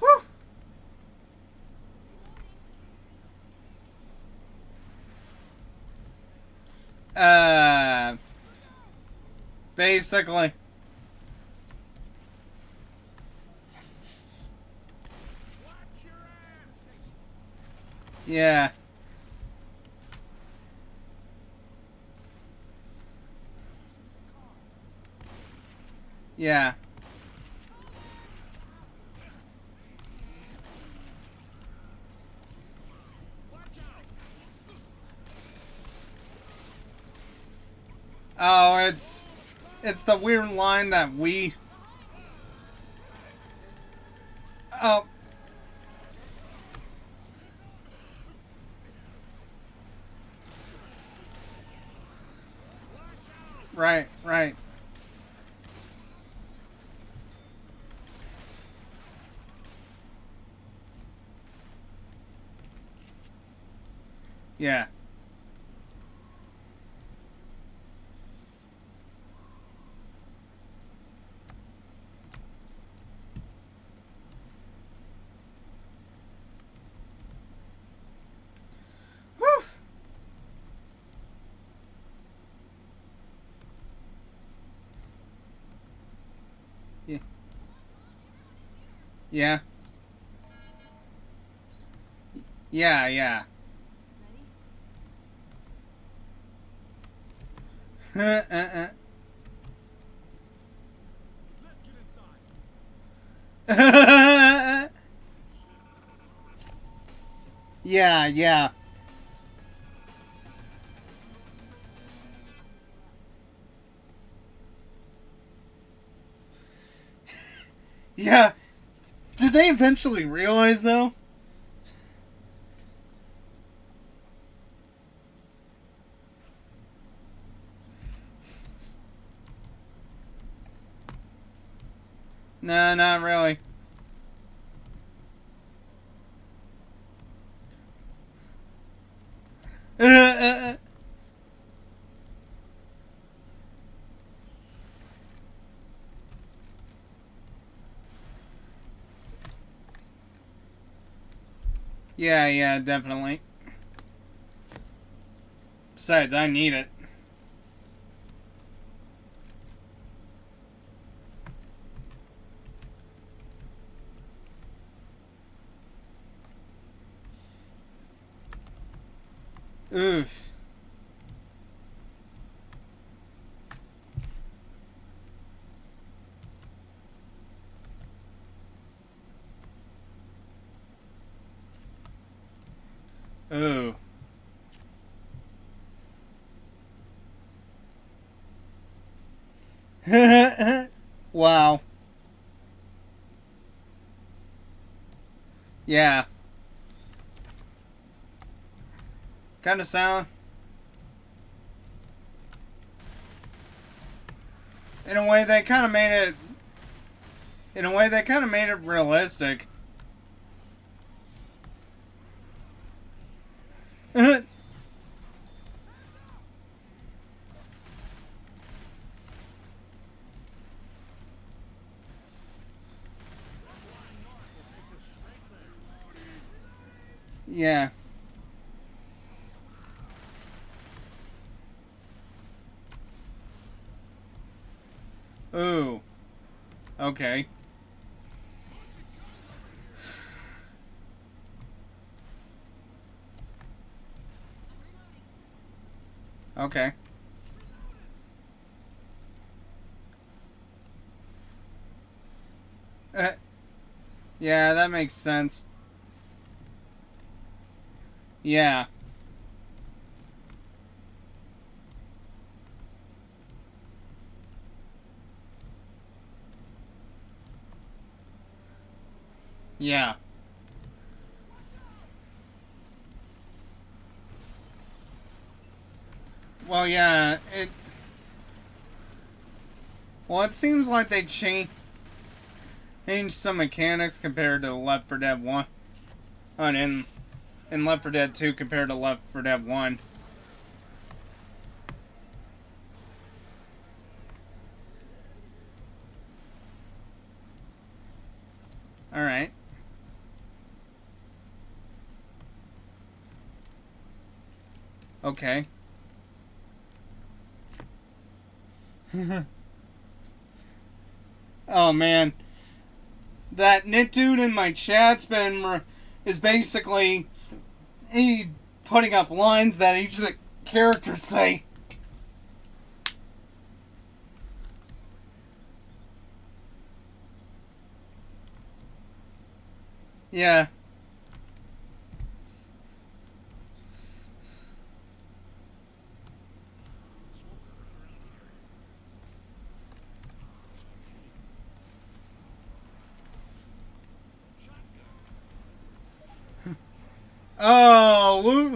Whew. Basically. Yeah. Yeah. Oh, it's the weird line that we... Oh. Right, right. Yeah. Whew. Yeah. Yeah. Yeah, yeah. Yeah, yeah. Yeah. Did they eventually realize, though? No, not really. Yeah, definitely. Besides, I need it. Oof. Ooh. Wow. Yeah. Kind of sound. In a way, they kind of made it. In a way, they kind of made it realistic. Yeah. Ooh. Okay. Okay. Yeah, that makes sense. Yeah. Yeah. Well, yeah, it... Well, it seems like they changed some mechanics compared to Left 4 Dead 1. And in Left 4 Dead 2 compared to Left 4 Dead 1. Alright. Okay. Oh man, that Nit dude in my chat's is basically putting up lines that each of the characters say. Yeah. Oh,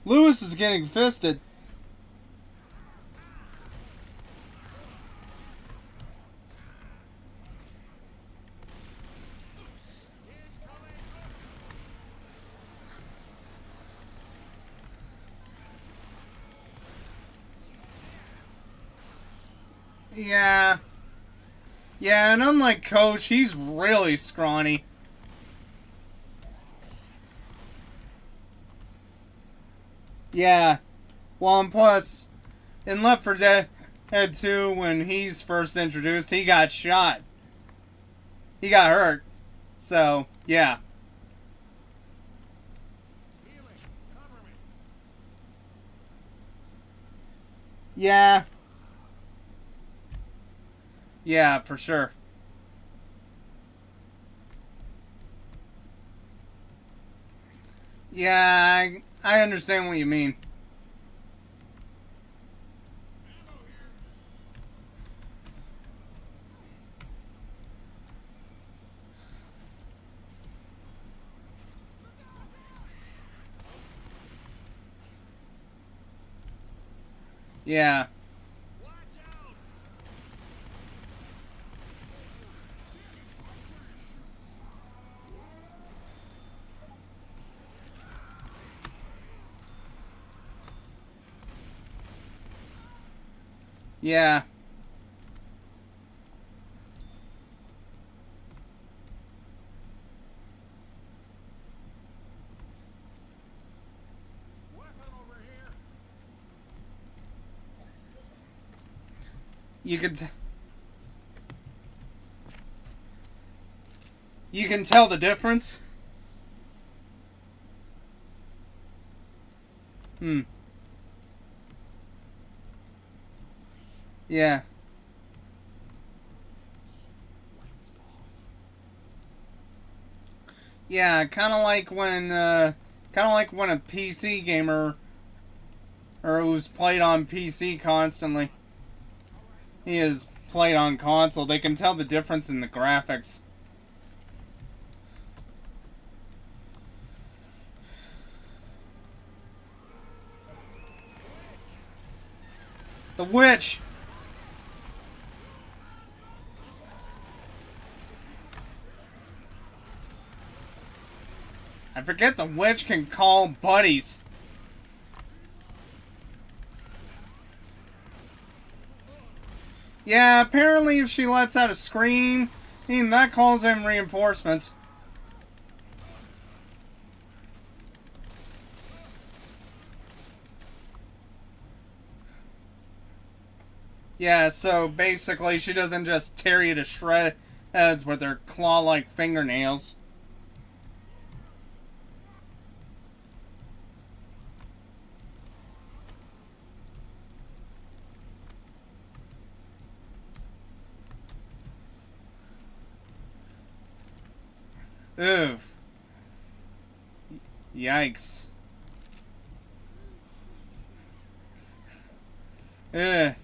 Lewis is getting fisted. Yeah. Yeah, and unlike Coach, he's really scrawny. Yeah. Well, and plus, in Left 4 Dead 2, when he's first introduced, he got shot. He got hurt. So, yeah. Yeah. Yeah, for sure. Yeah, I understand what you mean. Yeah. Yeah. You can you can tell the difference. Hmm. Yeah. Yeah, kind of like when a PC gamer or who's played on PC constantly, he is played on console. They can tell the difference in the graphics. The witch. I forget the witch can call buddies. Yeah, apparently if she lets out a scream, that calls in reinforcements. Yeah, so basically she doesn't just tear you to shreds with her claw-like fingernails. Oof. Yikes. Ugh.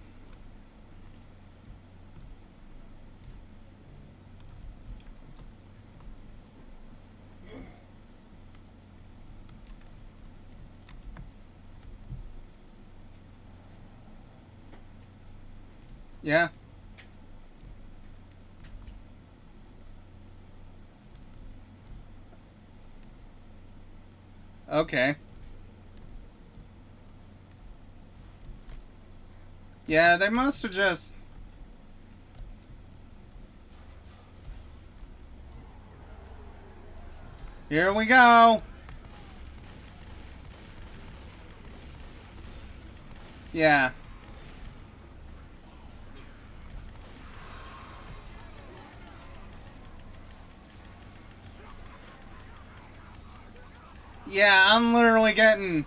Yeah. Okay. Yeah, they must have just... Here we go! Yeah. Yeah, I'm literally getting...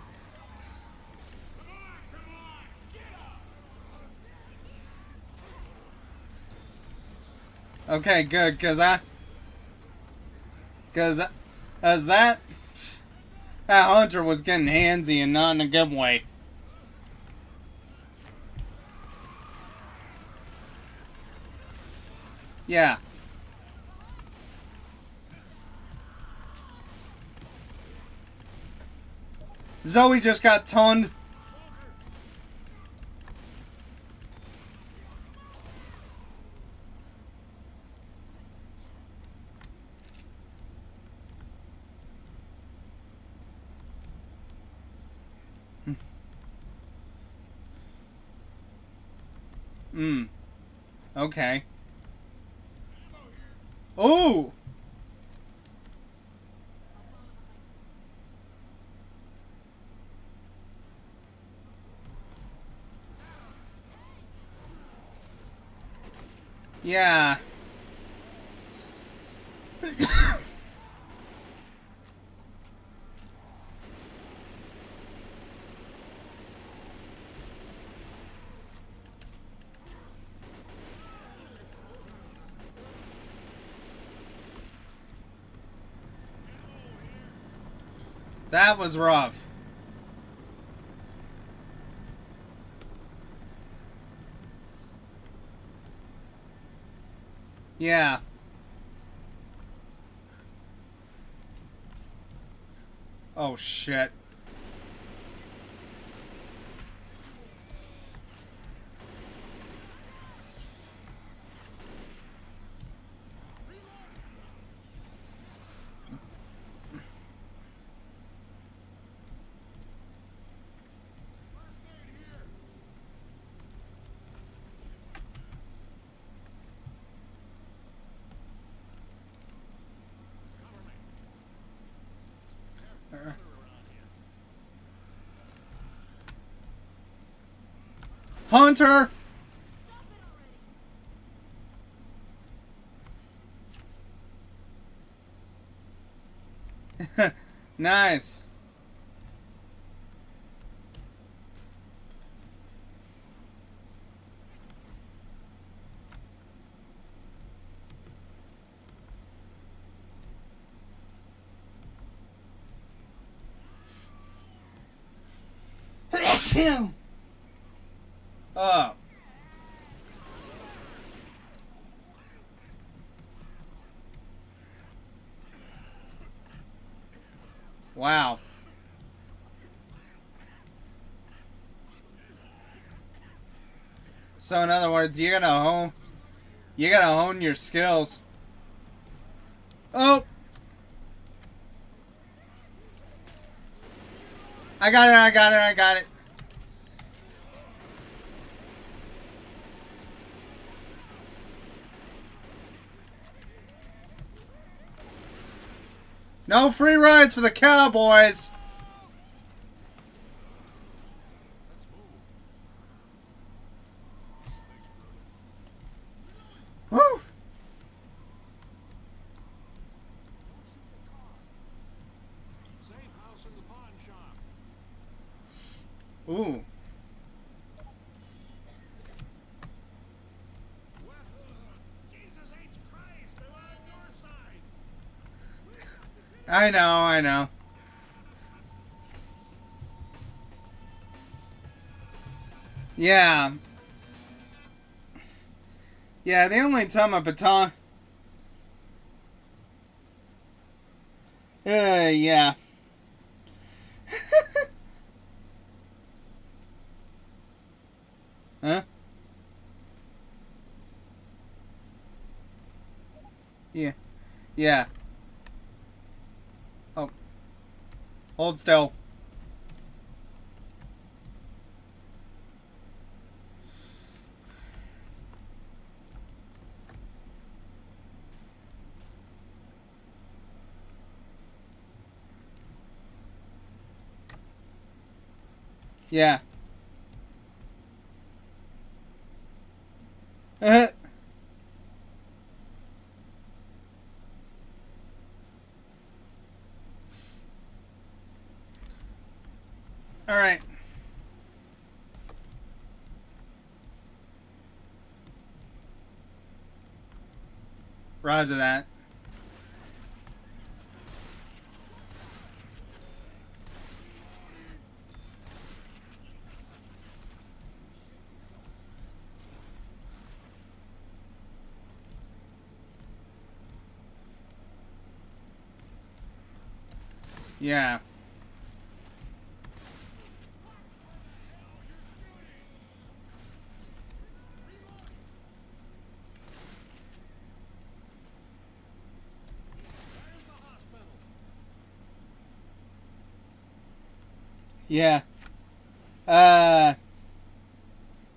Okay, good, as that hunter was getting handsy and not in a good way. Yeah. Zoe just got tunned. Okay. Ooh! Yeah. That was rough. Yeah. Oh shit. Hunter! Nice. Oh. Wow. So in other words, you gotta hone your skills. Oh. I got it. No free rides for the Cowboys. Woo. Ooh. I know. Yeah. Yeah, the only time a baton... yeah. Huh? Yeah. Yeah. Oh. Hold still. Yeah. All right. Roger that. Yeah. Yeah.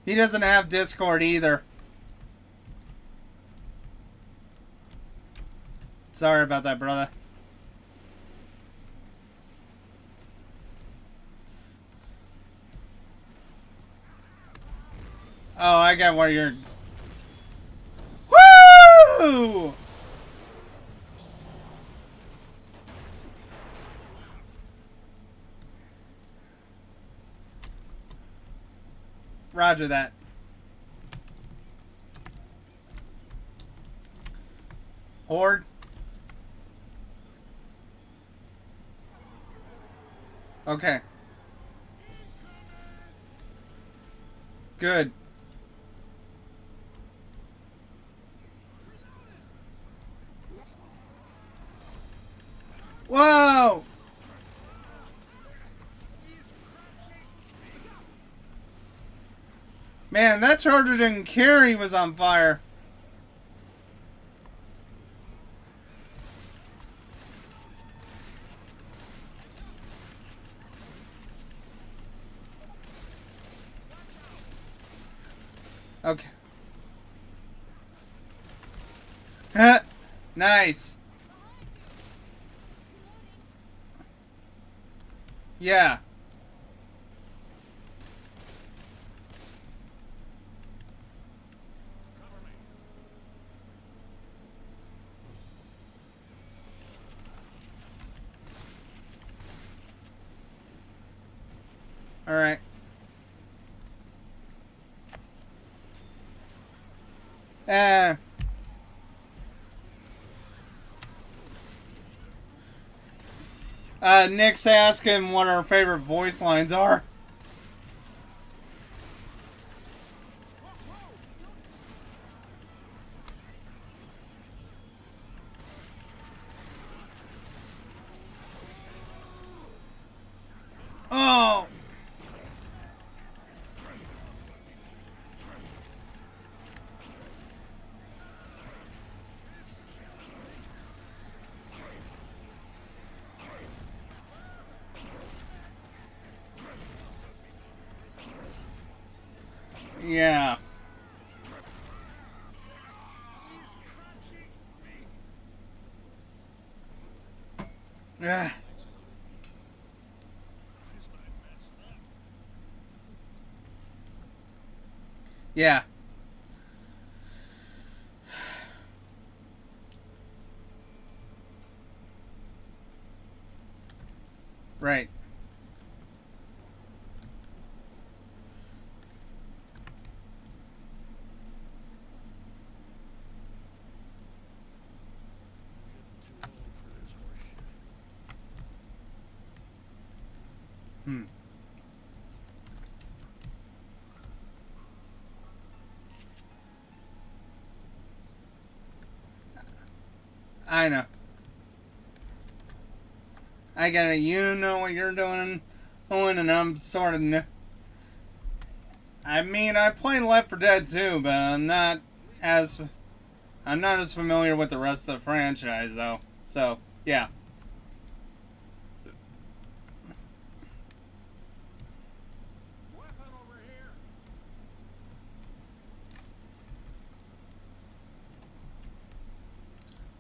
He doesn't have Discord either. Sorry about that, brother. Oh, I got where you're... Woo! Roger that. Horde. Okay. Good. Whoa! Man, that charger didn't care he was on fire. Okay. Nice. Yeah. All right. Uh. Nick's asking what our favorite voice lines are. Oh. Yeah. Yeah. Yeah. Right. Hmm. I know. I gotta, you know what you're doing, and I'm sort of new. I mean, I played Left 4 Dead too, but I'm not as familiar with the rest of the franchise though. So, yeah.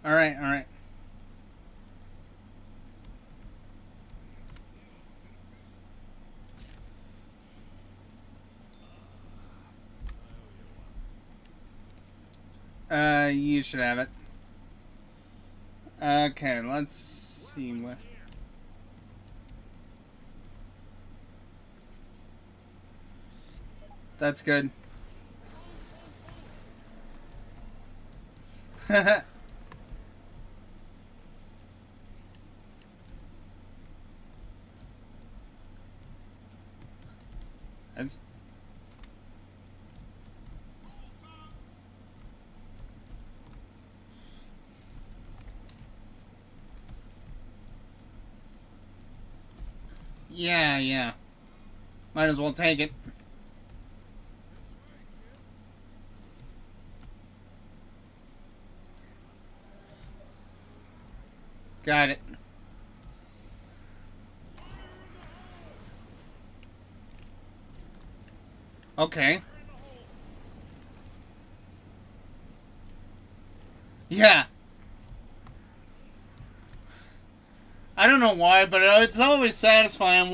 All right, all right. You should have it. Okay, let's see what. That's good. That's- yeah, yeah. Might as well take it. Got it. Okay. Yeah. I don't know why, but it's always satisfying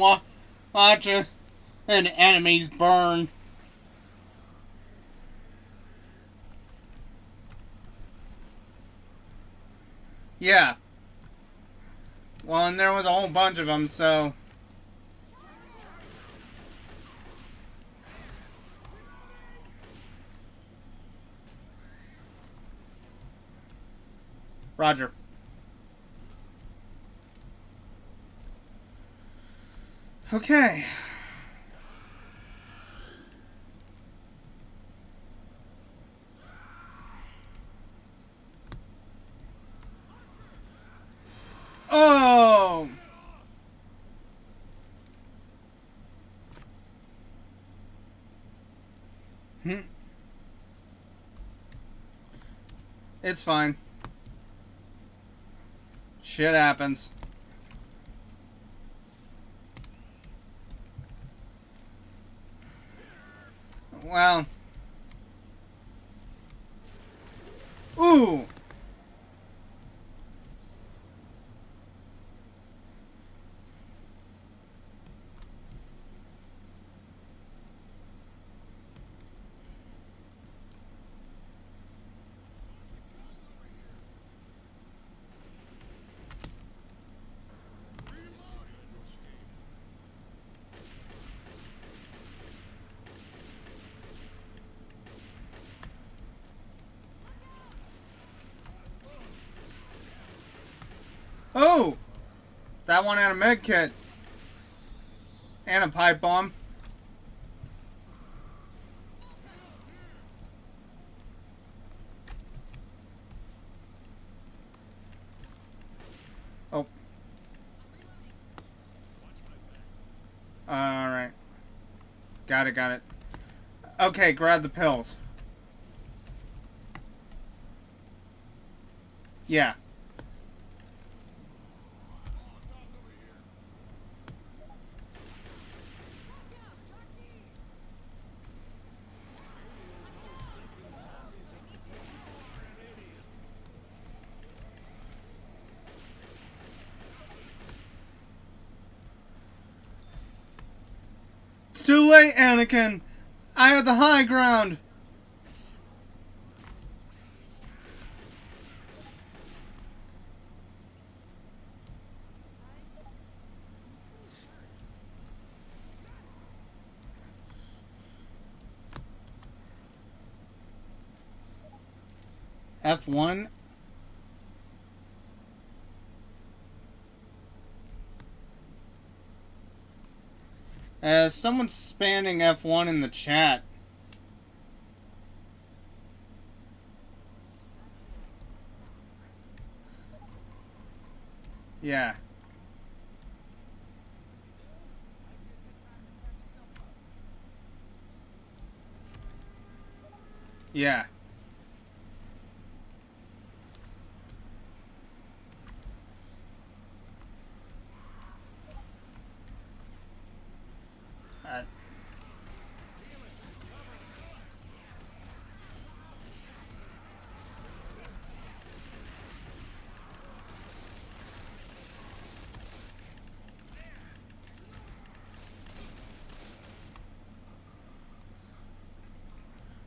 watching an enemies burn. Yeah. Well, and there was a whole bunch of them, so. Roger. Okay. Oh! It's fine. Shit happens. Well. Ooh! Oh! That one had a med kit. And a pipe bomb. Oh. Alright. Got it. Okay, grab the pills. Yeah. It's too late, Anakin! I have the high ground! F1? Someone's spamming F1 in the chat. Yeah. Yeah.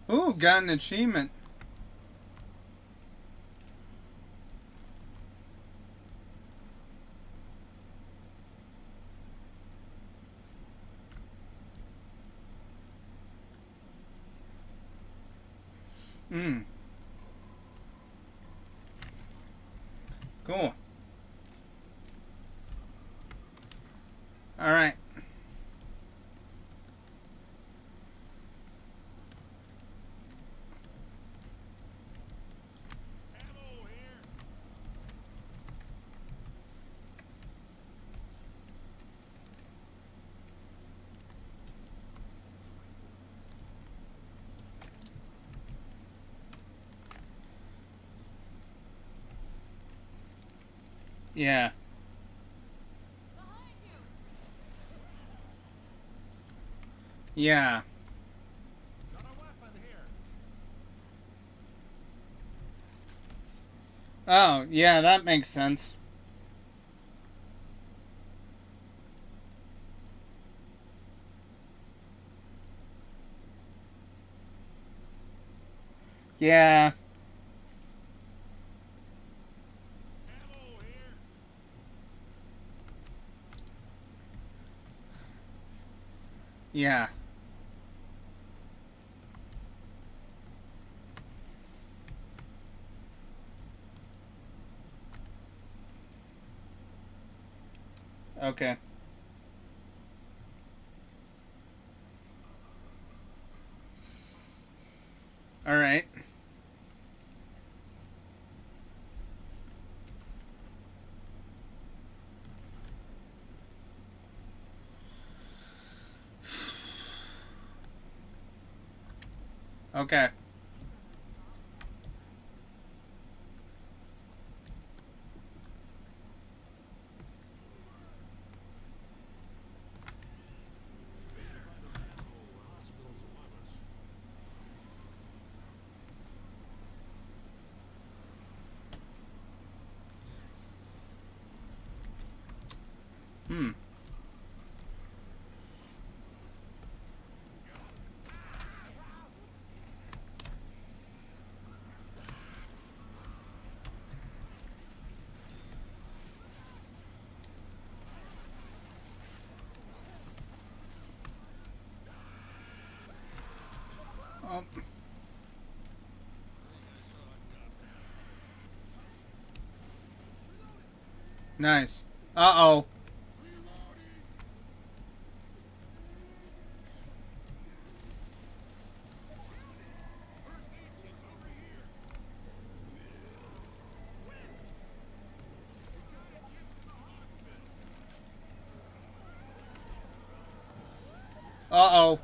Ooh, got an achievement. Cool. Alright. Yeah. Yeah. Oh, yeah, that makes sense. Yeah. Yeah. Okay. Alright. Okay. Hmm. Oh. Nice. Uh-oh. Uh-oh.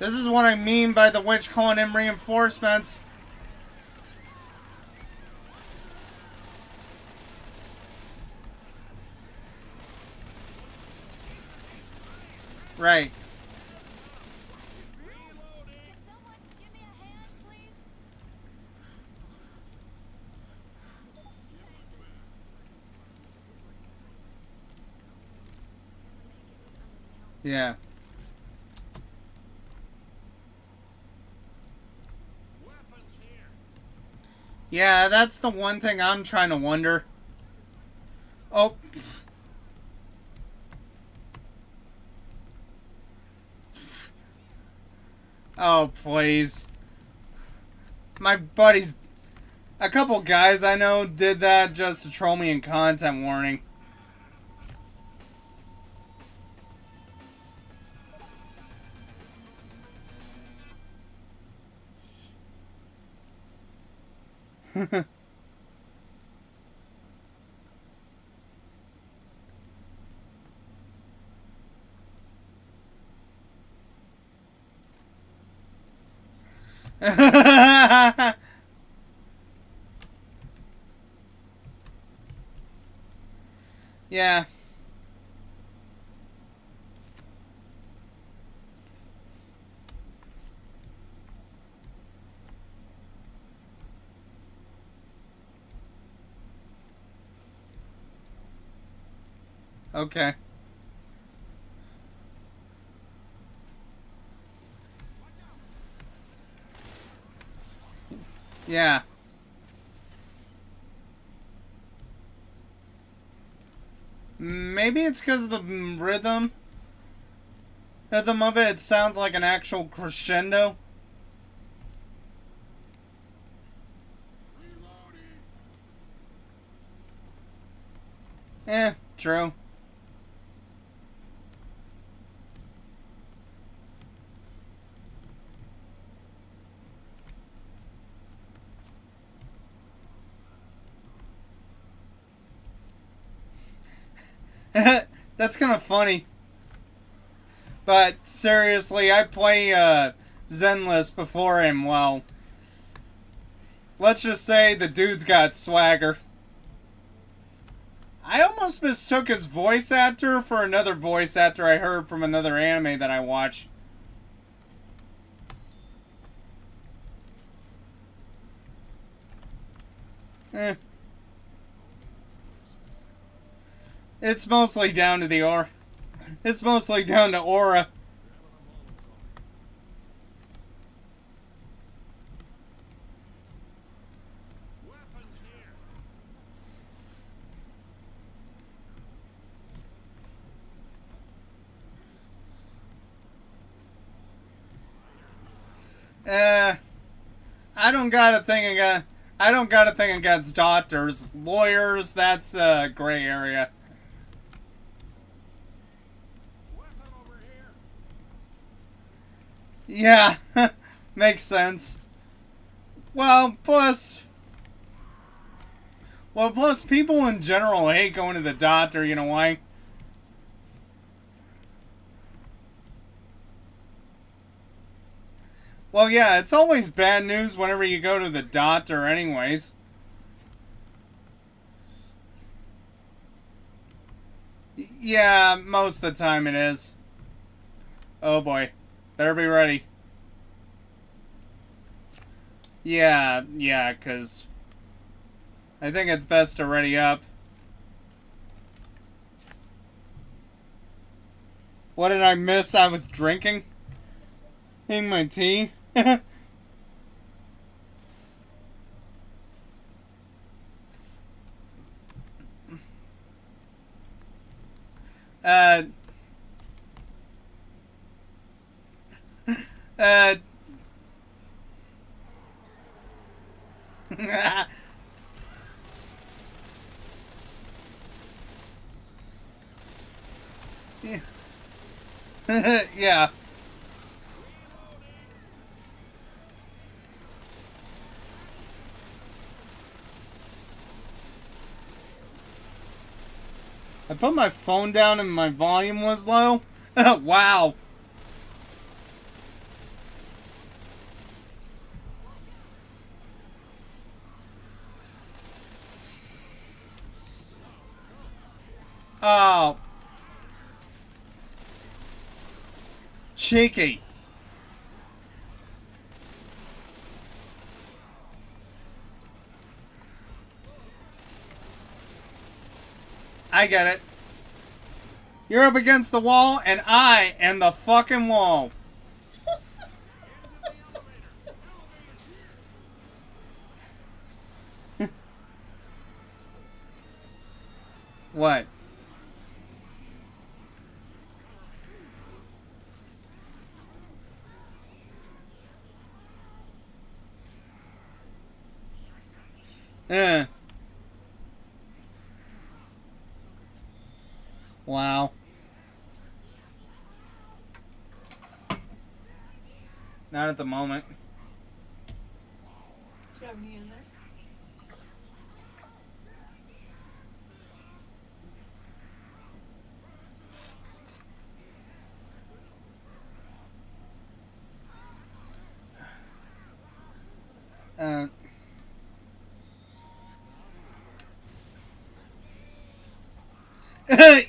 This is what I mean by the witch calling in reinforcements. Right. Can someone give me a hand, please? Yeah. Yeah, that's the one thing I'm trying to wonder. Oh. Oh, please. My buddies... A couple guys I know did that just to troll me in content warning. Yeah. Okay. Yeah. Maybe it's because of the rhythm of it. It sounds like an actual crescendo. True. That's kind of funny. But seriously, I play Zenless before him. Well, let's just say the dude's got swagger. I almost mistook his voice actor for another voice actor I heard from another anime that I watched. It's mostly down to the aura. It's mostly down to aura. I don't got a thing against. I don't got a thing against doctors, lawyers. That's a gray area. Yeah, makes sense. Well, plus people in general hate going to the doctor. You know why? Well, yeah, it's always bad news whenever you go to the doctor anyways. Yeah, most of the time it is. Oh boy. Better be ready. Yeah, 'cause I think it's best to ready up. What did I miss? I was drinking? Eating my tea? Yeah. Yeah. I put my phone down and my volume was low. Wow. Oh. Cheeky. I get it. You're up against the wall, and I am the fucking wall. What? Eh. Wow. Not at the moment. Do you have any in there?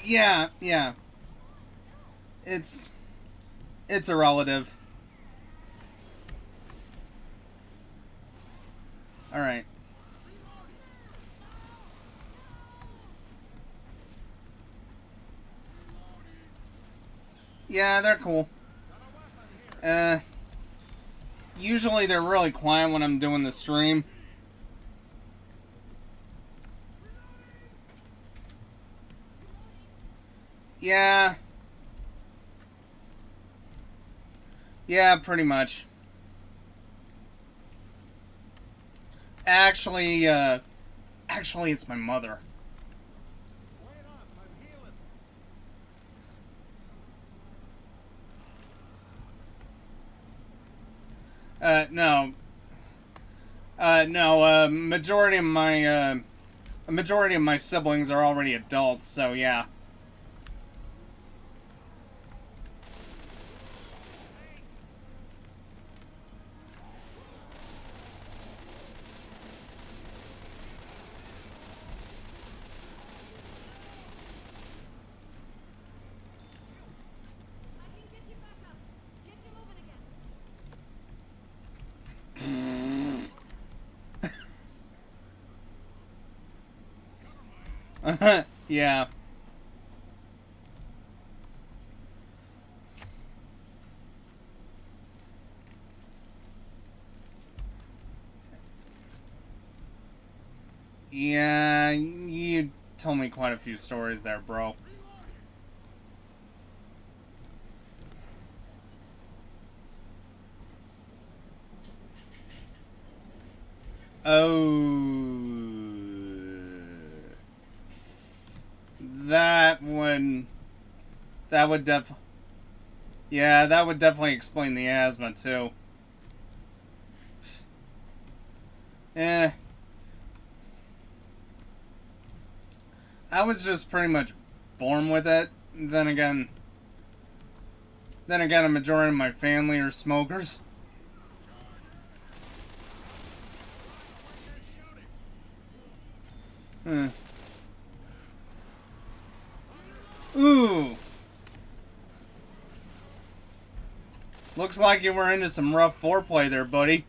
Yeah, yeah. It's a relative. All right. Yeah, they're cool. Usually they're really quiet when I'm doing the stream. Yeah. Yeah, pretty much. Actually, it's my mother. No. No, a majority of my siblings are already adults, so yeah. I can get you back up. Get you moving again. Yeah. Yeah, you told me quite a few stories there, bro. Oh. That would yeah, that would definitely explain the asthma too. Eh. I was just pretty much born with it. Then again, a majority of my family are smokers. Ooh. Looks like you were into some rough foreplay there, buddy.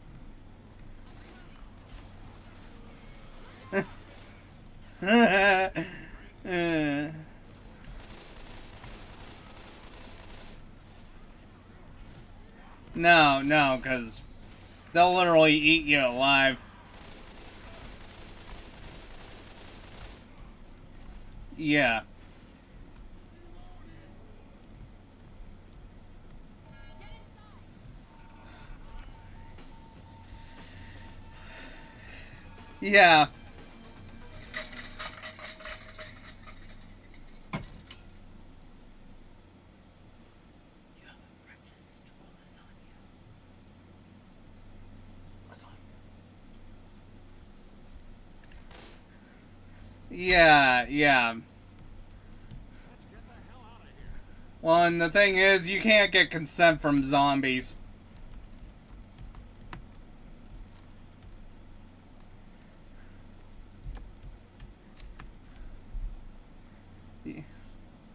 No, because they'll literally eat you alive. Yeah. Yeah. Yeah, yeah. Well, and the thing is, you can't get consent from zombies.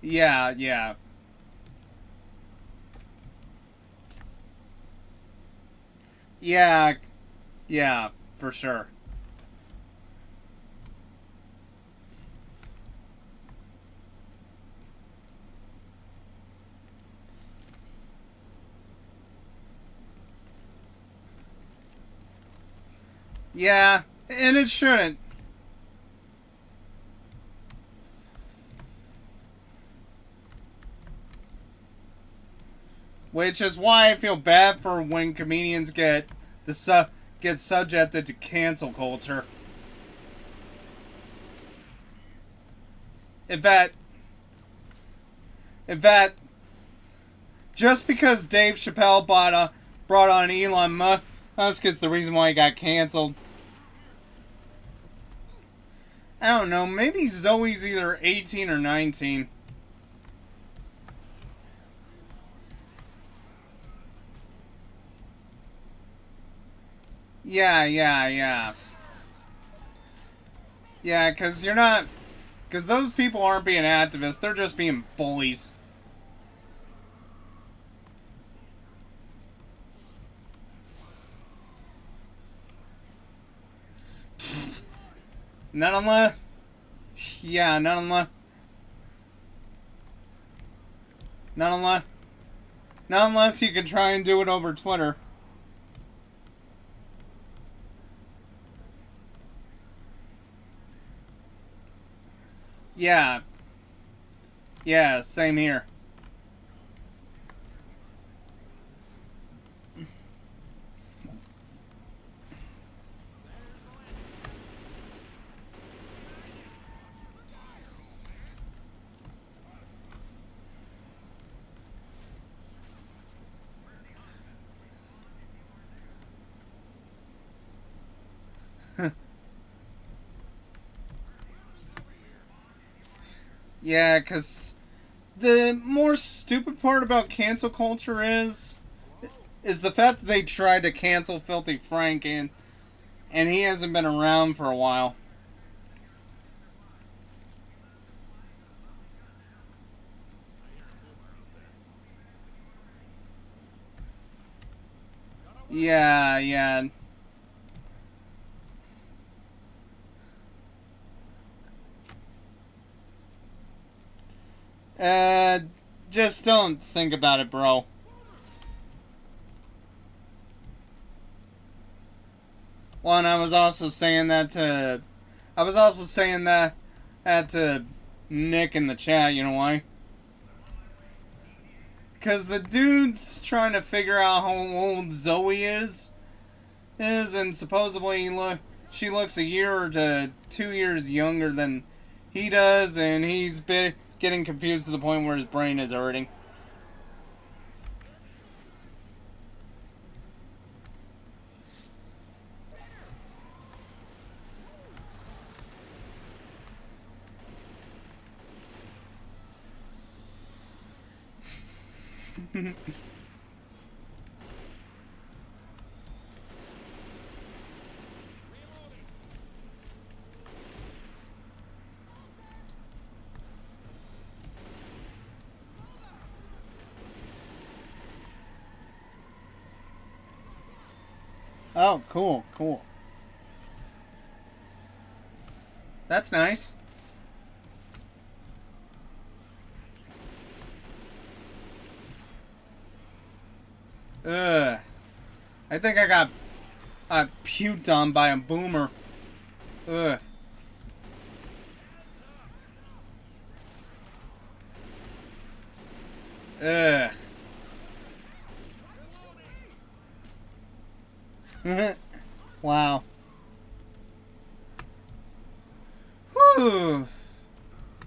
Yeah, yeah. Yeah, yeah, for sure. Yeah, and it shouldn't. Which is why I feel bad for when comedians get get subjected to cancel culture. In fact, just because Dave Chappelle brought on Elon Musk is the reason why he got canceled. I don't know, maybe Zoe's either 18 or 19. Yeah, yeah, yeah. Yeah, because you're not... Because those people aren't being activists, they're just being bullies. Not unless... Yeah, not unless... Not unless you can try and do it over Twitter. Yeah. Yeah, same here. Yeah, because the more stupid part about cancel culture is the fact that they tried to cancel Filthy Frank and he hasn't been around for a while. Yeah, yeah. Just don't think about it, bro. Well, and I was also saying that to Nick in the chat, you know why? Because the dude's trying to figure out how old Zoe is, and supposedly she looks a year to 2 years younger than he does, and he's been getting confused to the point where his brain is hurting. Oh, cool, cool. That's nice. Ugh. I think I got puked on by a boomer. Ugh. Ugh. Wow. Ooh.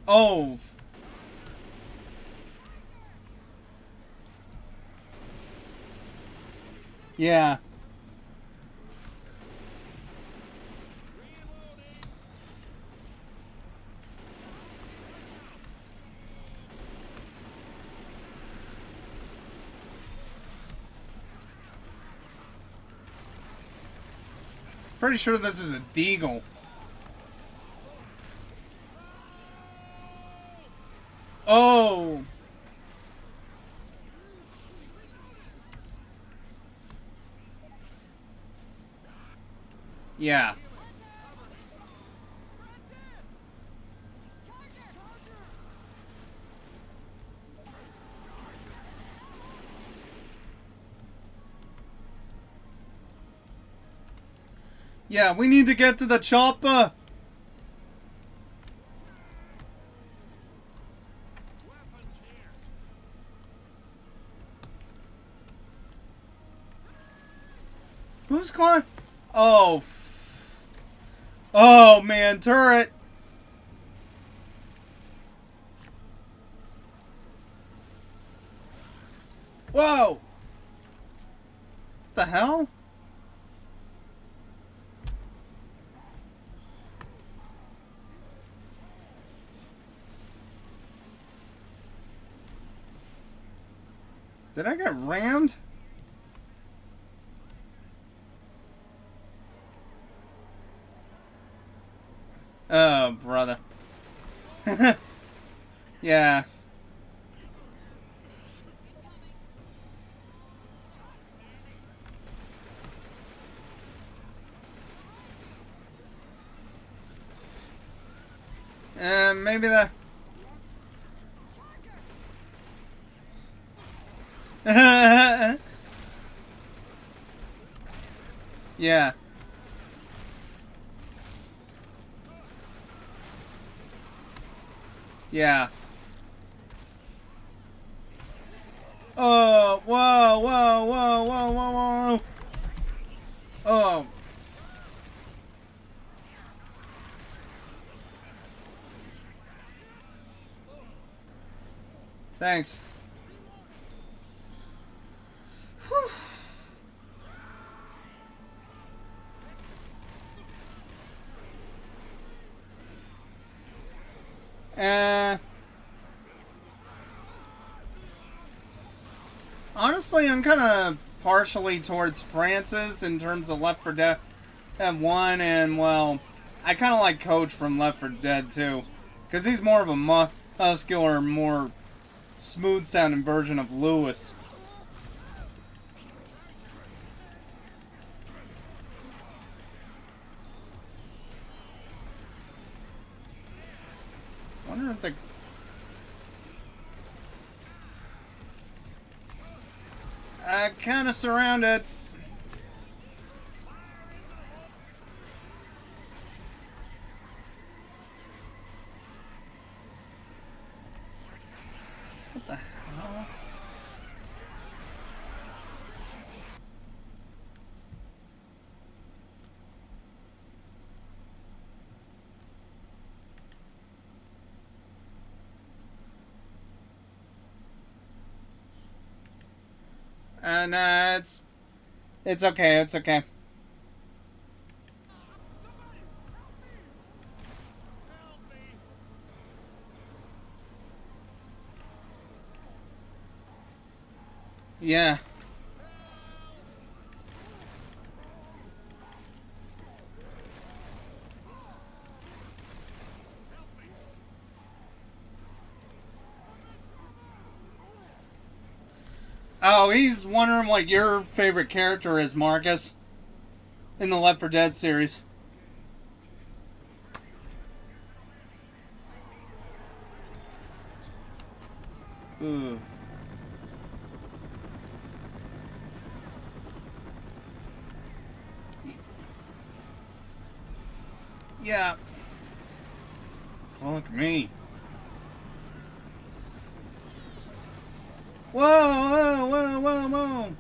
Oh. Yeah. Pretty sure this is a deagle. Oh. Yeah. Yeah, we need to get to the chopper. Who's calling? Oh. Oh, man, turret. Whoa. What the hell? Did I get rammed? Oh, brother. Yeah. Maybe the... Yeah. Yeah. Oh, whoa, whoa, whoa, whoa, whoa, whoa. Oh. Thanks. Whew. Honestly, I'm kind of partially towards Francis in terms of Left 4 Dead 1, and, well, I kind of like Coach from Left 4 Dead 2, because he's more of a muscular, more smooth-sounding version of Lewis. I wonder if the... kind of surrounded. What the hell? Nah, it's okay, it's okay. Yeah. Oh, he's wondering what your favorite character is, Marcus, in the Left 4 Dead series. Ooh. Yeah. Fuck me. Whoa, whoa, whoa, whoa, whoa.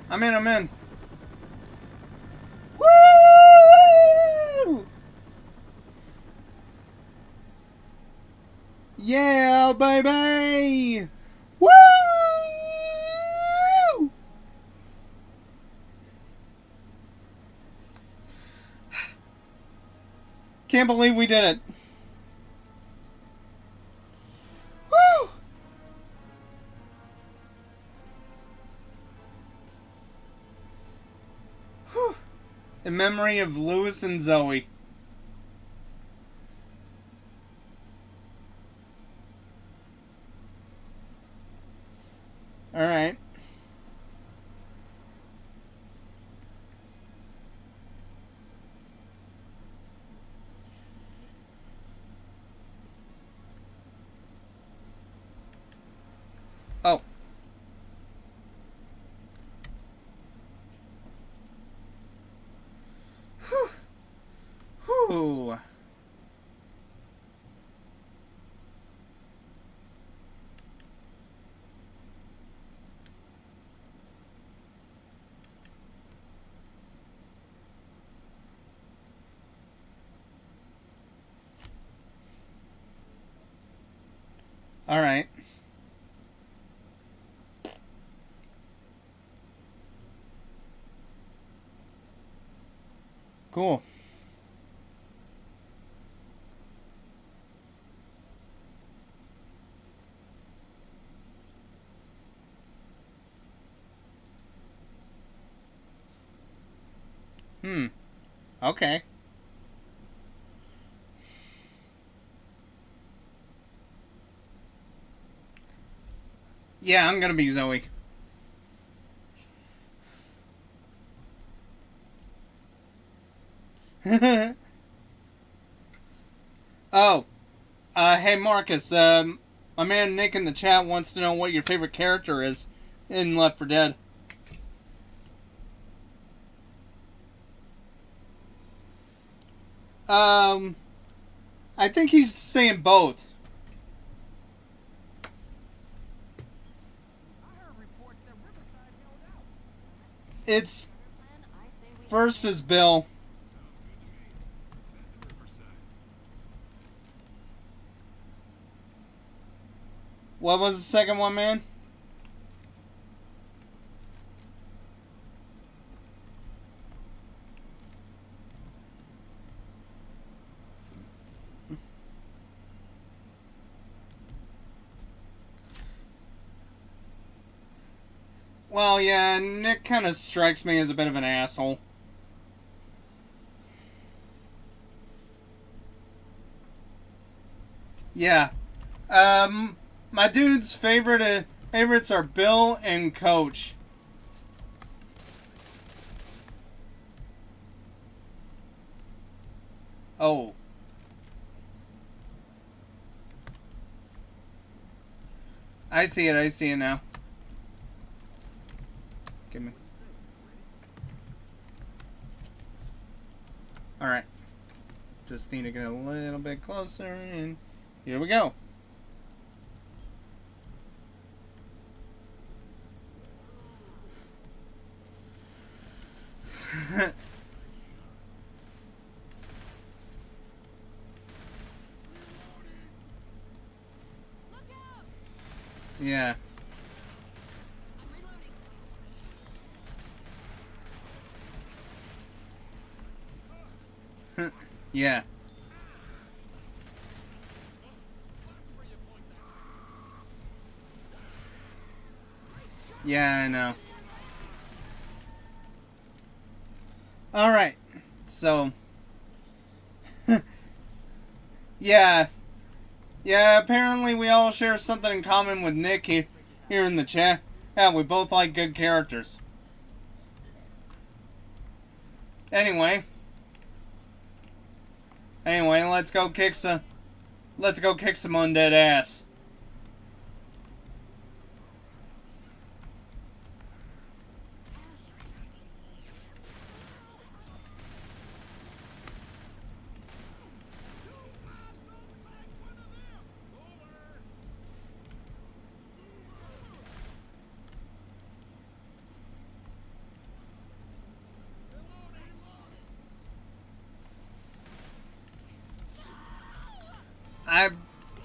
I'm in. Woo! Yeah, baby! Woo! Can't believe we did it. Woo! Whew. In memory of Lewis and Zoe. Alright. Oh. Whew. Whew. All right. Cool. Okay. Yeah, I'm gonna be Zoe. Oh. Hey Marcus, my man Nick in the chat wants to know what your favorite character is in Left 4 Dead. I think he's saying both. It's first is Bill. What was the second one, man? Well, yeah, Nick kind of strikes me as a bit of an asshole. Yeah. My dude's favorites are Bill and Coach. Oh. I see it now. Give me. Alright. Just need to get a little bit closer and here we go. Yeah. Yeah. Yeah, I know. Alright. So. Yeah. Yeah, apparently we all share something in common with Nick here in the chat. Yeah, we both like good characters. Anyway, let's go kick some undead ass.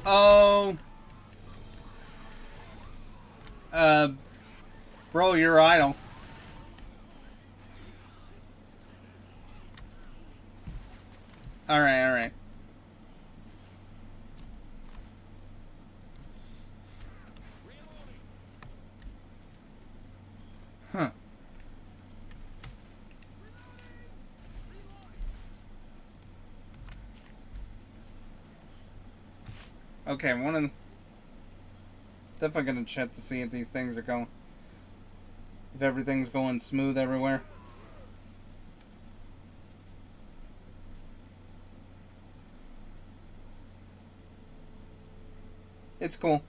Oh. Bro, you're idle. Alright, alright. Huh. Okay, definitely gonna check to see if these things are going. If everything's going smooth everywhere. It's cool.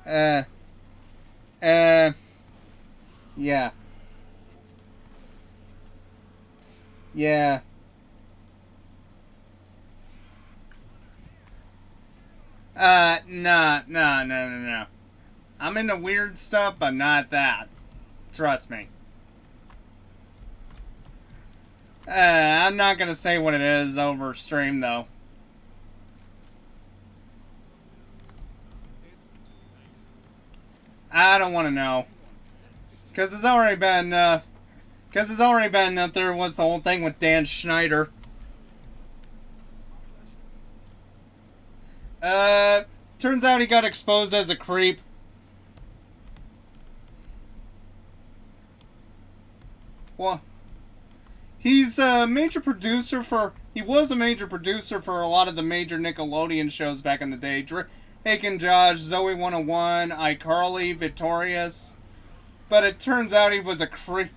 Yeah. Yeah. No. I'm into weird stuff, but not that. Trust me. I'm not gonna say what it is over stream, though. I don't want to know. Because it's already been, that there was the whole thing with Dan Schneider. Turns out he got exposed as a creep. Well, he's a major producer for... He was a major producer for a lot of the major Nickelodeon shows back in the day. Drake and Josh, Zoe 101, iCarly, Victorious. But it turns out he was a creep.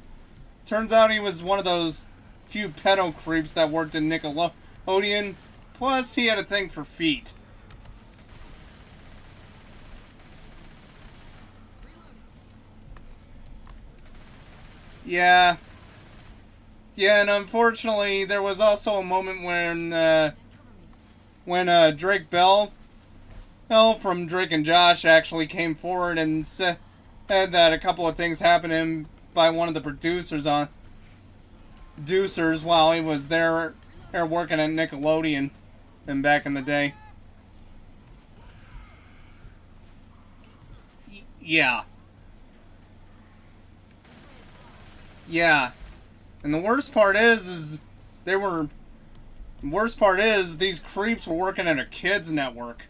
Turns out he was one of those few pedo creeps that worked in Nickelodeon. Plus, he had a thing for feet. Yeah. Yeah, and unfortunately, there was also a moment when Drake Bell from Drake and Josh actually came forward and said that a couple of things happened to him by one of the producers while he was there working at Nickelodeon and back in the day. Yeah. Yeah. And the worst part is these creeps were working at a kids network.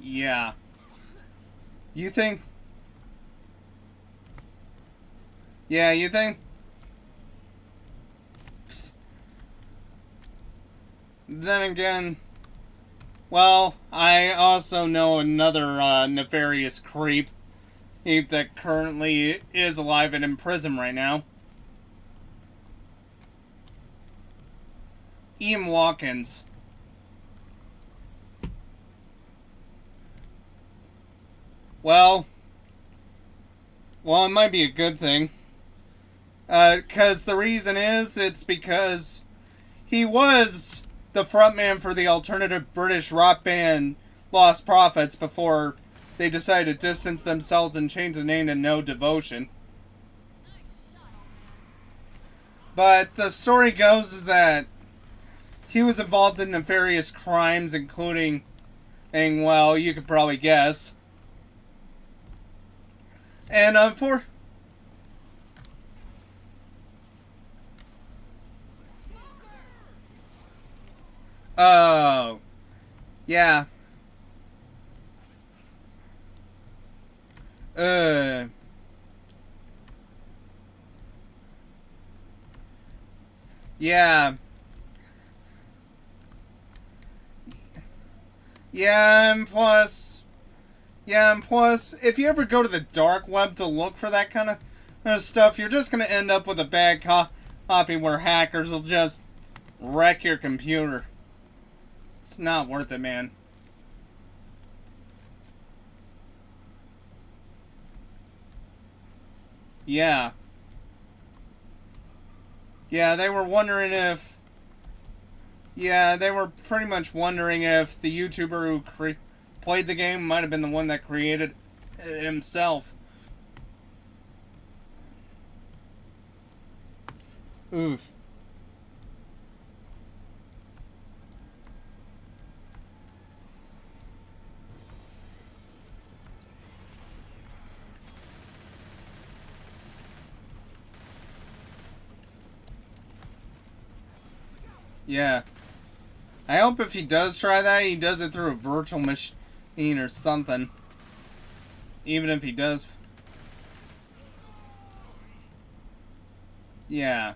Yeah. You think? Yeah, you think? Then again, well, I also know another nefarious creep that currently is alive and in prison right now. Ian Watkins. Well, it might be a good thing. Because the reason is, it's because he was the frontman for the alternative British rock band Lost Prophets before they decided to distance themselves and change the name to No Devotion. But the story goes is that he was involved in nefarious crimes, including, and well, you could probably guess. And oh, yeah. Yeah. Yeah, and plus, if you ever go to the dark web to look for that kind of stuff, you're just going to end up with a bad copy where hackers will just wreck your computer. It's not worth it, man. Yeah. Yeah, they were wondering if... Yeah, they were pretty much wondering if the YouTuber who played the game might have been the one that created it himself. Oof. Yeah. I hope if he does try that, he does it through a virtual machine or something. Even if he does. Yeah.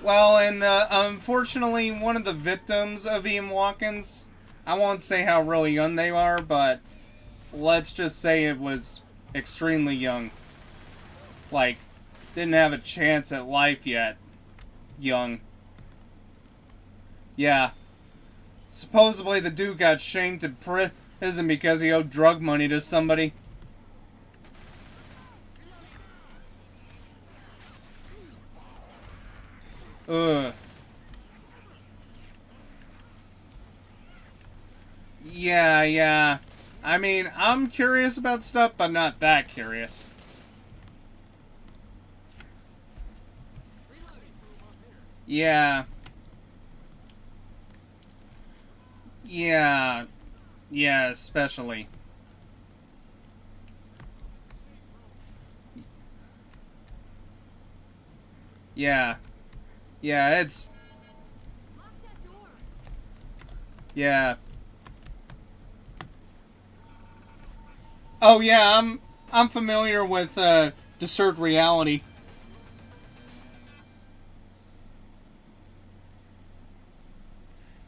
Well, and unfortunately, one of the victims of Ian Watkins, I won't say how really young they are, but let's just say it was extremely young. Like, didn't have a chance at life yet. Young. Yeah. Supposedly the dude got shamed to prison because he owed drug money to somebody. Ugh. Yeah. I mean, I'm curious about stuff, but not that curious. Yeah. Yeah, especially. Yeah, it's... Lock that door. Yeah. Oh yeah, I'm familiar with Disturbed Reality.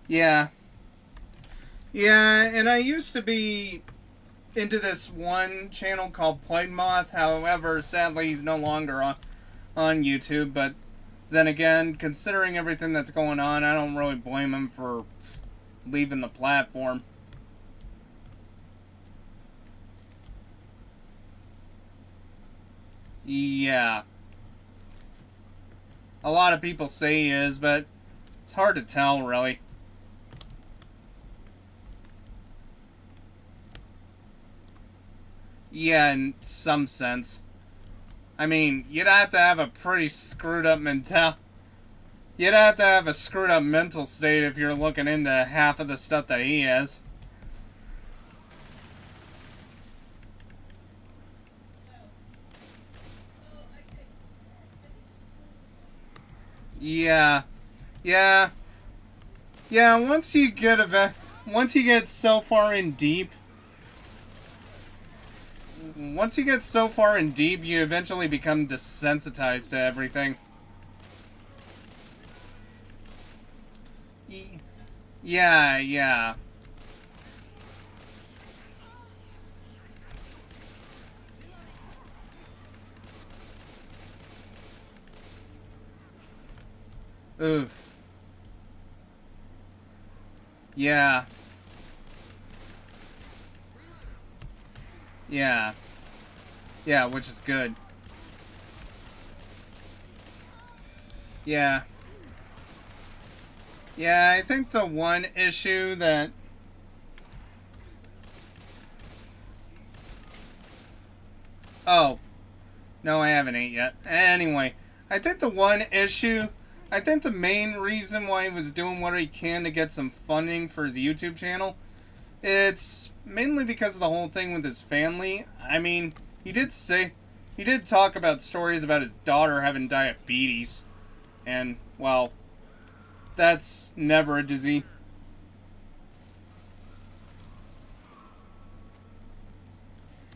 Yeah. Yeah, and I used to be into this one channel called Plague Moth. However, sadly, he's no longer on YouTube. But then again, considering everything that's going on, I don't really blame him for leaving the platform. Yeah. A lot of people say he is, but it's hard to tell, really. Yeah, in some sense. I mean, you'd have to have a pretty screwed up You'd have to have a screwed up mental state if you're looking into half of the stuff that he has. Yeah. Once you get so far in deep, you eventually become desensitized to everything. Yeah. Oof. Yeah. Yeah, which is good. Yeah, I think the one issue that... Oh. No, I haven't ate yet. Anyway, I think the main reason why he was doing what he can to get some funding for his YouTube channel, it's mainly because of the whole thing with his family. I mean, he did talk about stories about his daughter having diabetes. And, well, that's never a disease.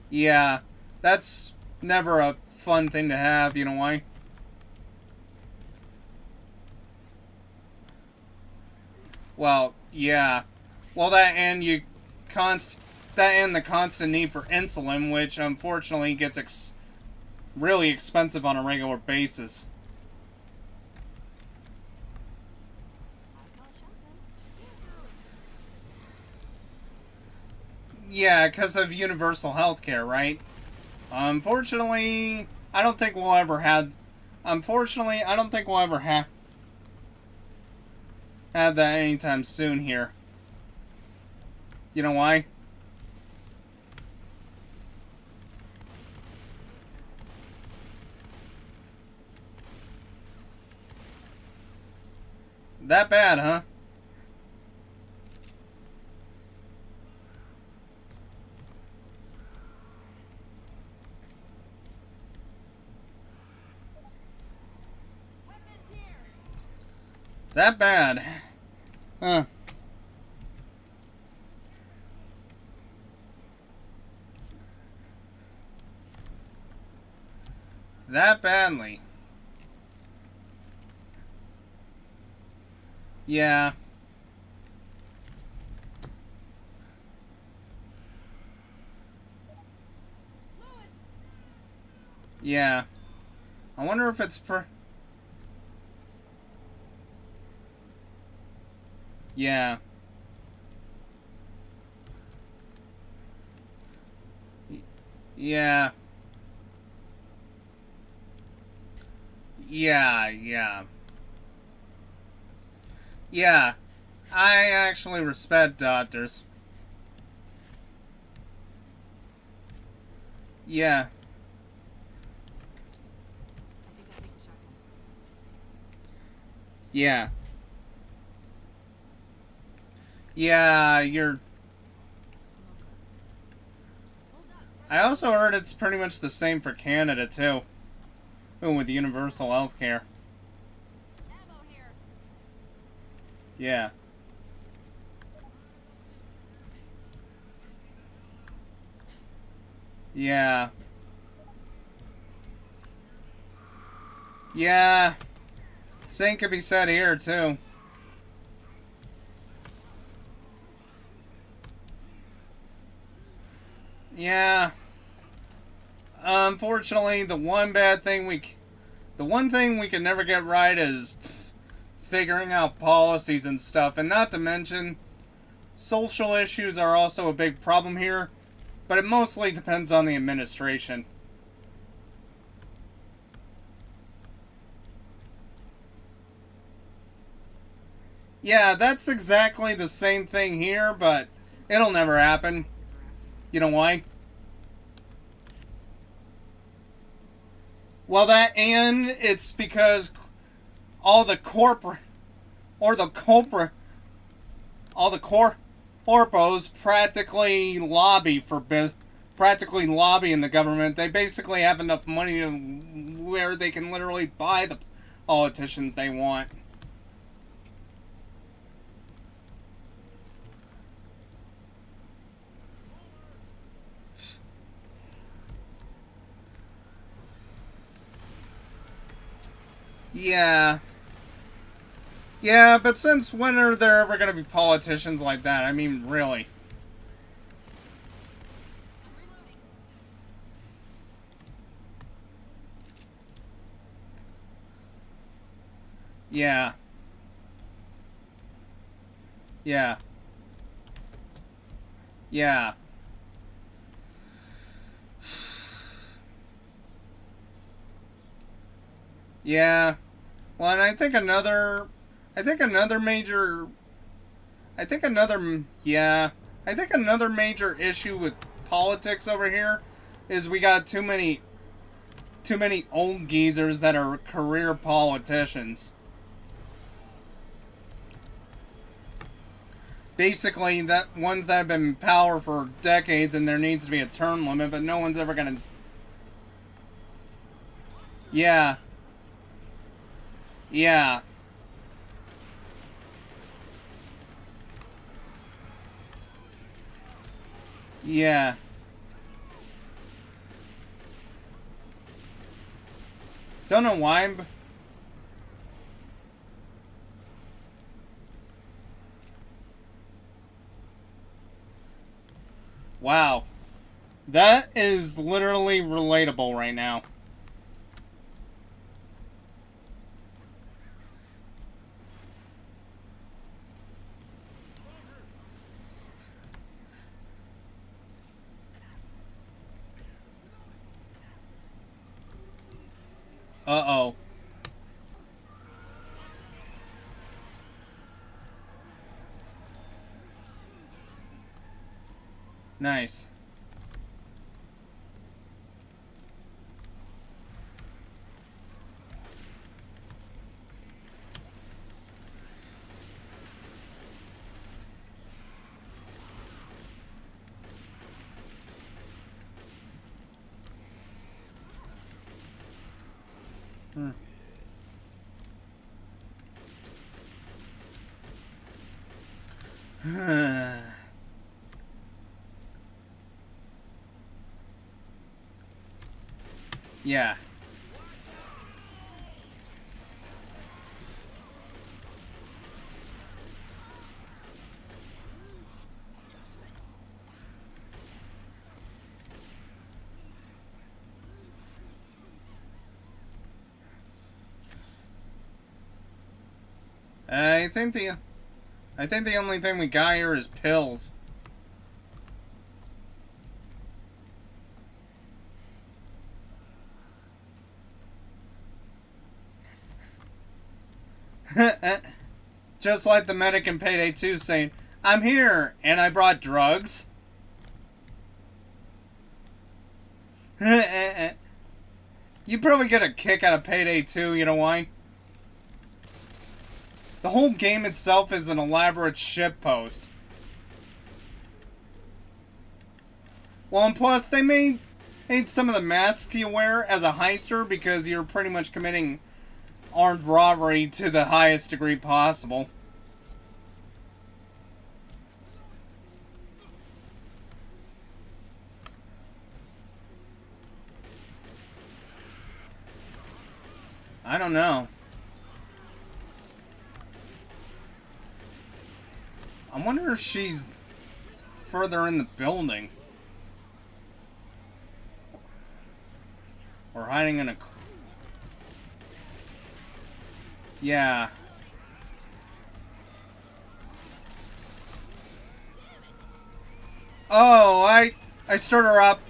Yeah, that's never a fun thing to have, you know why? Well, yeah. Well, that and the constant need for insulin, which unfortunately gets really expensive on a regular basis. Yeah, because of universal health care, right? Unfortunately, I don't think we'll ever have Unfortunately, I don't think we'll ever have that anytime soon here. You know why? That bad, huh? Weapons here. That bad. Huh. That badly. Yeah. Lewis. Yeah. I wonder if it's Yeah. Yeah. Yeah. Yeah. I actually respect doctors. Yeah. Yeah. Yeah, you're... I also heard it's pretty much the same for Canada, too. Ooh, with universal healthcare. Ammo here. Yeah. Yeah. Yeah. Same could be said here, too. Yeah. Unfortunately, the one thing we can never get right is figuring out policies and stuff, and not to mention, social issues are also a big problem here, but it mostly depends on the administration. Yeah, that's exactly the same thing here, but it'll never happen. You know why? Well, that and it's because all the corpos practically lobby in the government. They basically have enough money to where they can literally buy the politicians they want. Yeah. Yeah, but since when are there ever going to be politicians like that? I mean, really. Reloading. Yeah. Yeah. Yeah. Yeah. Well, and I think another major issue with politics over here is we got too many old geezers that are career politicians. Basically, that ones that have been in power for decades, and there needs to be a term limit, but no one's ever gonna. Yeah. Yeah. Yeah. Don't know why, but... Wow. That is literally relatable right now. Uh-oh. Nice. Yeah. I think the only thing we got here is pills. Just like the medic in Payday 2 saying, "I'm here, and I brought drugs." You probably get a kick out of Payday 2, you know why? The whole game itself is an elaborate shitpost. Well, and plus, they made some of the masks you wear as a heister because you're pretty much committing armed robbery to the highest degree possible. I don't know. I wonder if she's further in the building. Or hiding in a... Yeah. Oh, I stirred her up.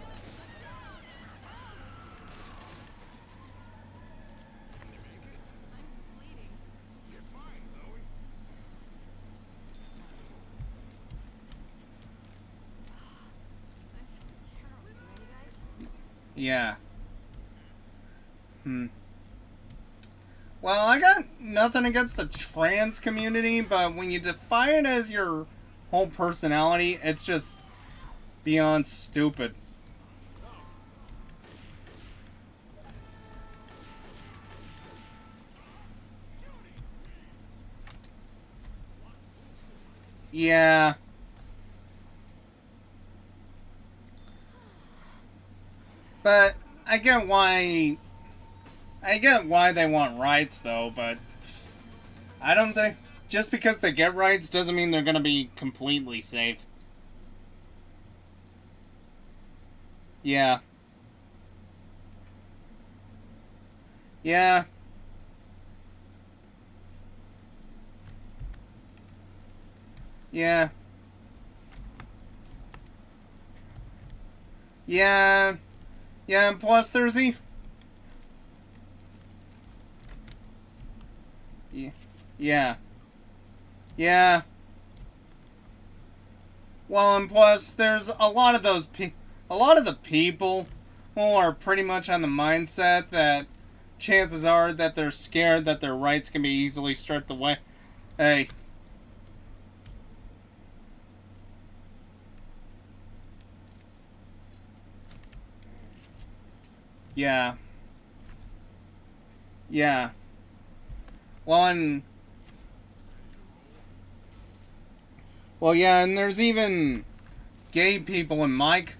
Yeah. Well, I got nothing against the trans community, but when you define it as your whole personality, it's just beyond stupid. Yeah. But I get why they want rights though, but I don't think just because they get rights doesn't mean they're gonna be completely safe. Yeah. Yeah. Yeah. Yeah. Yeah, and plus there's Yeah. Yeah. Well, and plus there's a lot of the people who are pretty much on the mindset that chances are that they're scared that their rights can be easily stripped away. Hey. Yeah. Yeah. Well, yeah, and there's even gay people in Mike.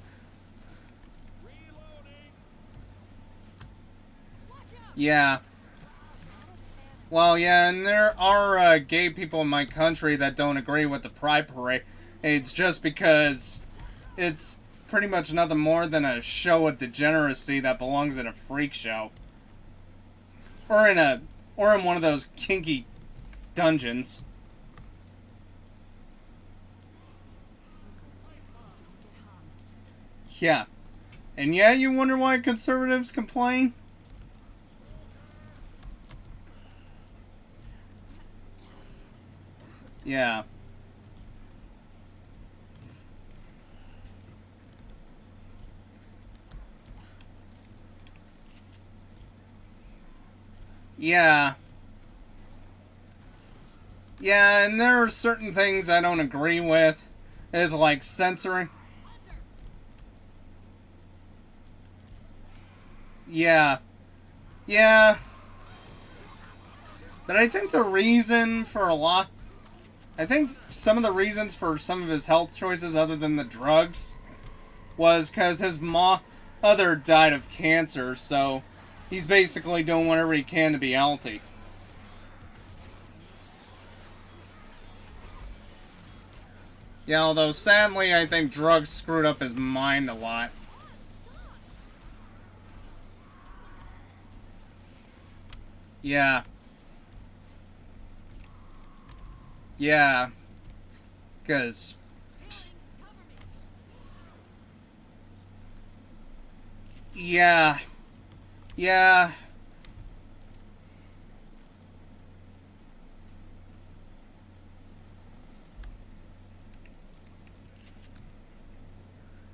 Yeah. Well, yeah, and there are gay people in my country that don't agree with the Pride Parade. It's just because it's pretty much nothing more than a show of degeneracy that belongs in a freak show. Or in one of those kinky dungeons. Yeah. And yeah, you wonder why conservatives complain? Yeah. Yeah. Yeah, and there are certain things I don't agree with. It's like censoring. Yeah. Yeah. But I think the reason for a lot... I think some of the reasons for some of his health choices other than the drugs was because his mother died of cancer, so he's basically doing whatever he can to be healthy. Yeah, although sadly I think drugs screwed up his mind a lot. Yeah. Yeah. 'Cause... Yeah. Yeah.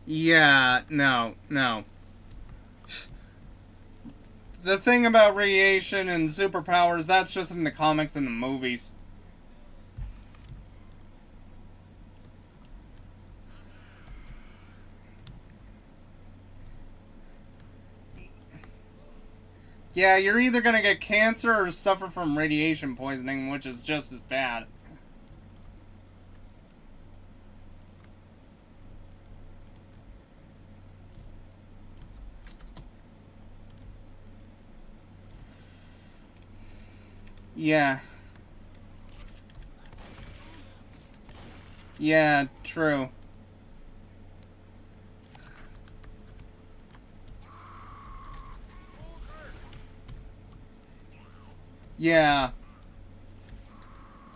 Yeah, no. The thing about radiation and superpowers, that's just in the comics and the movies. Yeah, you're either gonna get cancer or suffer from radiation poisoning, which is just as bad. Yeah. Yeah, true. Yeah.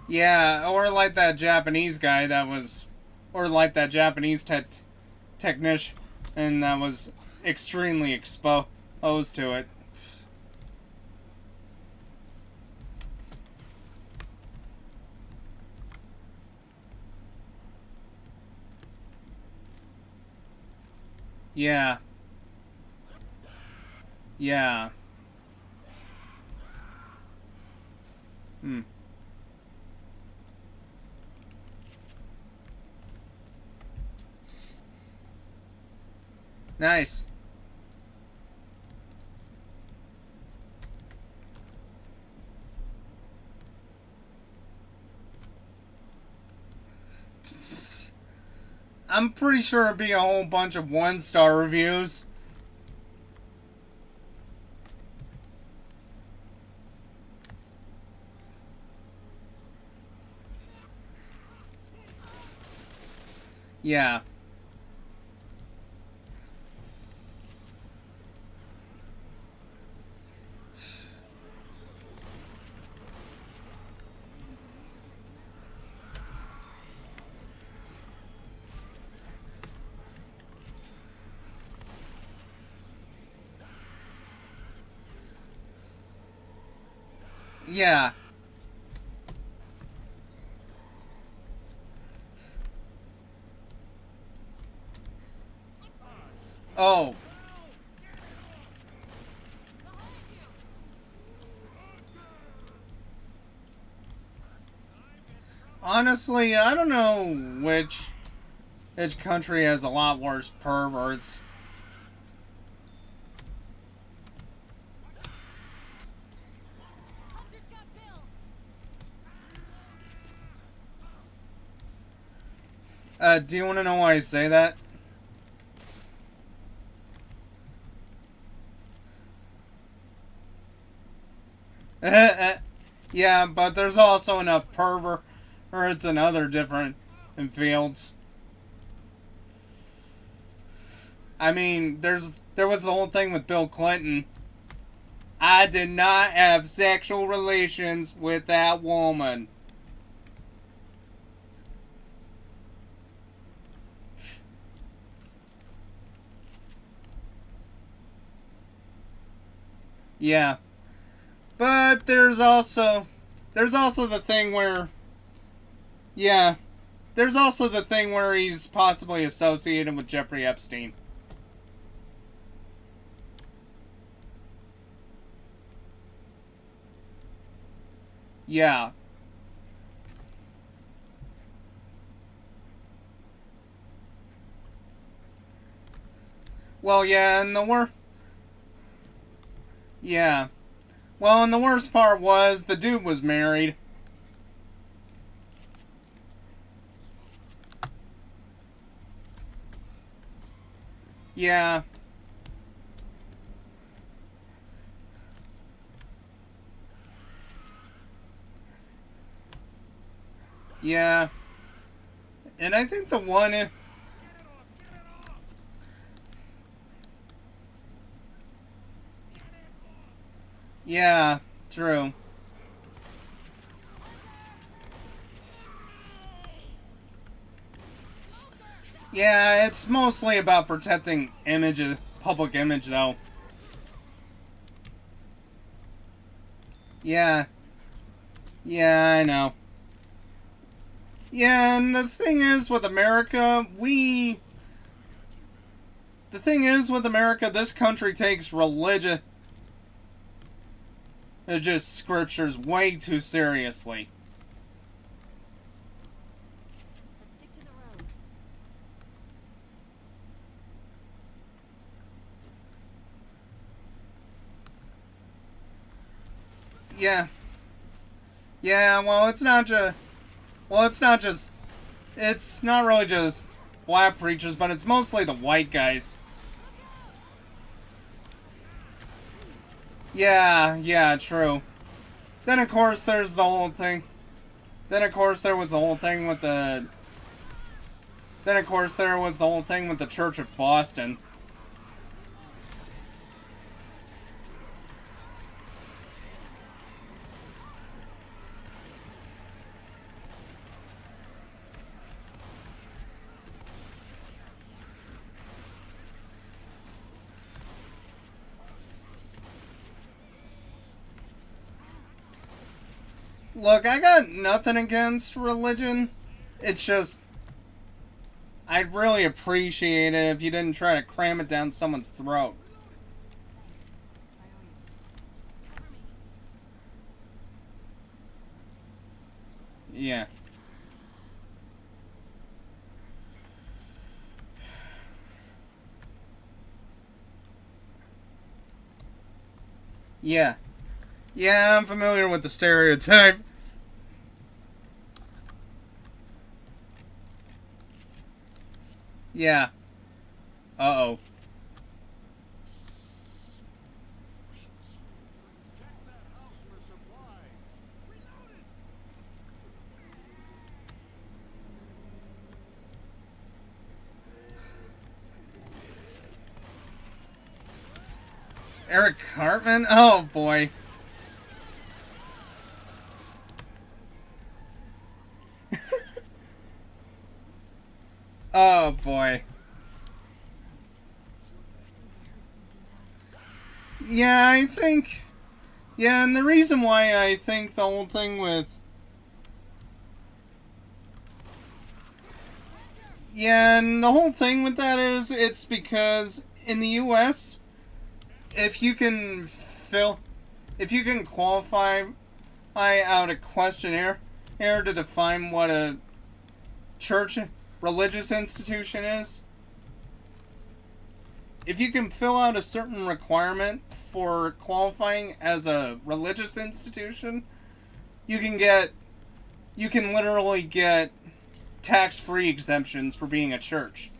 Yeah, or like that Japanese guy that was... Or like that Japanese technician and that was extremely exposed to it. Yeah. Yeah. Hmm. Nice. I'm pretty sure it'd be a whole bunch of 1-star reviews. Yeah. Yeah. Oh. Honestly, I don't know which country has a lot worse perverts. Hunter's got Bill. Do you want to know why I say that? Yeah, but there's also enough perverts in other different fields. I mean, there was the whole thing with Bill Clinton. I did not have sexual relations with that woman. Yeah. But there's also the thing where, yeah, there's also the thing where he's possibly associated with Jeffrey Epstein. Yeah. Well, yeah, and yeah. Well, and the worst part was the dude was married. Yeah. Yeah. And I think the one... Yeah, true. Yeah, it's mostly about protecting public image, though. Yeah. Yeah, I know. Yeah, and the thing is with America, this country takes religion, just scriptures, way too seriously. Let's stick to the road. Yeah. Yeah, well, it's not really just black preachers, but it's mostly the white guys. Yeah, true. Then of course there's the whole thing. Then of course there was the whole thing with the Church of Boston. Look, I got nothing against religion. It's just, I'd really appreciate it if you didn't try to cram it down someone's throat. Yeah. Yeah. Yeah, I'm familiar with the stereotype. Yeah. Uh-oh. Eric Cartman? Oh, boy. Oh, boy. Yeah, I think... Yeah, and the reason why I think the whole thing with... Yeah, and the whole thing with that is, it's because in the U.S., if you can qualify out a questionnaire to define what a religious institution is, if you can fill out a certain requirement for qualifying as a religious institution, you can literally get tax-free exemptions for being a church.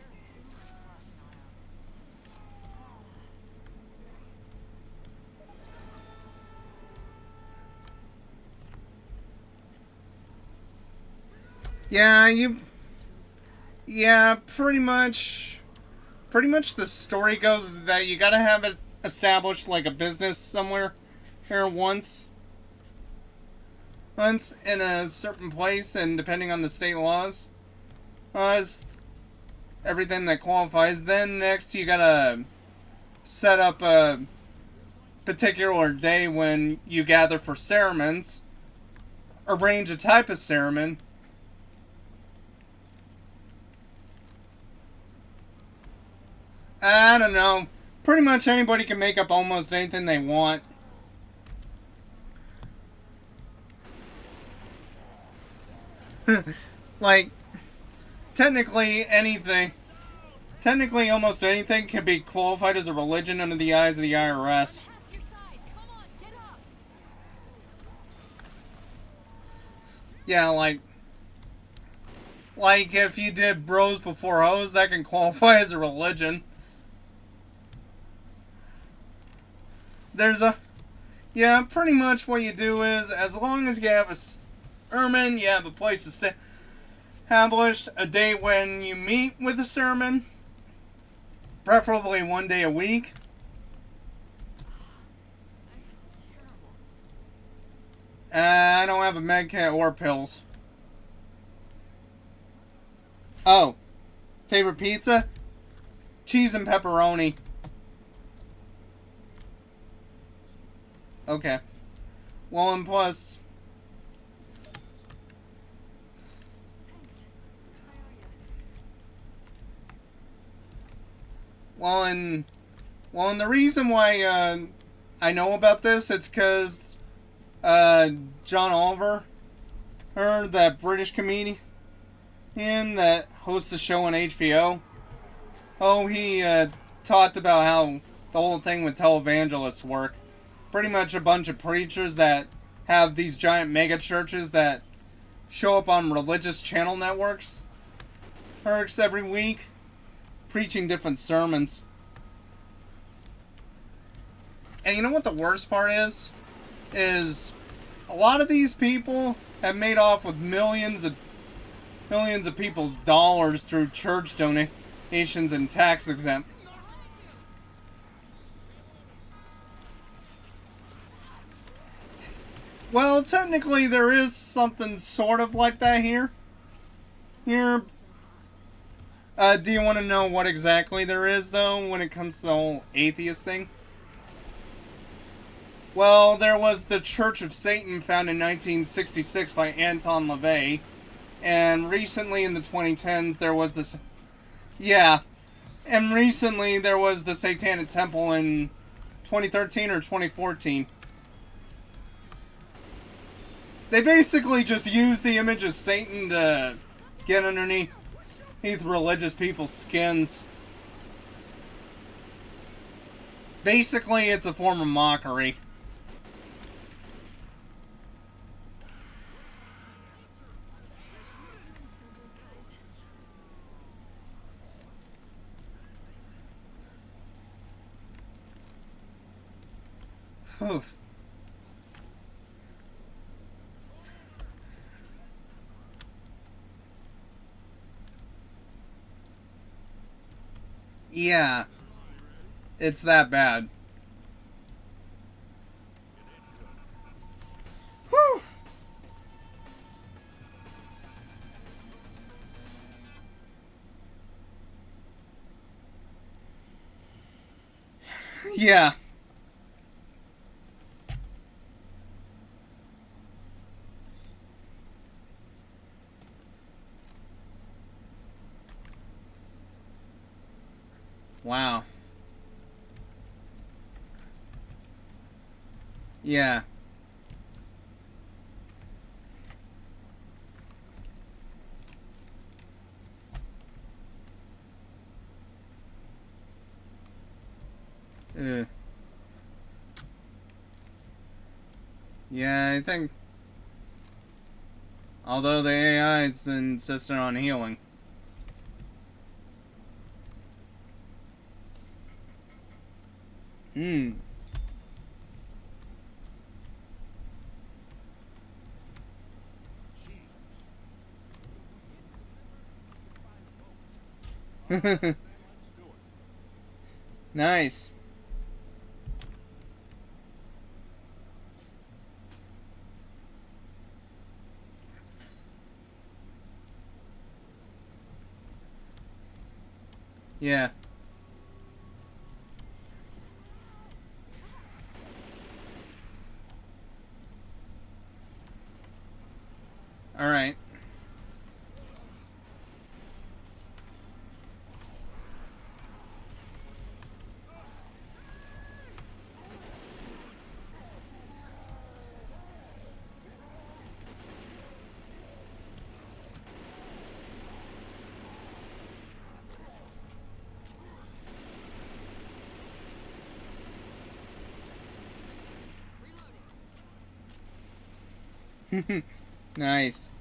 Yeah, pretty much the story goes that you gotta have it established like a business somewhere here once in a certain place, and depending on the state laws, is everything that qualifies. Then next you gotta set up a particular day when you gather for ceremonies, arrange a type of ceremony. I don't know. Pretty much anybody can make up almost anything they want. Like, technically almost anything can be qualified as a religion under the eyes of the IRS. Half your size. Come on, get up. Yeah, like if you did bros before hoes, that can qualify as a religion. Yeah, pretty much what you do is, as long as you have a sermon, you have a place to stay, established a day when you meet with a sermon, preferably 1 day a week. I don't have a med kit or pills. Oh, favorite pizza? Cheese and pepperoni. Okay. Well, and plus... Well, and the reason why I know about this, it's because John Oliver, that British comedian that hosts a show on HBO. Oh, he talked about how the whole thing with televangelists work. Pretty much a bunch of preachers that have these giant mega churches that show up on religious channel networks every week, preaching different sermons. And you know what the worst part is? Is a lot of these people have made off with millions of people's dollars through church donations and tax exempt. Well, technically there is something sort of like that here. Do you want to know what exactly there is, though, when it comes to the whole atheist thing? Well, there was the Church of Satan, founded in 1966 by Anton LaVey, and recently in the 2010s there was this... Yeah, and recently there was the Satanic Temple in 2013 or 2014. They basically just used the image of Satan to get underneath religious people's skins. Basically, it's a form of mockery. Oof. Yeah, it's that bad. Whew. Yeah. Wow. Yeah. Yeah, I think... Although the AI is insistent on healing. Hmm. Nice. Yeah. All right. Nice.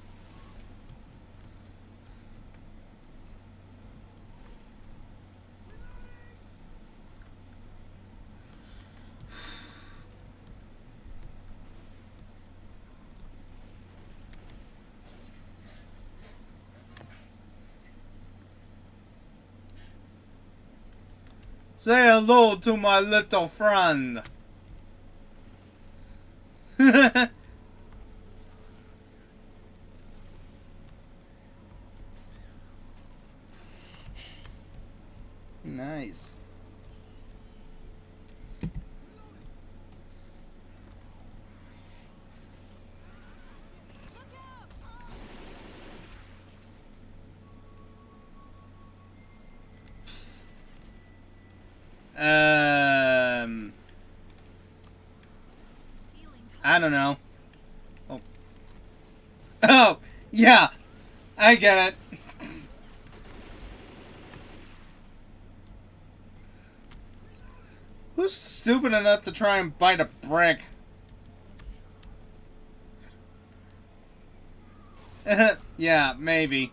Say hello to my little friend. Nice. I don't know. Oh. Oh, yeah. I get it. Who's stupid enough to try and bite a brick? Yeah, maybe.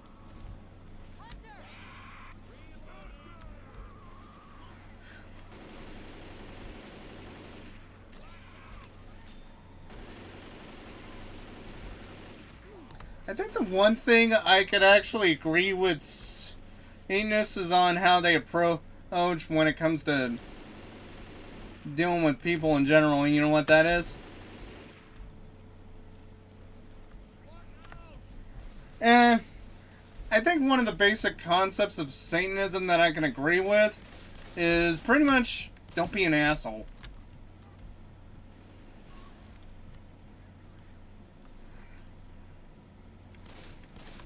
I think the one thing I could actually agree with Enos is on how they approach when it comes to dealing with people in general. And you know what that is? I think one of the basic concepts of Satanism that I can agree with is pretty much don't be an asshole.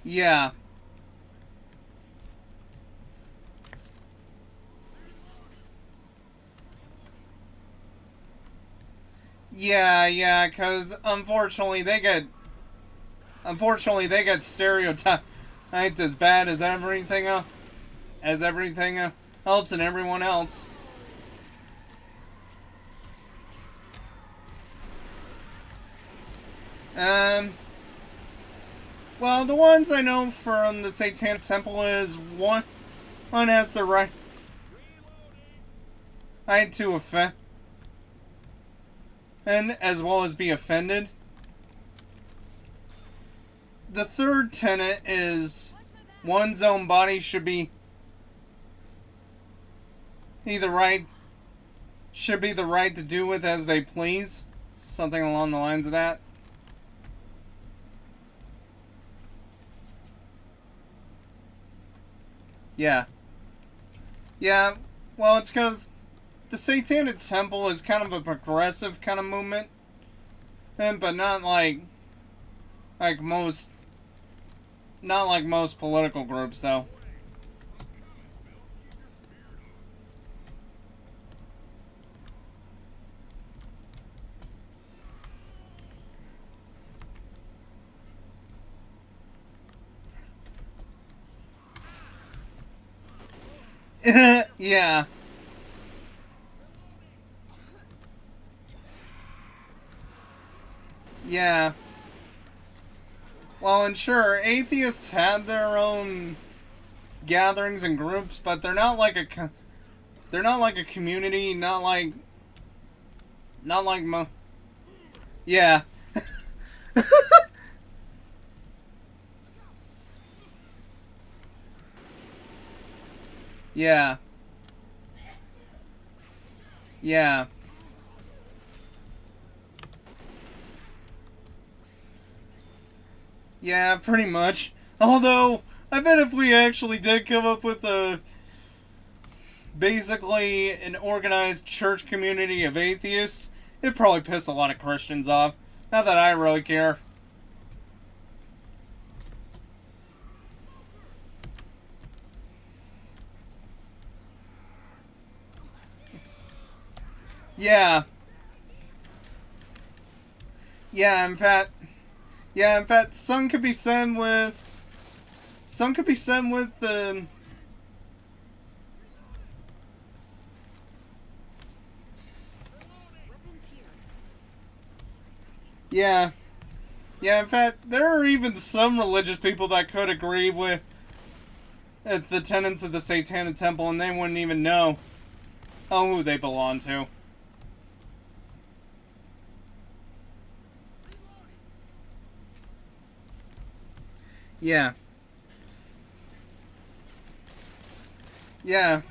Yeah. Yeah, because unfortunately they get stereotyped as bad as everything else and everyone else. Well, the ones I know from the Satanic Temple is one has the right to offend, and as well as be offended. The third tenet is one's own body should be the right to do with as they please. Something along the lines of that. Yeah. Yeah, well, it's because the Satanic Temple is kind of a progressive kind of movement. But not like most political groups, though. Yeah. Yeah. Well, and sure, atheists have their own gatherings and groups, but they're not like a community, not like yeah. Yeah. Yeah. Yeah, pretty much. Although, I bet if we actually did come up with basically an organized church community of atheists, it'd probably piss a lot of Christians off. Not that I really care. Yeah. Yeah, in fact, some could be sent with the yeah. Yeah, in fact, there are even some religious people that could agree with the tenets of the Satanic Temple, and they wouldn't even know who they belong to. Yeah. Yeah.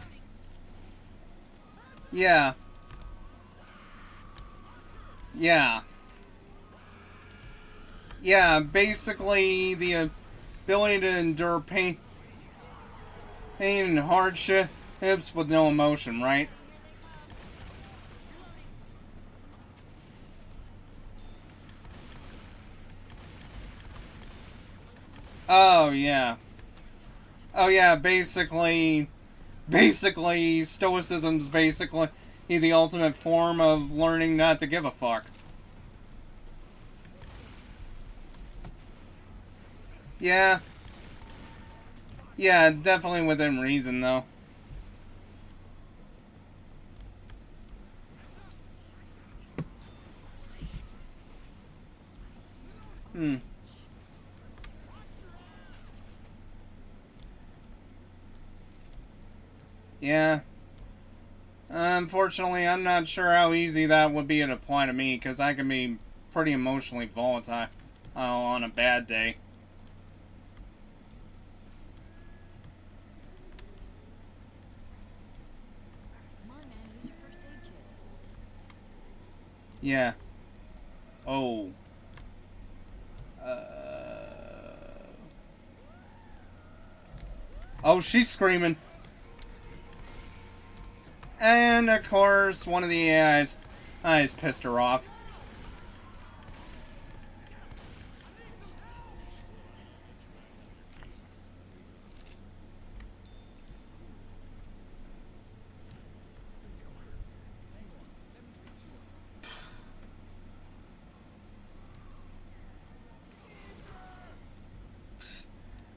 Yeah. Yeah. Yeah, basically the ability to endure pain and hardships with no emotion, right? Oh, yeah. Oh, yeah, basically, Stoicism's basically the ultimate form of learning not to give a fuck. Yeah. Yeah, definitely within reason, though. Yeah. Unfortunately, I'm not sure how easy that would be to apply to me, because I can be pretty emotionally volatile on a bad day. Come on, man. Use your first aid kit. Yeah. Oh. Oh, she's screaming. And, of course, one of the AIs pissed her off.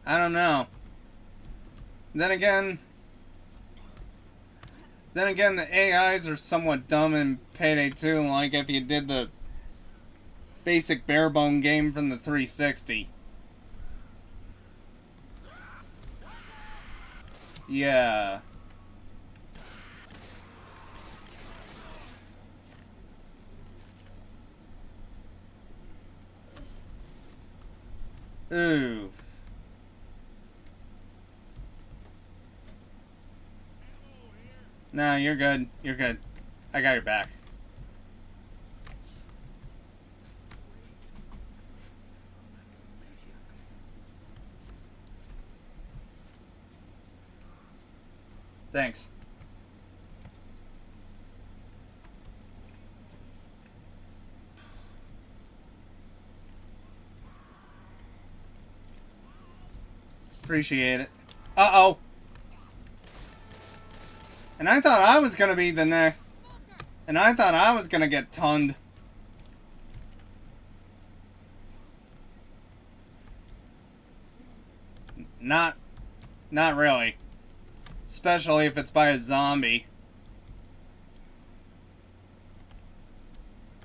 I don't know. Then again, the AIs are somewhat dumb in Payday 2, like if you did the basic barebone game from the 360. Yeah. Ooh. No, you're good. You're good. I got your back. Thanks. Appreciate it. Uh-oh. And I thought I was gonna be the next. And I thought I was gonna get tunned. Not really. Especially if it's by a zombie.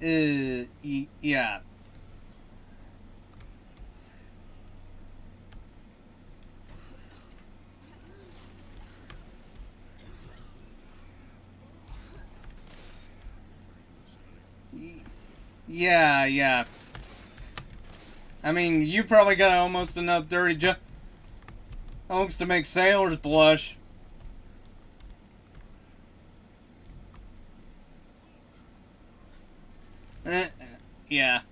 Yeah. Yeah. I mean, you probably got almost enough dirty jokes to make sailors blush. Yeah.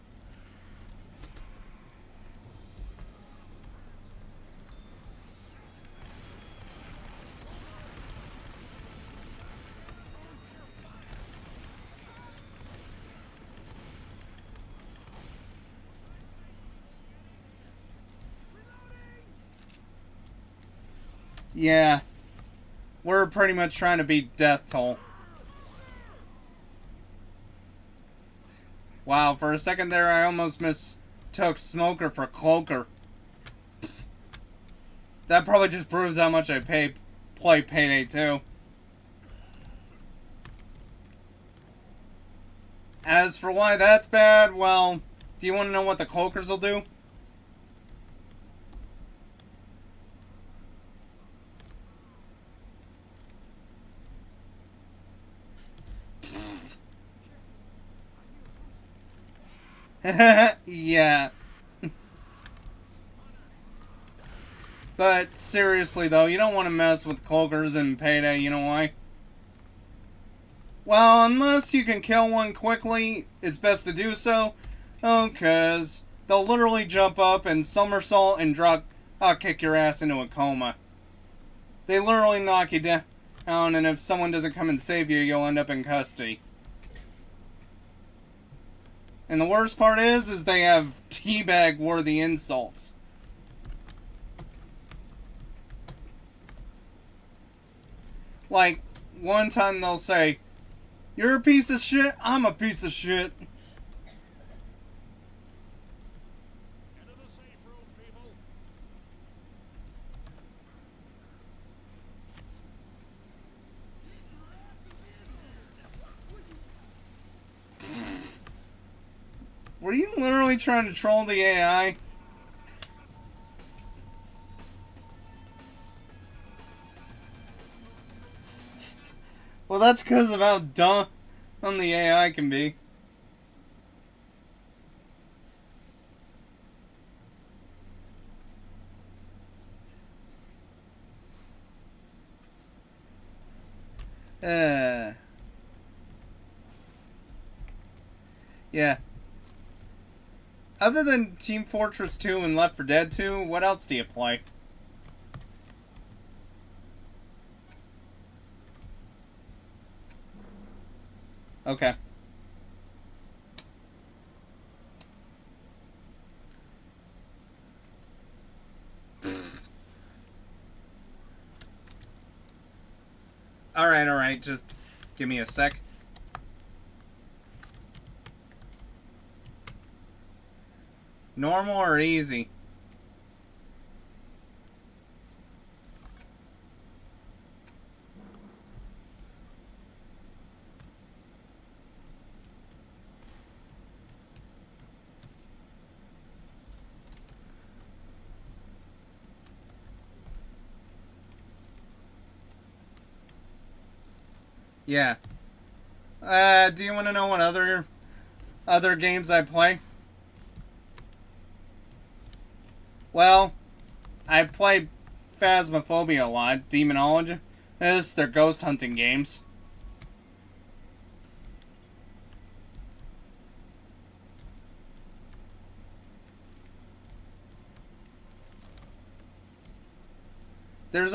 Yeah. We're pretty much trying to beat Death Toll. Wow, for a second there I almost mistook Smoker for Cloaker. That probably just proves how much I play Payday 2. As for why that's bad, well, Do you want to know what the cloakers will do? Yeah. But seriously though, you don't want to mess with cloakers in Payday, you know why? Well, unless you can kill one quickly, it's best to do so. Oh, cause they'll literally jump up and somersault and kick your ass into a coma. They literally knock you down, and if someone doesn't come and save you, you'll end up in custody. And the worst part is they have teabag-worthy insults. Like, one time they'll say, "You're a piece of shit, I'm a piece of shit." Were you literally trying to troll the AI? Well, that's because of how dumb the AI can be. Yeah. Other than Team Fortress 2 and Left 4 Dead 2, what else do you play? Okay. Alright, just give me a sec. Normal or easy? Yeah. Do you want to know what other games I play? Well, I play Phasmophobia a lot, Demonology. They're ghost hunting games. I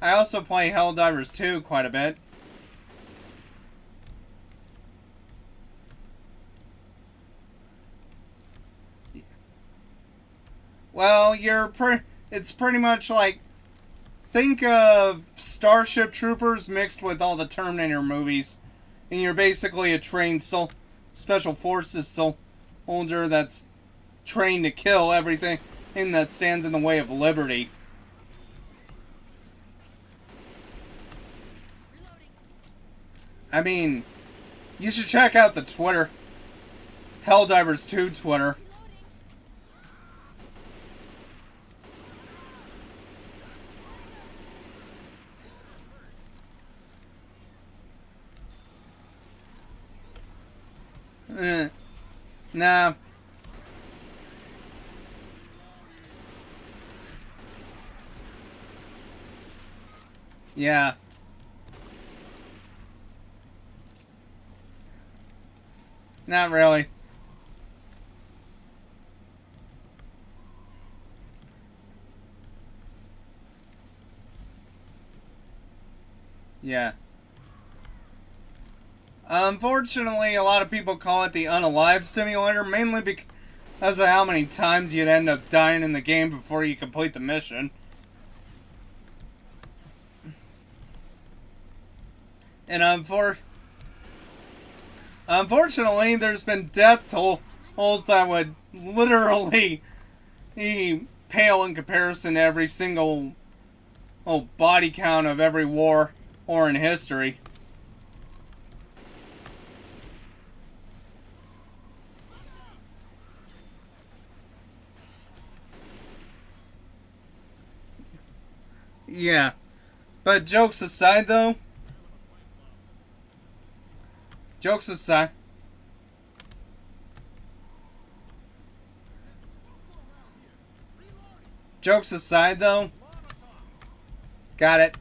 also play Helldivers 2 quite a bit. Well, it's pretty much like, think of Starship Troopers mixed with all the Terminator movies, and you're basically a trained special forces soldier that's trained to kill everything that stands in the way of liberty. I mean, you should check out the Twitter. Helldivers 2 Twitter. Nah. Yeah. Not really. Yeah. Unfortunately, a lot of people call it the Unalive Simulator, mainly because of how many times you'd end up dying in the game before you complete the mission. And unfortunately, there's been death tolls that would literally pale in comparison to every single body count of every war in history. Yeah. But jokes aside, though. Jokes aside. Jokes aside, though. Got it.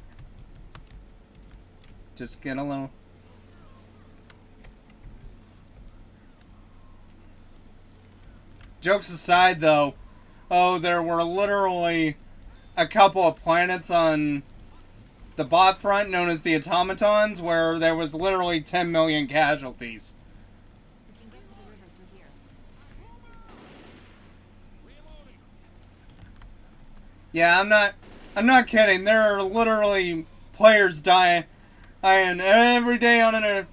Just get a little... Jokes aside, though. Oh, there were literally a couple of planets on the bot front known as the automatons where there was literally 10 million casualties. We can get to the river through here. Yeah, I'm not kidding. There are literally players dying every day on a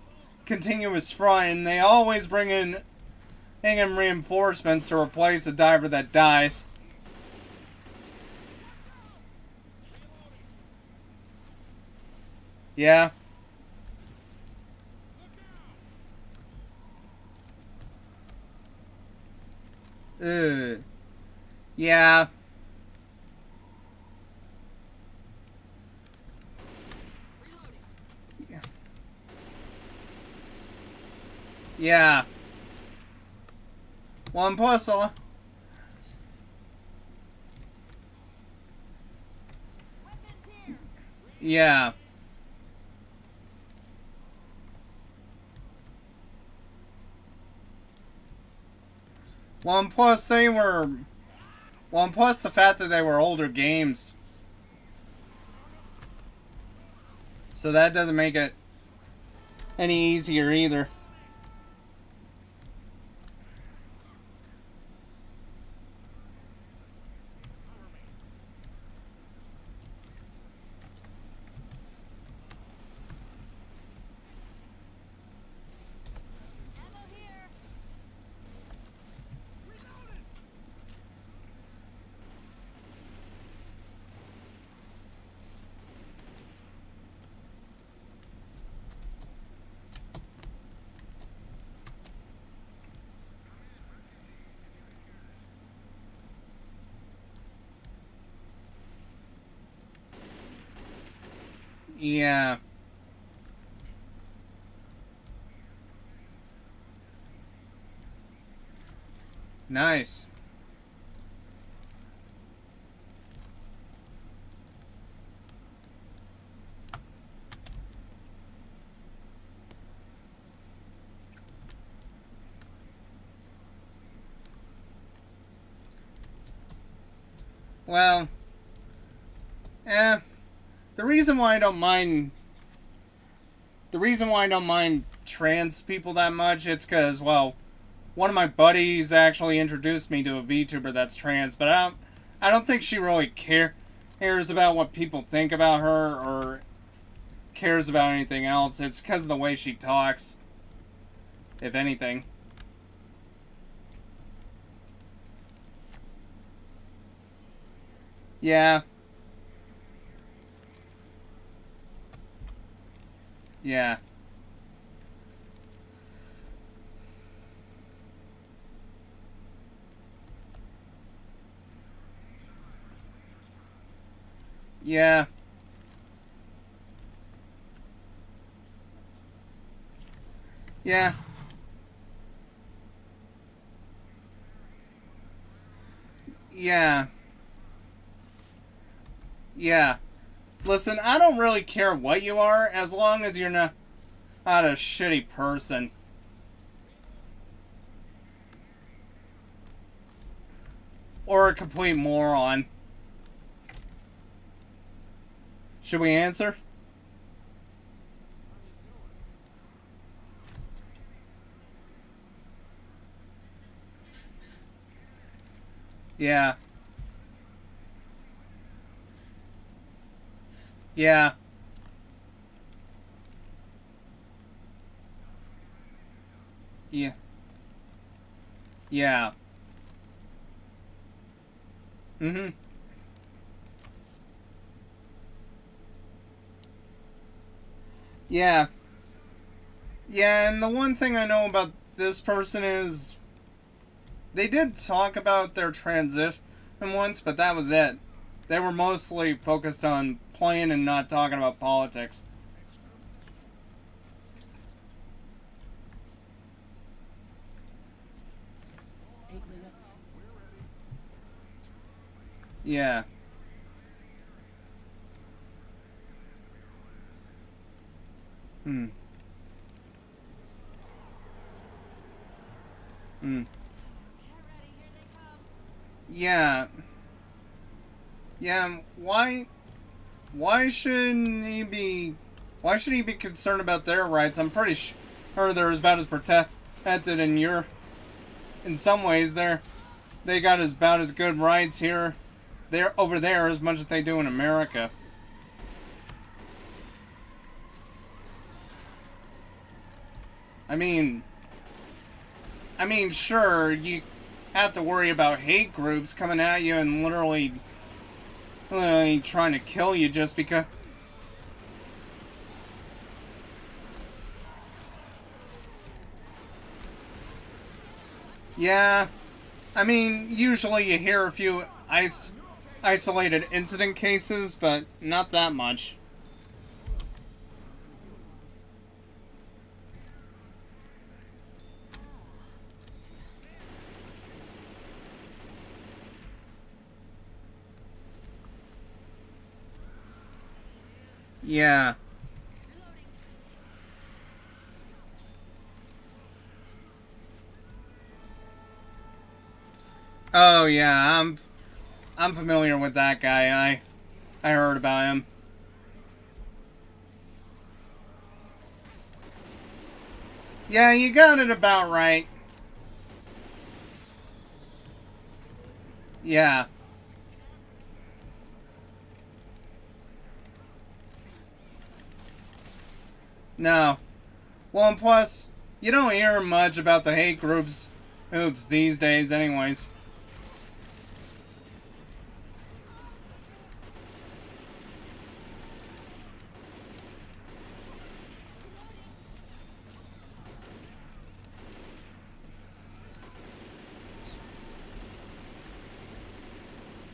continuous front, and they always bring in reinforcements to replace a diver that dies. Yeah. Yeah. Yeah. One plus a... Yeah. One plus the fact that they were older games. So that doesn't make it any easier either. Yeah. Nice. Well, the reason why I don't mind trans people that much, it's because, well, one of my buddies actually introduced me to a VTuber that's trans, but I don't think she really cares about what people think about her or cares about anything else. It's because of the way she talks, if anything. Yeah. Yeah. Yeah. Yeah. Yeah. Yeah. Listen, I don't really care what you are, as long as you're not a shitty person. Or a complete moron. Should we answer? Yeah. Yeah. Yeah. Yeah. Mm-hmm. Yeah. Yeah, and the one thing I know about this person is they did talk about their transition once, but that was it. They were mostly focused on playing and not talking about politics. Yeah. Hmm. Hmm. Yeah. Yeah, why shouldn't he be... Why should he be concerned about their rights? I'm pretty sure they're about as protected in your... In some ways, they got about as good rights here... They're over there as much as they do in America. I mean, sure, you have to worry about hate groups coming at you and literally trying to kill you just because... Yeah, I mean, usually you hear a few isolated incident cases, but not that much. Yeah. Oh yeah, I'm familiar with that guy. I heard about him. Yeah, you got it about right. Yeah. No. Well, and plus, you don't hear much about the hate groups these days anyways.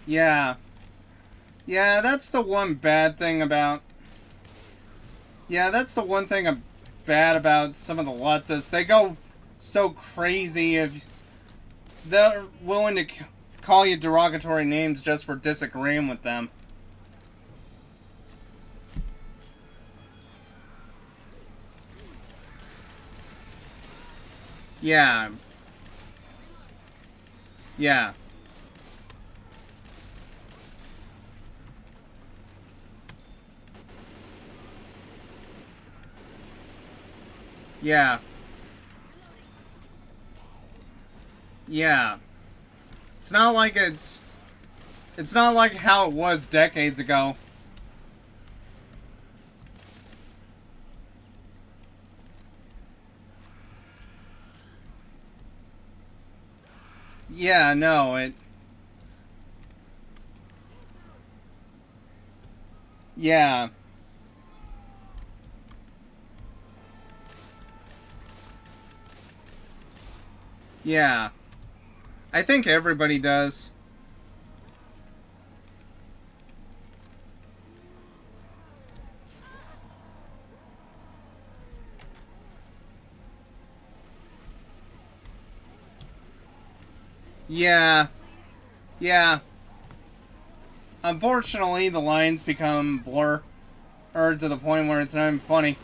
Yeah. Yeah, that's the one bad thing about... Yeah, that's the one thing bad about some of the leftists. They go so crazy if they're willing to call you derogatory names just for disagreeing with them. Yeah. Yeah. Yeah. Yeah. It's not like it's not like how it was decades ago. Yeah, no, Yeah. Yeah. I think everybody does. Yeah. Yeah. Unfortunately, the lines become blur, or to the point where it's not even funny.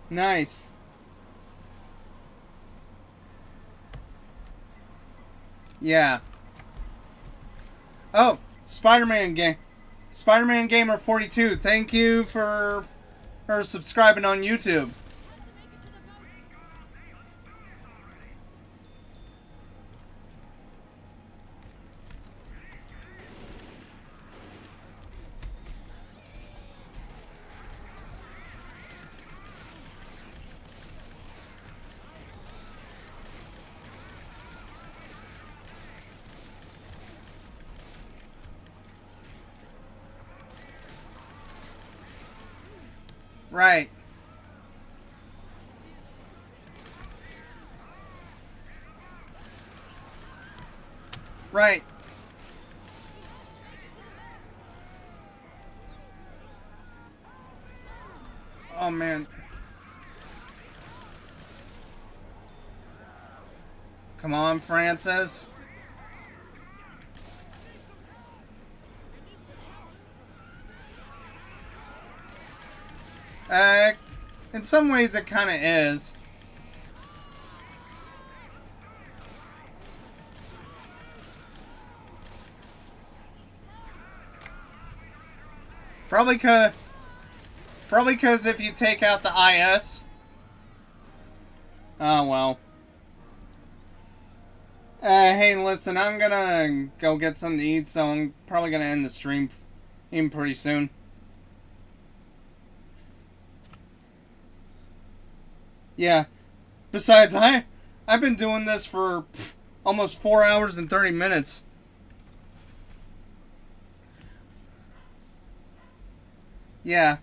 Nice. Yeah. Oh, Spider-Man Gamer 42. Thank you for subscribing on YouTube. Right. Right. Oh, man. Come on, Francis. In some ways it kind of is. Probably cause if you take out the IS. Oh, well. Hey, listen, I'm gonna go get something to eat, so I'm probably gonna end the stream even pretty soon. Yeah. Besides, I've been doing this for almost 4 hours and 30 minutes. Yeah.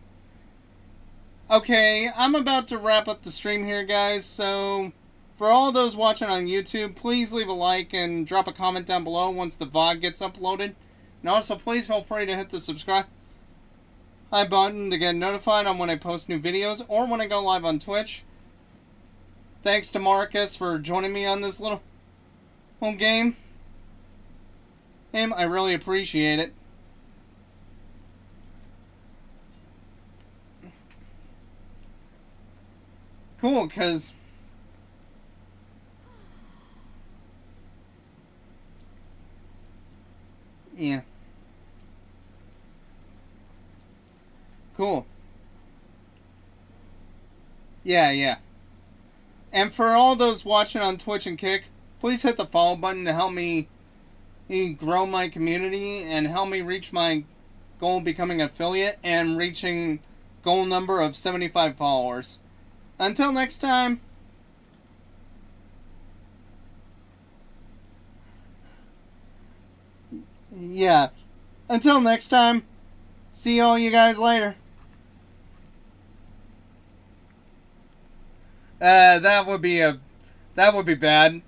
Okay, I'm about to wrap up the stream here, guys, so for all those watching on YouTube, please leave a like and drop a comment down below once the VOD gets uploaded. And also, please feel free to hit the subscribe button to get notified on when I post new videos or when I go live on Twitch. Thanks to Marcus for joining me on this little game. I really appreciate it. Cool, because yeah. Cool. Yeah. And for all those watching on Twitch and Kick, please hit the follow button to help me grow my community and help me reach my goal of becoming an affiliate and reaching goal number of 75 followers. Until next time. Yeah. Until next time. See all you guys later. That would be bad.